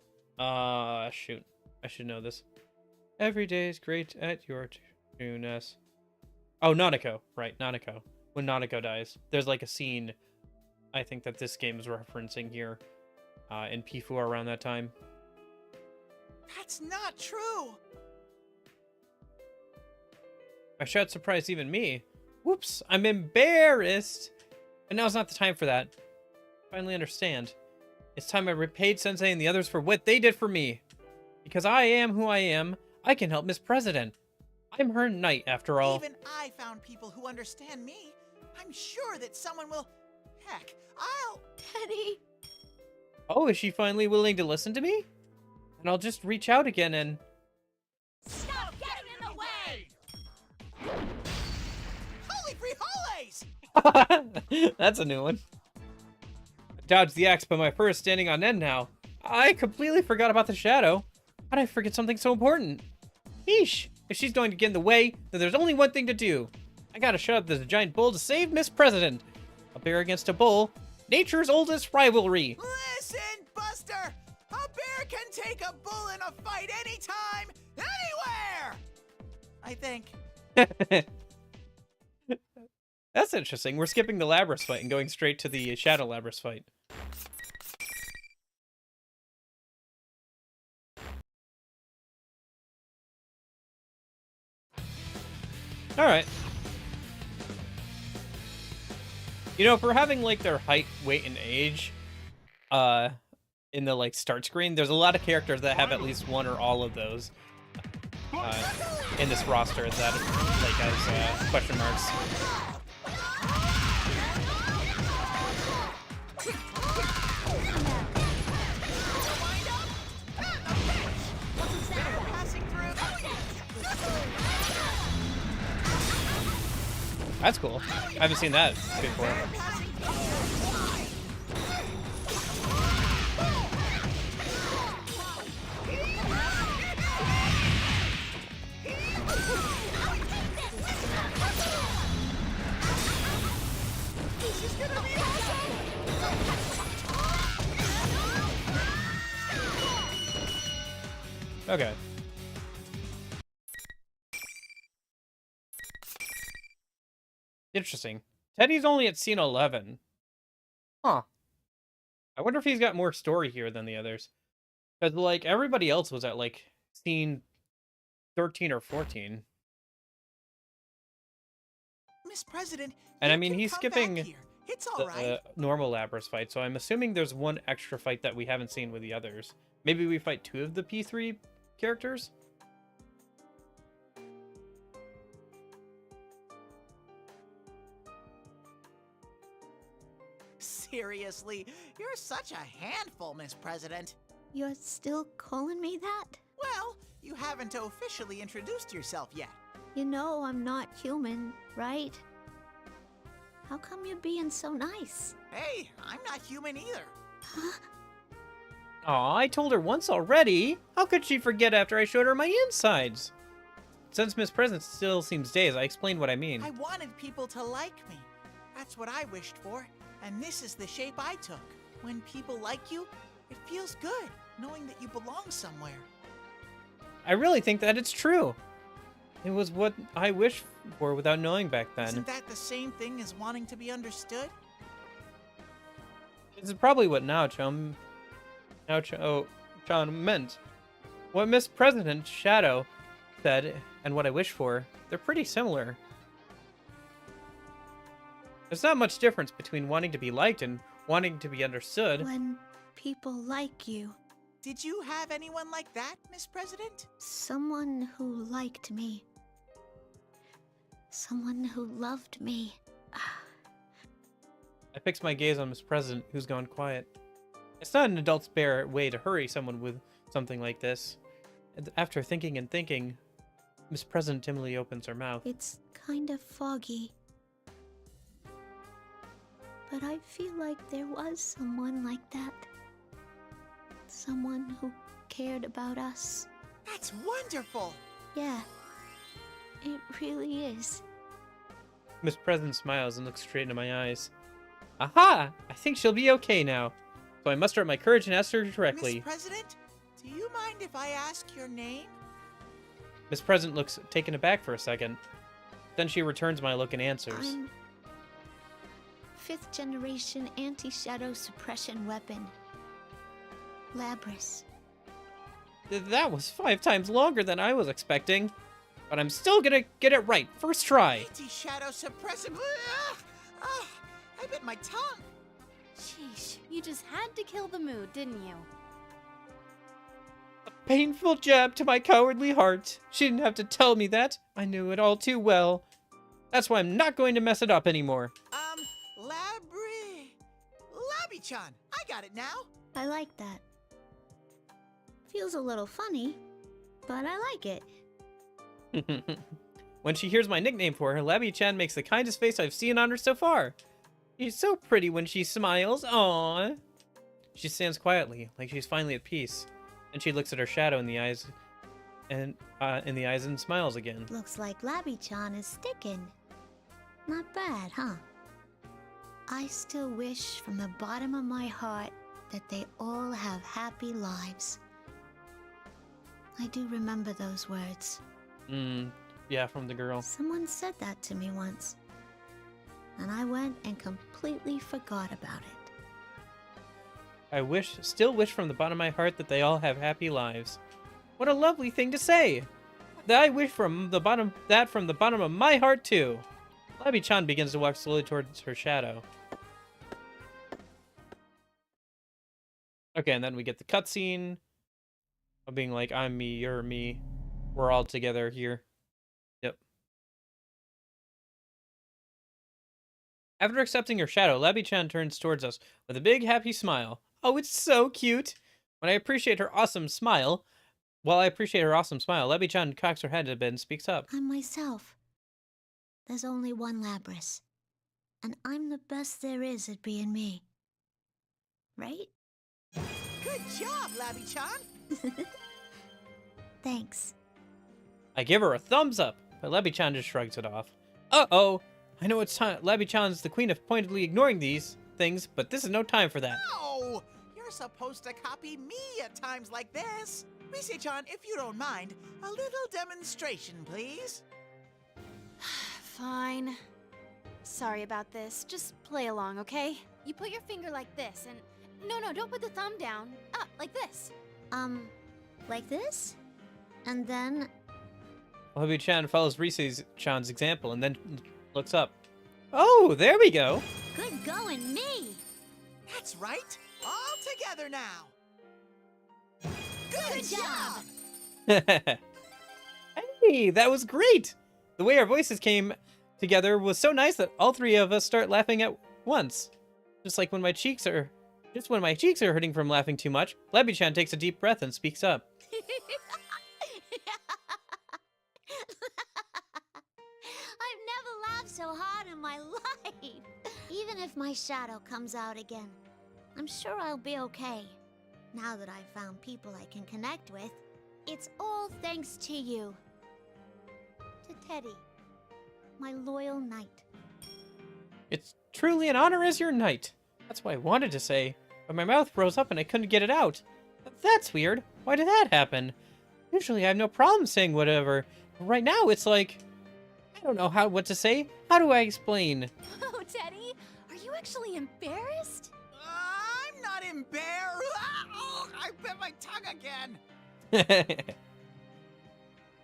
shoot, I should know this. Every day is great at your tuneness. Oh, Nanako, right, Nanako. When Nanako dies, there's like a scene, I think that this game is referencing here, in P4 around that time. That's not true. My shout surprised even me. Whoops, I'm embarrassed. But now's not the time for that. Finally understand. It's time I repaid Sensei and the others for what they did for me. Because I am who I am, I can help Miss President. I'm her knight, after all. Even I found people who understand me. I'm sure that someone will... Heck, I'll... Teddy. Oh, is she finally willing to listen to me? And I'll just reach out again and... Stop getting in the way! Holy frijoles! That's a new one. I dodged the axe, but my fur is standing on end now. I completely forgot about the shadow. How did I forget something so important? Yeesh. If she's going to get in the way, then there's only one thing to do. I gotta shut up this giant bull to save Miss President. A bear against a bull. Nature's oldest rivalry. Listen, Buster! A bear can take a bull in a fight anytime, anywhere! I think. That's interesting. We're skipping the Labrys fight and going straight to the Shadow Labrys fight. Alright. You know, for having, like, their height, weight, and age, in the, like, start screen, there's a lot of characters that have at least one or all of those, in this roster that, like, has, question marks. That's cool. I haven't seen that before. Okay. Interesting. Teddy's only at scene 11. Huh. I wonder if he's got more story here than the others. Because, like, everybody else was at, like, scene 13 or 14. Miss President, and I mean, he's skipping it's all right. Normal Labrys fight, so I'm assuming there's one extra fight that we haven't seen with the others. Maybe we fight 2 of the P3 characters? Seriously, you're such a handful, Miss President. You're still calling me that? Well, you haven't officially introduced yourself yet. You know I'm not human, right? How come you're being so nice? Hey, I'm not human either. Huh? Aw, I told her once already. How could she forget after I showed her my insides? Since Miss Present still seems dazed, I explained what I mean. I wanted people to like me. That's what I wished for, and this is the shape I took. When people like you, it feels good, knowing that you belong somewhere. I really think that it's true. It was what I wished for without knowing back then. Isn't that the same thing as wanting to be understood? This is probably what Chan meant. What Miss President Shadow said and what I wish for, they're pretty similar. There's not much difference between wanting to be liked and wanting to be understood. When people like you. Did you have anyone like that, Miss President? Someone who liked me. Someone who loved me. I fix my gaze on Miss President, who's gone quiet. It's not an adult's bare way to hurry someone with something like this. And after thinking and thinking, Miss President timidly opens her mouth. It's kind of foggy. But I feel like there was someone like that. Someone who cared about us. That's wonderful! Yeah, it really is. Miss President smiles and looks straight into my eyes. Aha! I think she'll be okay now. So I muster up my courage and ask her directly. Miss President, do you mind if I ask your name? Miss President looks taken aback for a second. Then she returns my look and answers. I'm 5th generation anti-shadow suppression weapon. Labris. That was 5 times longer than I was expecting. But I'm still gonna get it right. First try. Anti-shadow suppressive. Oh, I bit my tongue. Sheesh, you just had to kill the mood, didn't you? A painful jab to my cowardly heart. She didn't have to tell me that. I knew it all too well. That's why I'm not going to mess it up anymore. Labby-chan, I got it now. I like that. Feels a little funny, but I like it. When she hears my nickname for her, Labby-chan makes the kindest face I've seen on her so far. She's so pretty when she smiles. Aww. She stands quietly, like she's finally at peace. And she looks at her shadow in the eyes and smiles again. Looks like Labby-chan is sticking. Not bad, huh? I still wish from the bottom of my heart that they all have happy lives. I do remember those words. Yeah, from the girl. Someone said that to me once. And I went and completely forgot about it. I still wish from the bottom of my heart that they all have happy lives. What a lovely thing to say! That I wish from the bottom of my heart too. Labby-chan begins to walk slowly towards her shadow. Okay, and then we get the cutscene of being like, I'm me, you're me, we're all together here. Yep. After accepting her shadow, Labby-chan turns towards us with a big happy smile. Oh, it's so cute! While I appreciate her awesome smile, Labby-chan cocks her head a bit and speaks up. I'm myself. There's only one Labris. And I'm the best there is at being me. Right? Good job, Labby-chan! Thanks. I give her a thumbs up, but Labby-chan just shrugs it off. Uh-oh! I know it's time. Labby-chan's the queen of pointedly ignoring these things, but this is no time for that. No! You're supposed to copy me at times like this. Rise-chan, if you don't mind, a little demonstration, please. Fine. Sorry about this. Just play along, okay? You put your finger like this and... No, don't put the thumb down. Up, like this. Like this? And then... Labby-chan follows Rise-chan's example and then looks up. Oh, there we go. Good going, me. That's right. All together now. Good job. Hey, that was great. The way our voices came together was so nice that all three of us start laughing at once. Just when my cheeks are hurting from laughing too much, Labby-chan takes a deep breath and speaks up. I've never laughed so hard in my life. if my shadow comes out again. I'm sure I'll be okay. Now that I've found people I can connect with, it's all thanks to you. To Teddy, my loyal knight. It's truly an honor as your knight. That's what I wanted to say, but my mouth froze up and I couldn't get it out. That's weird. Why did that happen? Usually I have no problem saying whatever. But right now it's like, I don't know what to say. How do I explain? Oh, Teddy, are you actually embarrassed? I'm not embarrassed. Oh, I bit my tongue again.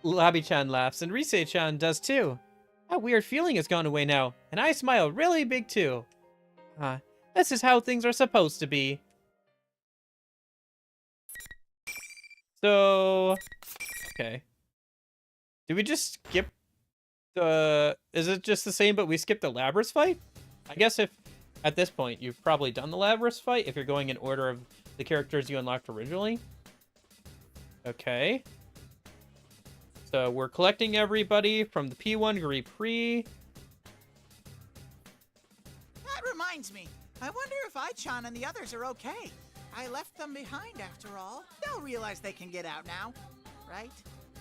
Labi-chan laughs, and Rise-chan does too. That weird feeling has gone away now, and I smile really big too. This is how things are supposed to be. So, okay. Did we just skip the... Is it just the same, but we skipped the Labrys fight? I guess if, at this point, you've probably done the Labrys fight, if you're going in order of the characters you unlocked originally. Okay. So we're collecting everybody from the P1 Grand Prix. That reminds me. I wonder if I-chan and the others are okay. I left them behind after all. They'll realize they can get out now, right?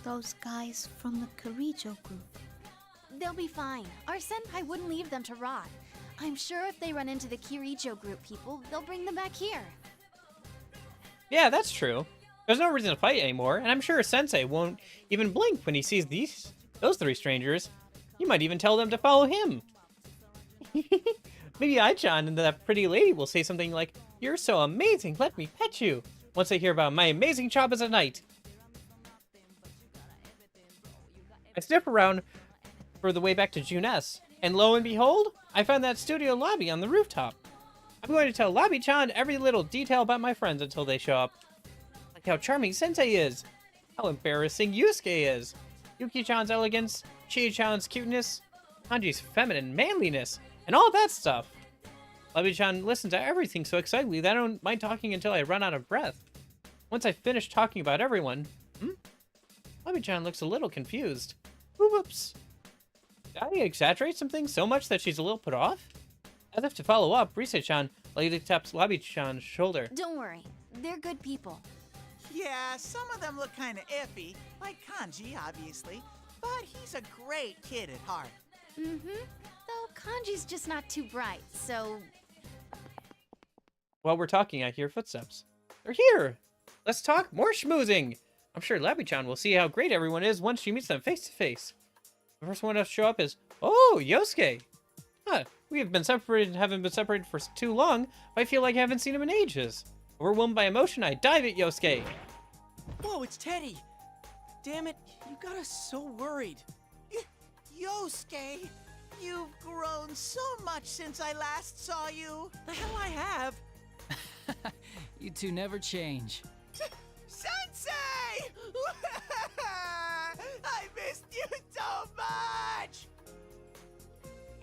Those guys from the Kirijo group. They'll be fine. Our senpai wouldn't leave them to rot. I'm sure if they run into the Kirijo group people, they'll bring them back here. Yeah, that's true. There's no reason to fight anymore, and I'm sure Sensei won't even blink when he sees those three strangers. You might even tell them to follow him. Maybe I-chan and that pretty lady will say something like, "You're so amazing, let me pet you," once they hear about my amazing job as a knight. I sniff around for the way back to June S, and lo and behold, I found that studio lobby on the rooftop. I'm going to tell Labi-chan every little detail about my friends until they show up. Like how charming Sensei is, how embarrassing Yusuke is, Yuki-chan's elegance, Chie-chan's cuteness, Hanji's feminine manliness, and all that stuff. Labi-chan listens to everything so excitedly that I don't mind talking until I run out of breath. Once I finish talking about everyone, Labi-chan looks a little confused. Whoops. Did I exaggerate something so much that she's a little put off? As if to follow up, Rise-chan lightly taps Labi-chan's shoulder. Don't worry, they're good people. Yeah, some of them look kind of iffy, like Kanji, obviously, but he's a great kid at heart. Mm-hmm. Though Kanji's just not too bright, so... While we're talking, I hear footsteps. They're here! Let's talk more schmoozing! I'm sure Labi-chan will see how great everyone is once she meets them face to face. The first one to show up is, oh, Yosuke! Huh, we have been separated and haven't been separated for too long, but I feel like I haven't seen him in ages. Overwhelmed by emotion, I dive at Yosuke. Whoa, it's Teddy! Damn it, you got us so worried. Yosuke, you've grown so much since I last saw you. The hell I have! You two never change. Sensei! I missed you so much!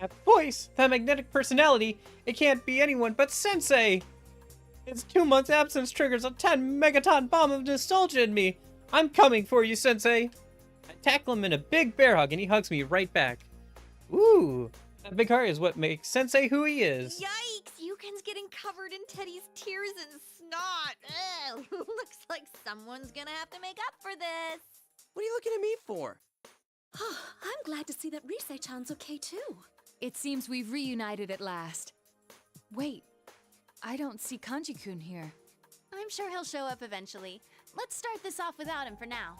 That voice, that magnetic personality, it can't be anyone but Sensei! His 2 months absence triggers a 10 megaton bomb of nostalgia in me. I'm coming for you, Sensei. I tackle him in a big bear hug and he hugs me right back. Ooh, that big heart is what makes Sensei who he is. Yikes! Yukin's getting covered in Teddy's tears and snot. Ugh, looks like someone's gonna have to make up for this. What are you looking at me for? I'm glad to see that Rise-chan's okay too. It seems we've reunited at last. Wait, I don't see Kanji-kun here. I'm sure he'll show up eventually. Let's start this off without him for now.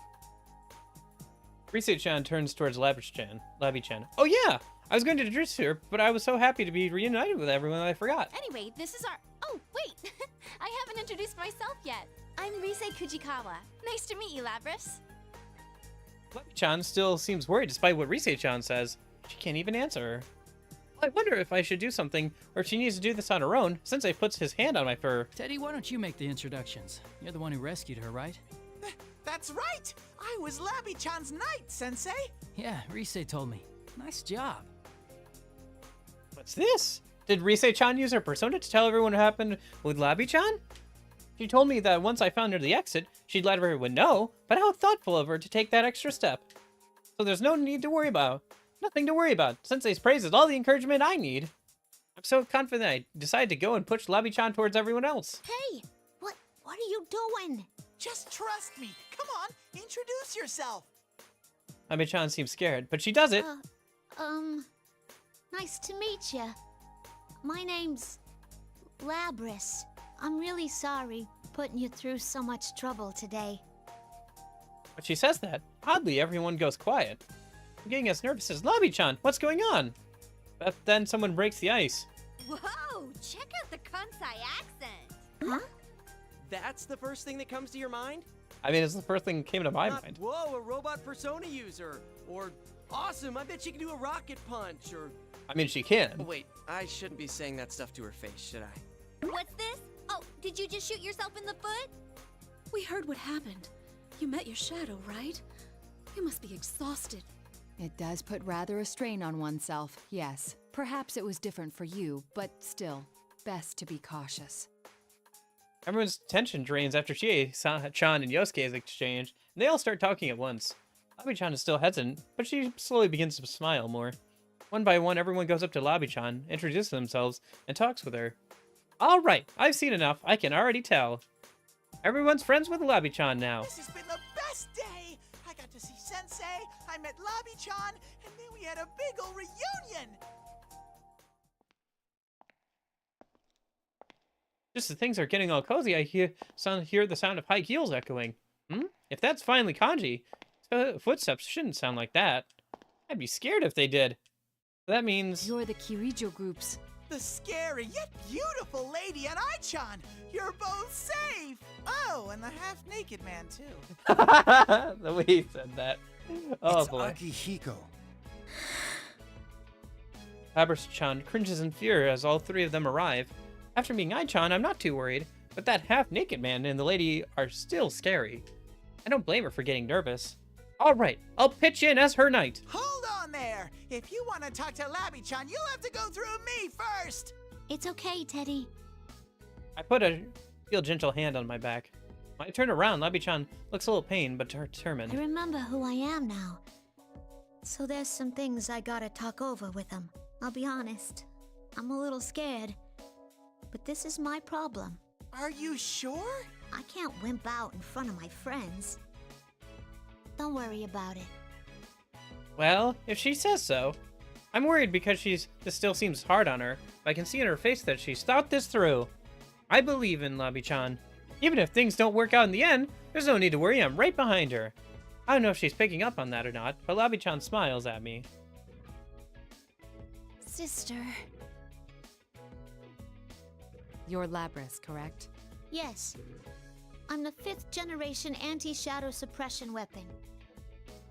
Rise-chan turns towards Labi-chan. Oh yeah! I was going to introduce her, but I was so happy to be reunited with everyone that I forgot. Anyway, this is our... Oh, wait! I haven't introduced myself yet. I'm Rise Kujikawa. Nice to meet you, Labrys. Labi-chan still seems worried despite what Rise-chan says. She can't even answer her. I wonder if I should do something, or if she needs to do this on her own, Sensei puts his hand on my fur. Teddy, why don't you make the introductions? You're the one who rescued her, right? That's right! I was Labi-chan's knight, Sensei! Yeah, Rise told me. Nice job. What's this? Did Rise-chan use her persona to tell everyone what happened with Labi-chan? She told me that once I found her the exit, she'd let everyone know, but how thoughtful of her to take that extra step. So there's no need to worry about. Nothing to worry about. Sensei's praise is all the encouragement I need. I'm so confident I decided to go and push Labi-chan towards everyone else. Hey, what are you doing? Just trust me. Come on, introduce yourself. Labi-chan seems scared, but she does it. Nice to meet you. My name's Labris. I'm really sorry putting you through so much trouble today. But she says that. Oddly, everyone goes quiet. I'm getting as nervous as Labi-chan. What's going on? But then someone breaks the ice. Whoa, check out the Kansai accent. Huh? That's the first thing that comes to your mind? I mean, it's the first thing that came to my Not, mind. whoa, a robot persona user. Or, awesome, I bet she can do a rocket punch. Or, I mean, she can. oh, wait, I shouldn't be saying that stuff to her face, should I? What's this? Oh, did you just shoot yourself in the foot? We heard what happened. You met your shadow, right? You must be exhausted. It does put rather a strain on oneself, yes. Perhaps it was different for you, but still, best to be cautious. Everyone's attention drains after Chie-chan and Yosuke's exchange, and they all start talking at once. Labi-chan is still hesitant, but she slowly begins to smile more. One by one, everyone goes up to Labi-chan, introduces themselves, and talks with her. All right, I've seen enough. I can already tell. Everyone's friends with Labi-chan now. This has been the best day. I got to see Sensei, I met Labi-chan, and then we had a big ol' reunion. Just as things are getting all cozy, I hear the sound of high heels echoing. If that's finally kanji, footsteps shouldn't sound like that. I'd be scared if they did. That means... You're the Kirijo groups. The scary yet beautiful lady and I-chan. You're both safe. Oh, and the half-naked man, too. The way he said that. Oh, it's boy. Akihiko. Labris-chan cringes in fear as all three of them arrive. After meeting I-chan, I'm not too worried, but that half-naked man and the lady are still scary. I don't blame her for getting nervous. All right, I'll pitch in as her knight. Hold on there. If you want to talk to Labi-chan, you'll have to go through me first. It's okay, Teddy. I put a real gentle hand on my back. When I turn around, Labi-chan looks a little pained, but determined. I remember who I am now. So there's some things I gotta talk over with him. I'll be honest. I'm a little scared. But this is my problem. Are you sure? I can't wimp out in front of my friends. Don't worry about it. Well, if she says so. I'm worried because this still seems hard on her, but I can see in her face that she's thought this through. I believe in Labi-chan. Even if things don't work out in the end, there's no need to worry, I'm right behind her. I don't know if she's picking up on that or not, but Labi-chan smiles at me. Sister. You're Labris, correct? Yes. I'm the 5th generation anti-shadow suppression weapon.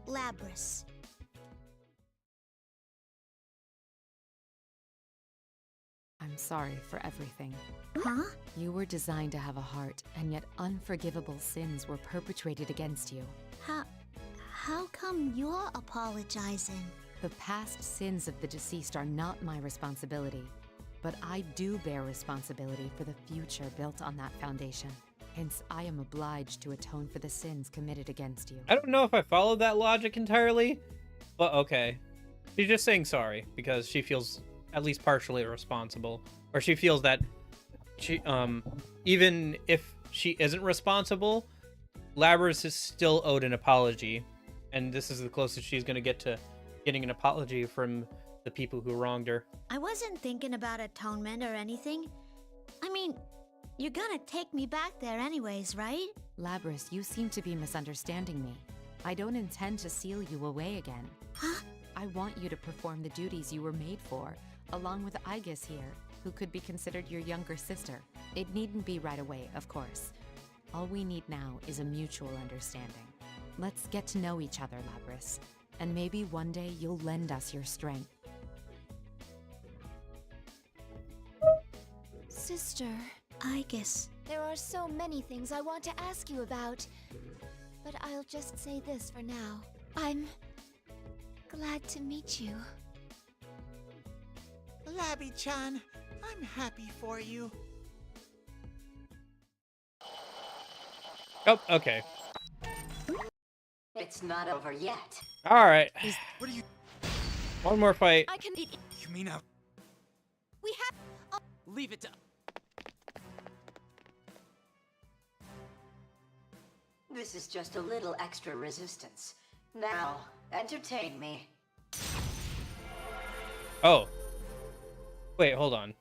Labris. I'm sorry for everything. Huh? You were designed to have a heart, and yet unforgivable sins were perpetrated against you. How come you're apologizing? The past sins of the deceased are not my responsibility, but I do bear responsibility for the future built on that foundation. Hence, I am obliged to atone for the sins committed against you. I don't know if I followed that logic entirely, but okay. She's just saying sorry because she feels at least partially responsible, or she feels that she, even if she isn't responsible, Labris is still owed an apology, and this is the closest she's gonna get to getting an apology from the people who wronged her. I wasn't thinking about atonement or anything. I mean, you're gonna take me back there anyways, right? Labris, you seem to be misunderstanding me. I don't intend to seal you away again. Huh? I want you to perform the duties you were made for, along with Aigis here, who could be considered your younger sister. It needn't be right away, of course. All we need now is a mutual understanding. Let's get to know each other, Labris, and maybe one day you'll lend us your strength. Sister. Aigis. There are so many things I want to ask you about, but I'll just say this for now. I'm glad to meet you. Labi-chan, I'm happy for you. Oh, okay. It's not over yet. All right. What are you... One more fight. I can. You mean out? We have. Leave it to... This is just a little extra resistance. Now, entertain me. Oh. Wait, hold on.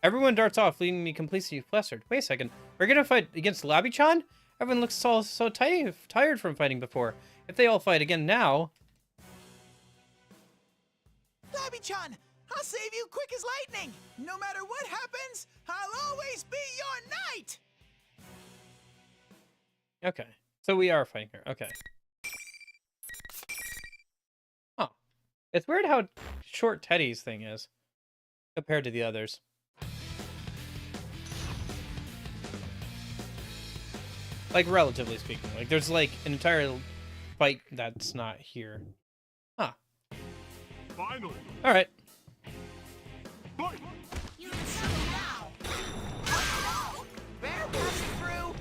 Everyone darts off, leaving me completely flustered. Wait a second. We're gonna fight against Labby-chan? Everyone looks so tired from fighting before. If they all fight again now... Labby-chan, I'll save you quick as lightning! No matter what happens, I'll always be your knight! Okay. So we are fighting her. Okay. Huh. It's weird how short Teddy's thing is compared to the others. Like, relatively speaking. Like, there's, like, an entire fight that's not here. Huh. Finally. Alright. You deserve it now. Bear passing through!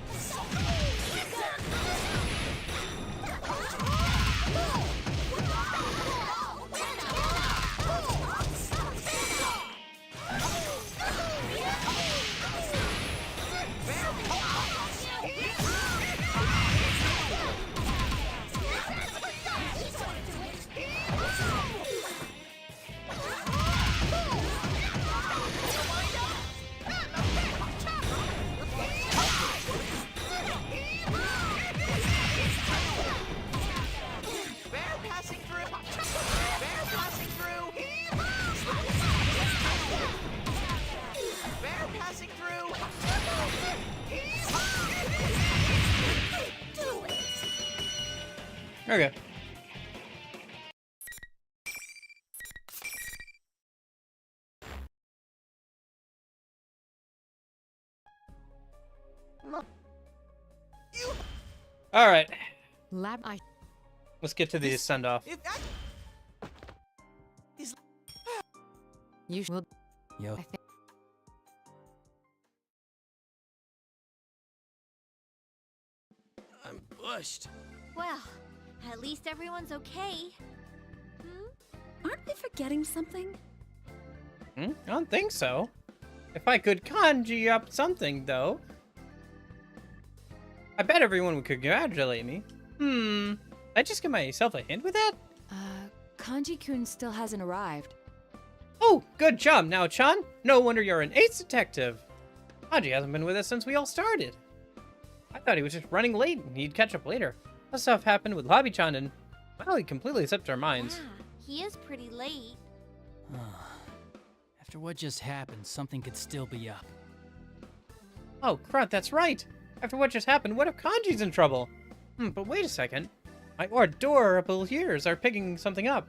Okay. Alright. Let's get to the send-off. You should. Yo. I'm bushed. Well, at least everyone's okay. Aren't we forgetting something? I don't think so. If I could kanji up something, though. I bet everyone would congratulate me. I just give myself a hint with that? Kanji-kun still hasn't arrived. Oh, good job now, Chan. No wonder you're an ace detective. Kanji hasn't been with us since we all started. I thought he was just running late and he'd catch up later. That stuff happened with Labby-chan and, well, he completely slipped our minds. Yeah, he is pretty late. After what just happened, something could still be up. Oh, crud, that's right. After what just happened, what if Kanji's in trouble? But wait a second. My adorable ears are picking something up.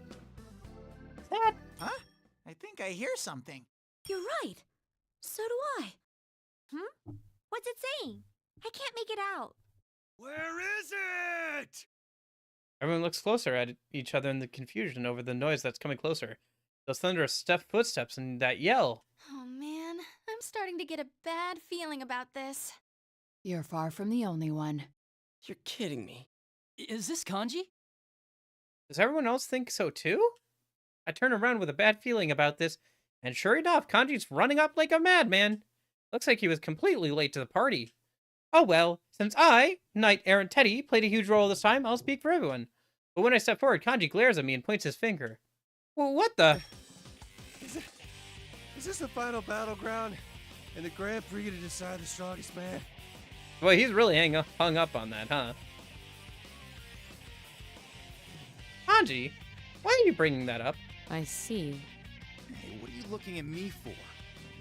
Is that? Huh? I think I hear something. You're right. So do I. What's it saying? I can't make it out. Where is it? Everyone looks closer at each other in the confusion over the noise that's coming closer. Those thunderous footsteps and that yell. Oh man, I'm starting to get a bad feeling about this. You're far from the only one. You're kidding me. Is this Kanji? Does everyone else think so too? I turn around with a bad feeling about this, and sure enough, Kanji's running up like a madman. Looks like he was completely late to the party. Oh well, since I, Knight Errant Teddy, played a huge role this time, I'll speak for everyone. But when I step forward, Kanji glares at me and points his finger. Well, what the? Is this the final battleground? And the Grand Prix to decide the strongest man? Well, he's really hung up on that, huh? Kanji, why are you bringing that up? I see. Hey, what are you looking at me for?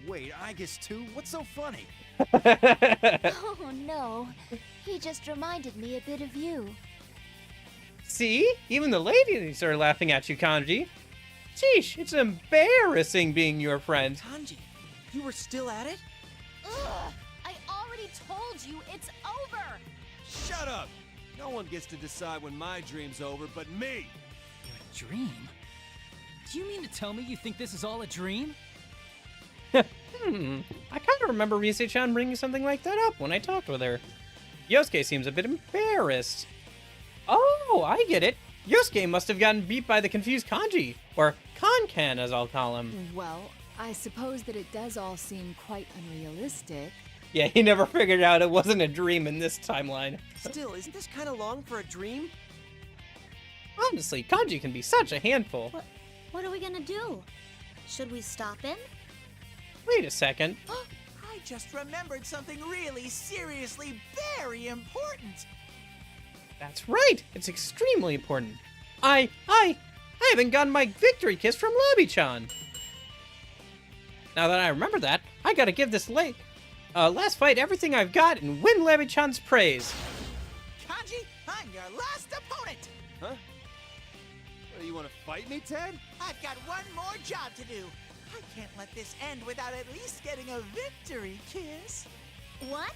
Wait, I guess too? What's so funny? Oh no, he just reminded me a bit of you. See? Even the ladies are laughing at you, Kanji. Sheesh, it's embarrassing being your friend. Kanji, you were still at it? Ugh! I already told you it's over! Shut up! No one gets to decide when my dream's over but me! A dream? Do you mean to tell me you think this is all a dream? I kind of remember Rise-chan bringing something like that up when I talked with her. Yosuke seems a bit embarrassed. Oh, I get it. Yosuke must have gotten beat by the confused Kanji, or Kan-kan as I'll call him. Well, I suppose that it does all seem quite unrealistic. Yeah, he never figured out it wasn't a dream in this timeline. Still, isn't this kind of long for a dream? Honestly, Kanji can be such a handful. What are we gonna do? Should we stop him? Wait a second. I just remembered something really seriously very important. That's right. It's extremely important. I haven't gotten my victory kiss from Labby-chan. Now that I remember that, I gotta give this last fight everything I've got and win Labby-chan's praise. Kanji, I'm your last opponent. Huh? What, you want to fight me, Ted? I've got one more job to do. I can't let this end without at least getting a victory kiss. What?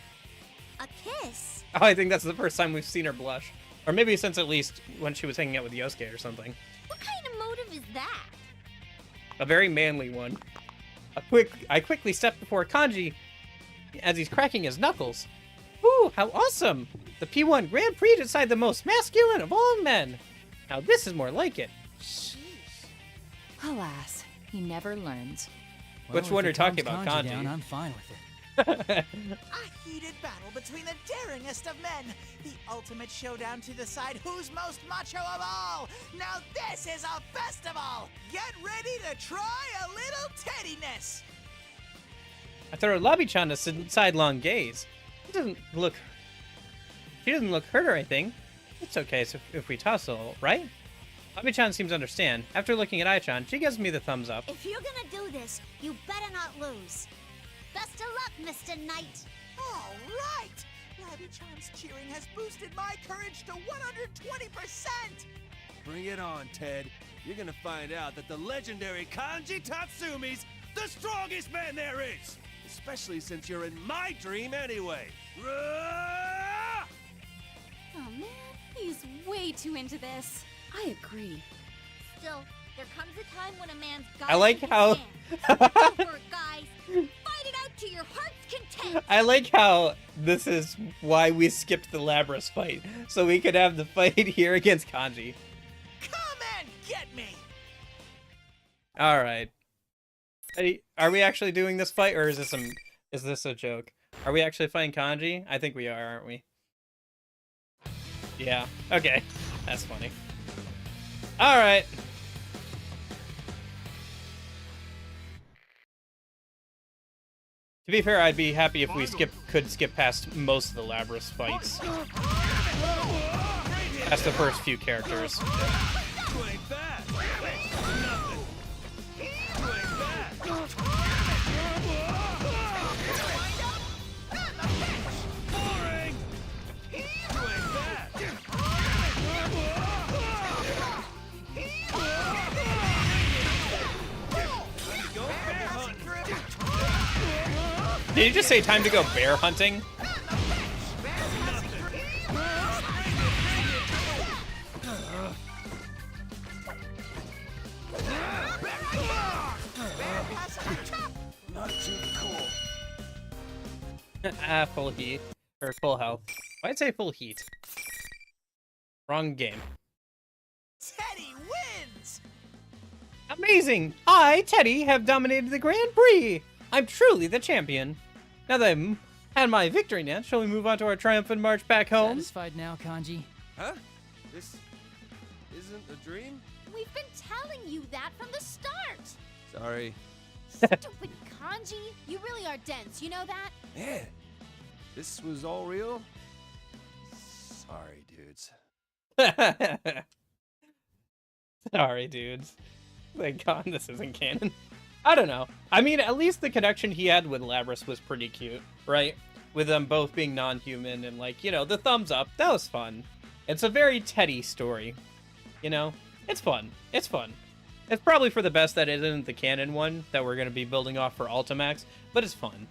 A kiss? Oh, I think that's the first time we've seen her blush. Or maybe since at least when she was hanging out with Yosuke or something. What kind of motive is that? A very manly one. I quickly stepped before Kanji as he's cracking his knuckles. Ooh, how awesome! The P1 Grand Prix to decide the most masculine of all men. Now this is more like it. Sheesh. Alas, he never learns. Which one are you talking about, Kanji? Down, I'm fine with it. A heated battle between the daringest of men. The ultimate showdown to decide who's most macho of all. Now this is a festival. Get ready to try a little teddiness. I throw Labby-chan a sidelong gaze. She doesn't look hurt or anything. It's okay if we tussle, right? Labby-chan seems to understand. After looking at Ai-chan, she gives me the thumbs up. If you're gonna do this, you better not lose. Best of luck, Mr. Knight. All right. Labby-chan's cheering has boosted my courage to 120%. Bring it on, Ted. You're gonna find out that the legendary Kanji Tatsumi's the strongest man there is! Especially since you're in my dream anyway. Rah! Oh man, he's way too into this. I agree. Still, there comes a time when a man's got I like how... Go for it, guys. Fight it out to your heart's content. I like how this is why we skipped the Labras fight. So we could have the fight here against Kanji. Come and get me. Alright. Are we actually doing this fight, or is this a joke? Are we actually fighting Kanji? I think we are, aren't we? Yeah. Okay. That's funny. Alright. To be fair, I'd be happy if we could skip past most of the Labras fights. That's the first few characters. You ain't bad. Nothing. You ain't bad. Boring. You ain't bad. Go bear hunting. Did you just say time to go bear hunting? Not too cool. Full heat. Or full health. Why'd say full heat? Wrong game. Teddy wins. Amazing! I, Teddy, have dominated the Grand Prix! I'm truly the champion. Now that I've had my victory dance, shall we move on to our triumphant march back home? Satisfied now, Kanji? Huh? This isn't a dream? We've been telling you that from the start. Sorry. Stupid Kanji. You really are dense, you know that? Yeah. This was all real? Sorry, dudes. Sorry, dudes. Thank God this isn't canon. I don't know. I mean, at least the connection he had with Labras was pretty cute, right? With them both being non-human and, like, you know, the thumbs up. That was fun. It's a very Teddy story. You know? It's fun. It's fun. It's probably for the best that it isn't the canon one that we're going to be building off for Ultimax, but it's fun.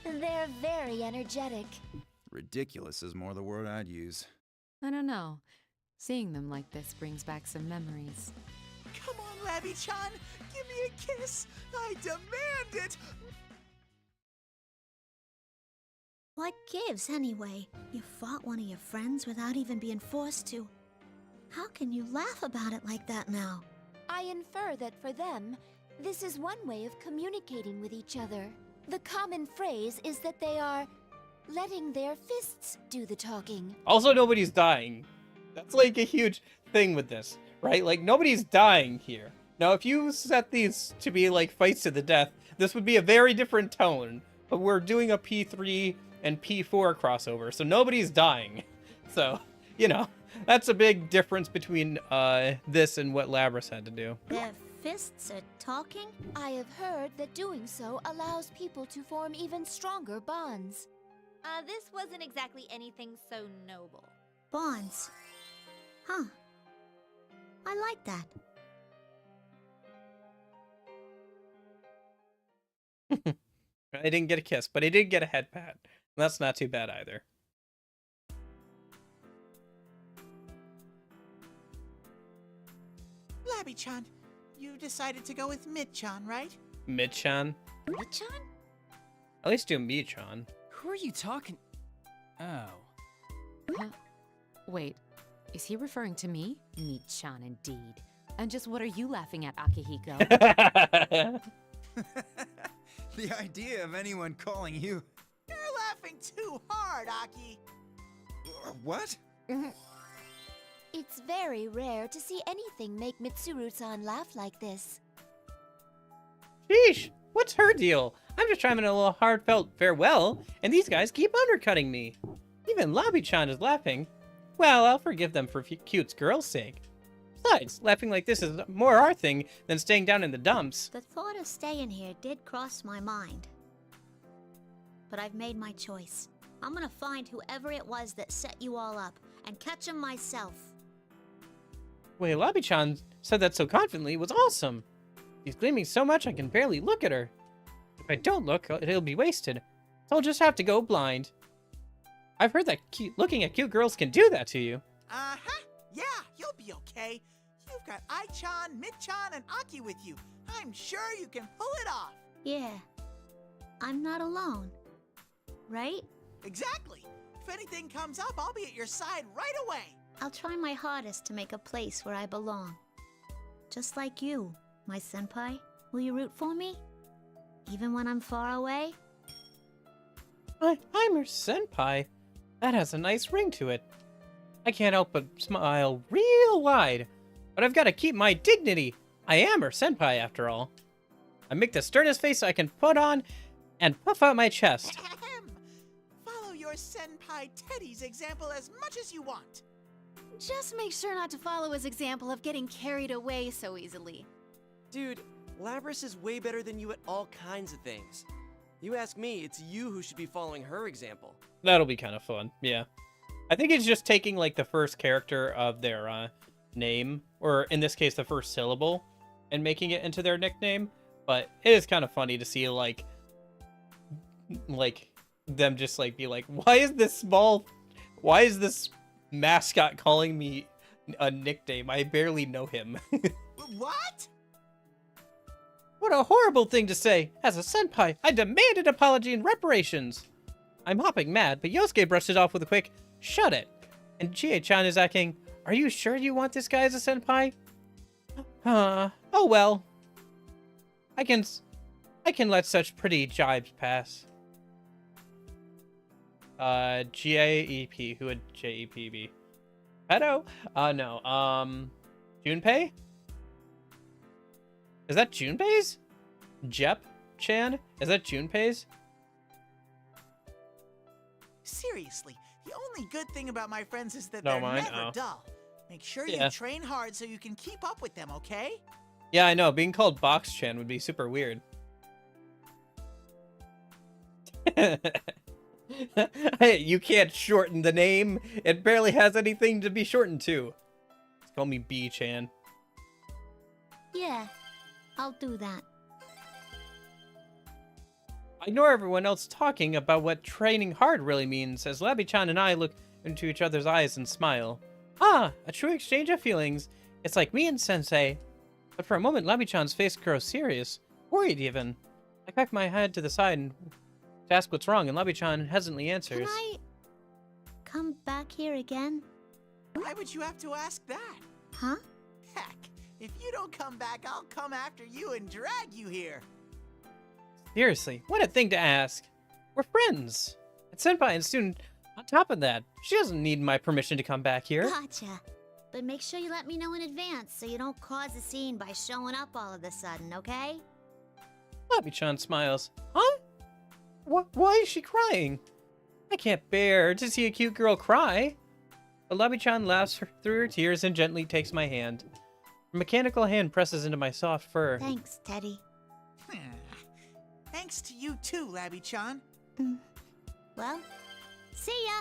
They're very energetic. Ridiculous is more the word I'd use. I don't know. Seeing them like this brings back some memories. Come on, Labby-chan. Give me a kiss. I demand it. What gives, anyway? You fought one of your friends without even being forced to. How can you laugh about it like that now? I infer that for them, this is one way of communicating with each other. The common phrase is that they are letting their fists do the talking. Also, nobody's dying. That's like a huge thing with this, right? Like, nobody's dying here. Now, if you set these to be like fights to the death, this would be a very different tone. But we're doing a P3 and P4 crossover, so nobody's dying. So, you know, that's a big difference between this and what Labras had to do. Their fists are talking? I have heard that doing so allows people to form even stronger bonds. This wasn't exactly anything so noble. Bonds. Huh. I like that. I didn't get a kiss, but I did get a head pat. That's not too bad either. Labby-chan, you decided to go with Mid-chan, right? Mid-chan? Mid-chan? At least do Mi-chan. Who are you talking? Oh. Huh? Wait, is he referring to me? Mid-chan indeed. And just what are you laughing at, Akihiko? The idea of anyone calling you... You're laughing too hard, Aki. What? It's very rare to see anything make Mitsuru-san laugh like this. Sheesh, what's her deal? I'm just trying a little heartfelt farewell, and these guys keep undercutting me. Even Labby-chan is laughing. Well, I'll forgive them for cute girl's sake. Besides, laughing like this is more our thing than staying down in the dumps. The thought of staying here did cross my mind. But I've made my choice. I'm gonna find whoever it was that set you all up and catch him myself. Wait, Labby-chan said that so confidently was awesome. She's gleaming so much I can barely look at her. If I don't look, it'll be wasted. So I'll just have to go blind. I've heard that looking at cute girls can do that to you. Uh-huh. Yeah, you'll be okay. You've got Ai-chan, Mid-chan, and Aki with you. I'm sure you can pull it off. Yeah. I'm not alone. Right? Exactly. If anything comes up, I'll be at your side right away. I'll try my hardest to make a place where I belong. Just like you, my senpai. Will you root for me? Even when I'm far away? I'm her senpai. That has a nice ring to it. I can't help but smile real wide. But I've got to keep my dignity. I am her senpai, after all. I make the sternest face I can put on and puff out my chest. Follow your senpai Teddy's example as much as you want. Just make sure not to follow his example of getting carried away so easily. Dude, Labras is way better than you at all kinds of things. You ask me, it's you who should be following her example. That'll be kind of fun, yeah. I think it's just taking, like, the first character of their name, or in this case, the first syllable, and making it into their nickname. But it is kind of funny to see, like, them just, like, be like, why is this mascot calling me a nickname? I barely know him. What? What a horrible thing to say! As a senpai, I demand an apology and reparations! I'm hopping mad, but Yosuke brushed it off with a quick, shut it! And Chie-chan is asking, are you sure you want this guy as a senpai? Oh well. I can let such pretty jibes pass. G-A-E-P, who would J-E-P be? Pedo? No, Junpei? Is that Junpei's? Jep-chan? Is that Junpei's? Seriously, the only good thing about my friends is that No, they're mine? never Oh. dull. Make sure Yeah. you train hard so you can keep up with them, okay? Yeah, I know. Being called Box-chan would be super weird. Hey, you can't shorten the name. It barely has anything to be shortened to. Just call me B-chan. Yeah, I'll do that. I ignore everyone else talking about what training hard really means, as Labby-chan and I look into each other's eyes and smile. Ah, a true exchange of feelings. It's like me and Sensei. But for a moment, Labby-chan's face grows serious, worried even. I crack my head to the side and to ask what's wrong, and Labby-chan hesitantly answers. Can I come back here again? Why would you have to ask that? Huh? Heck, if you don't come back, I'll come after you and drag you here. Seriously, what a thing to ask. We're friends. And Senpai and student, on top of that, she doesn't need my permission to come back here. Gotcha. But make sure you let me know in advance so you don't cause a scene by showing up all of a sudden, okay? Labi-chan smiles. Huh? Why is she crying? I can't bear to see a cute girl cry. But Labi-chan laughs through her tears and gently takes my hand. Her mechanical hand presses into my soft fur. Thanks, Teddy. Thanks to you too, Labi-chan. Well, see ya!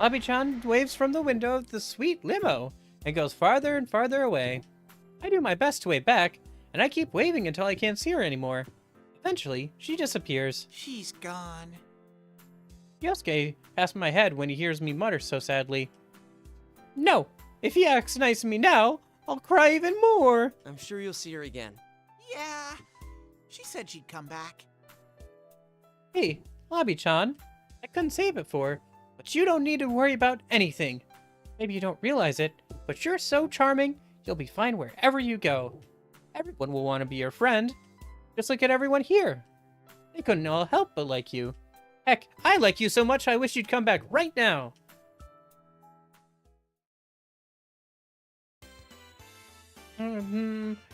Labi-chan waves from the window of the sweet limo and goes farther and farther away. I do my best to wave back, and I keep waving until I can't see her anymore. Eventually, she disappears. She's gone. Yosuke past my head when he hears me mutter so sadly. No, if he acts nice to me now, I'll cry even more. I'm sure you'll see her again. Yeah, she said she'd come back. Hey, Labi-chan, I couldn't say it before, but you don't need to worry about anything. Maybe you don't realize it, but you're so charming, you'll be fine wherever you go. Everyone will want to be your friend. Just look at everyone here. They couldn't all help but like you. Heck, I like you so much I wish you'd come back right now.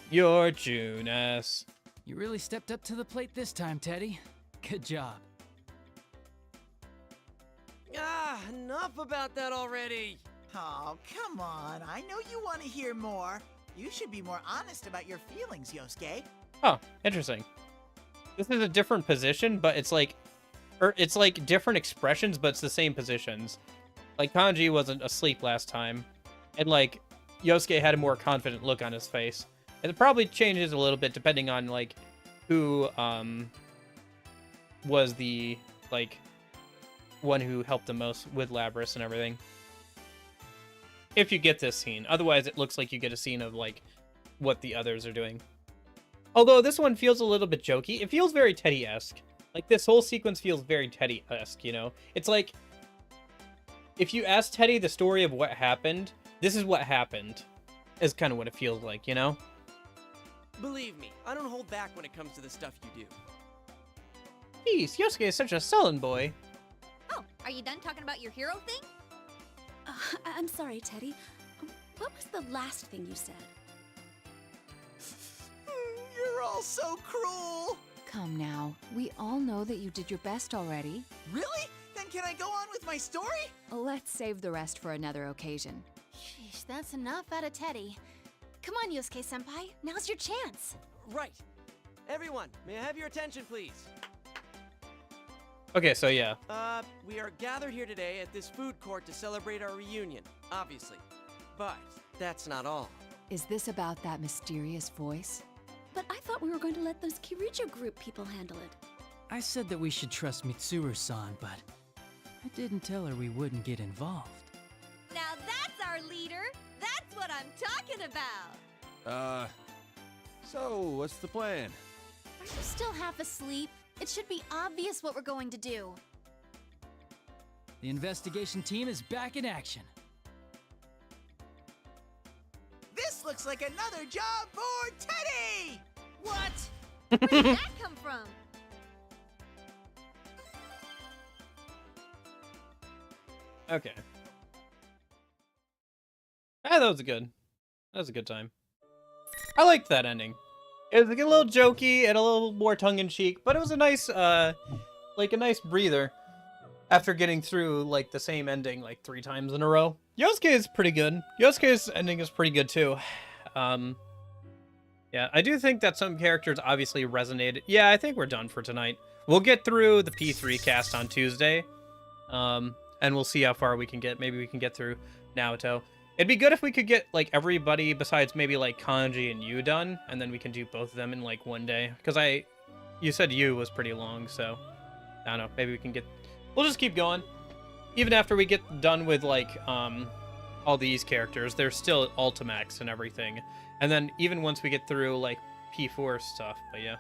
You're June-S. You really stepped up to the plate this time, Teddy. Good job. Enough about that already. Oh, come on. I know you want to hear more. You should be more honest about your feelings, Yosuke. Oh, interesting. This is a different position, but it's like different expressions, but it's the same positions. Like Kanji wasn't asleep last time, and like Yosuke had a more confident look on his face. And it probably changes a little bit depending on like who was the like one who helped the most with Labris and everything. If you get this scene. Otherwise, it looks like you get a scene of, like, what the others are doing. Although this one feels a little bit jokey. It feels very Teddy-esque. Like, this whole sequence feels very Teddy-esque, you know? It's like, if you ask Teddy the story of what happened, this is what happened. Is kind of what it feels like, you know? Believe me, I don't hold back when it comes to the stuff you do. Jeez, Yosuke is such a sullen boy. Oh, are you done talking about your hero thing? I'm sorry, Teddy. What was the last thing you said? You're all so cruel. Come now. We all know that you did your best already. Really? Then can I go on with my story? Let's save the rest for another occasion. Sheesh, that's enough out of Teddy. Come on, Yosuke-senpai. Now's your chance. Right. Everyone, may I have your attention, please? Okay, so yeah. We are gathered here today at this food court to celebrate our reunion, obviously. But that's not all. Is this about that mysterious voice? But I thought we were going to let those Kirijo group people handle it. I said that we should trust Mitsuru-san, but I didn't tell her we wouldn't get involved. Now that's our leader. That's what I'm talking about. So what's the plan? Are you still half asleep? It should be obvious what we're going to do. The investigation team is back in action. This looks like another job for Teddy! What? Where did that come from? Okay. Ah, that was good. That was a good time. I liked that ending. It was like a little jokey and a little more tongue-in-cheek, but it was a nice, like a nice breather after getting through like the same ending like 3 times in a row. Yosuke is pretty good. Yosuke's ending is pretty good too. Yeah, I do think that some characters obviously resonated. Yeah, I think we're done for tonight. We'll get through the P3 cast on Tuesday, and we'll see how far we can get. Maybe we can get through Naoto. It'd be good if we could get, like, everybody besides maybe, like, Kanji and Yu done, and then we can do both of them in, like, one day. Because you said Yu was pretty long, so, I don't know, maybe we can get, we'll just keep going. Even after we get done with, like, all these characters, there's still Ultimax and everything. And then even once we get through, like, P4 stuff, but yeah.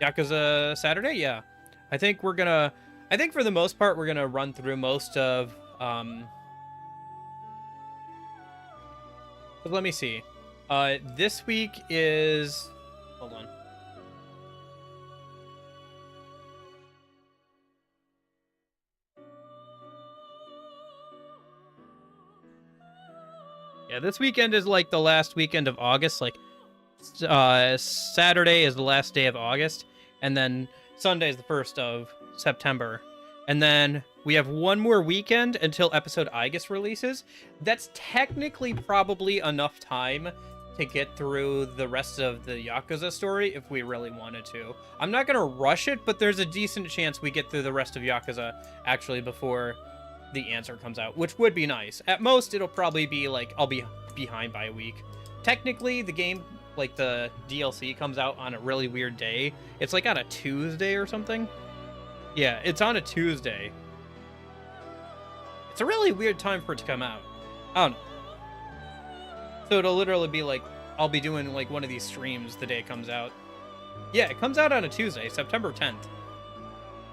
Yakuza Saturday? Yeah. I think for the most part, we're gonna run through most of, but let me see. This week is, hold on. Yeah, this weekend is like the last weekend of August. Like, Saturday is the last day of August, and then Sunday is the 1st of September. And then we have one more weekend until episode Aegis releases. That's technically probably enough time to get through the rest of the Yakuza story if we really wanted to. I'm not going to rush it, but there's a decent chance we get through the rest of Yakuza actually before the answer comes out, which would be nice. At most, it'll probably be like, I'll be behind by a week. Technically, the game, like the DLC, comes out on a really weird day. It's like on a Tuesday or something. Yeah, it's on a Tuesday. It's a really weird time for it to come out. I don't know. So it'll literally be like, I'll be doing like one of these streams the day it comes out. Yeah, it comes out on a Tuesday, September 10th.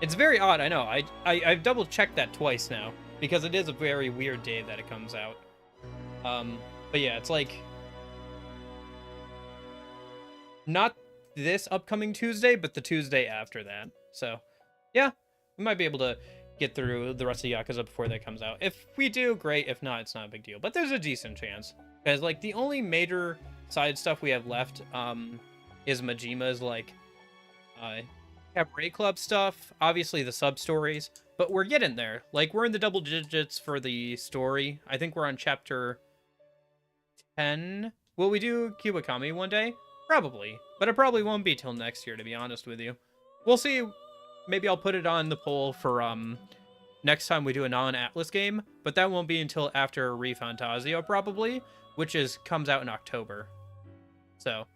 It's very odd, I know. I've double checked that twice now, because it is a very weird day that it comes out. But yeah, it's like, not this upcoming Tuesday, but the Tuesday after that. So, yeah, we might be able to get through the rest of Yakuza before that comes out. If we do, great. If not, it's not a big deal. But there's a decent chance. Because, like, the only major side stuff we have left is Majima's, like, Cabaret Club stuff. Obviously, the sub-stories. But we're getting there. Like, we're in the double digits for the story. I think we're on chapter 10. Will we do Kiwakami one day? Probably. But it probably won't be till next year, to be honest with you. We'll see. Maybe I'll put it on the poll for next time we do a non-Atlas game, but that won't be until after ReFantazio probably, which comes out in October. So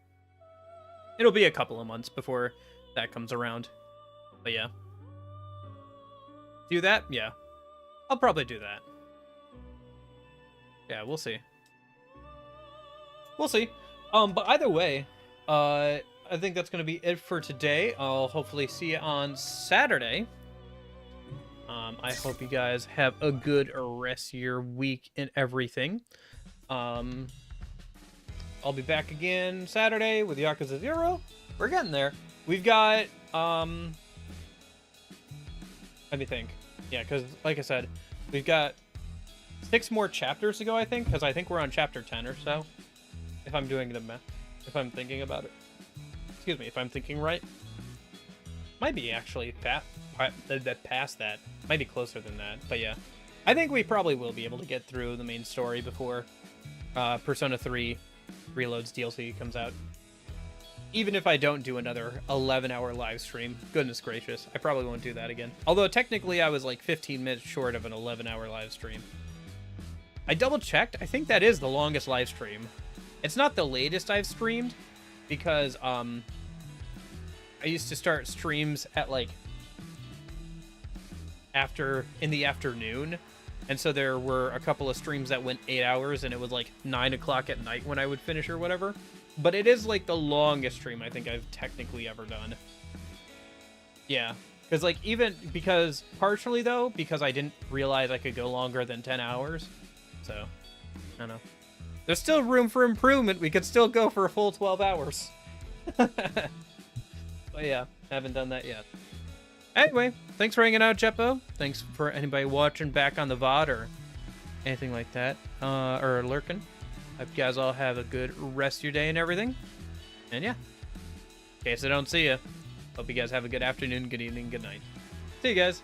it'll be a couple of months before that comes around. But yeah. Do that? Yeah. I'll probably do that. Yeah, we'll see. We'll see. But either way, I think that's going to be it for today. I'll hopefully see you on Saturday. I hope you guys have a good rest of your week and everything. I'll be back again Saturday with Yakuza 0. We're getting there. We've got, let me think. Yeah, because, like I said, we've got 6 more chapters to go, I think, because I think we're on chapter 10 or so. If I'm doing the math. If I'm thinking about it. Excuse me, if I'm thinking right. Might be actually past that. Might be closer than that, but yeah. I think we probably will be able to get through the main story before Persona 3 Reloads DLC comes out. Even if I don't do another 11-hour live stream. Goodness gracious, I probably won't do that again. Although technically I was like 15 minutes short of an 11-hour live stream. I double checked, I think that is the longest live stream. It's not the latest I've streamed, because I used to start streams at like in the afternoon, and so there were a couple of streams that went 8 hours, and it was like 9 o'clock at night when I would finish or whatever. But it is like the longest stream I think I've technically ever done. Yeah, because like partially though, because I didn't realize I could go longer than 10 hours. So I don't know. There's still room for improvement. We could still go for a full 12 hours. But yeah, haven't done that yet. Anyway, thanks for hanging out, Jeppo. Thanks for anybody watching back on the VOD or anything like that. Or lurking. Hope you guys all have a good rest of your day and everything. And yeah, in case I don't see you, hope you guys have a good afternoon, good evening, good night. See you guys.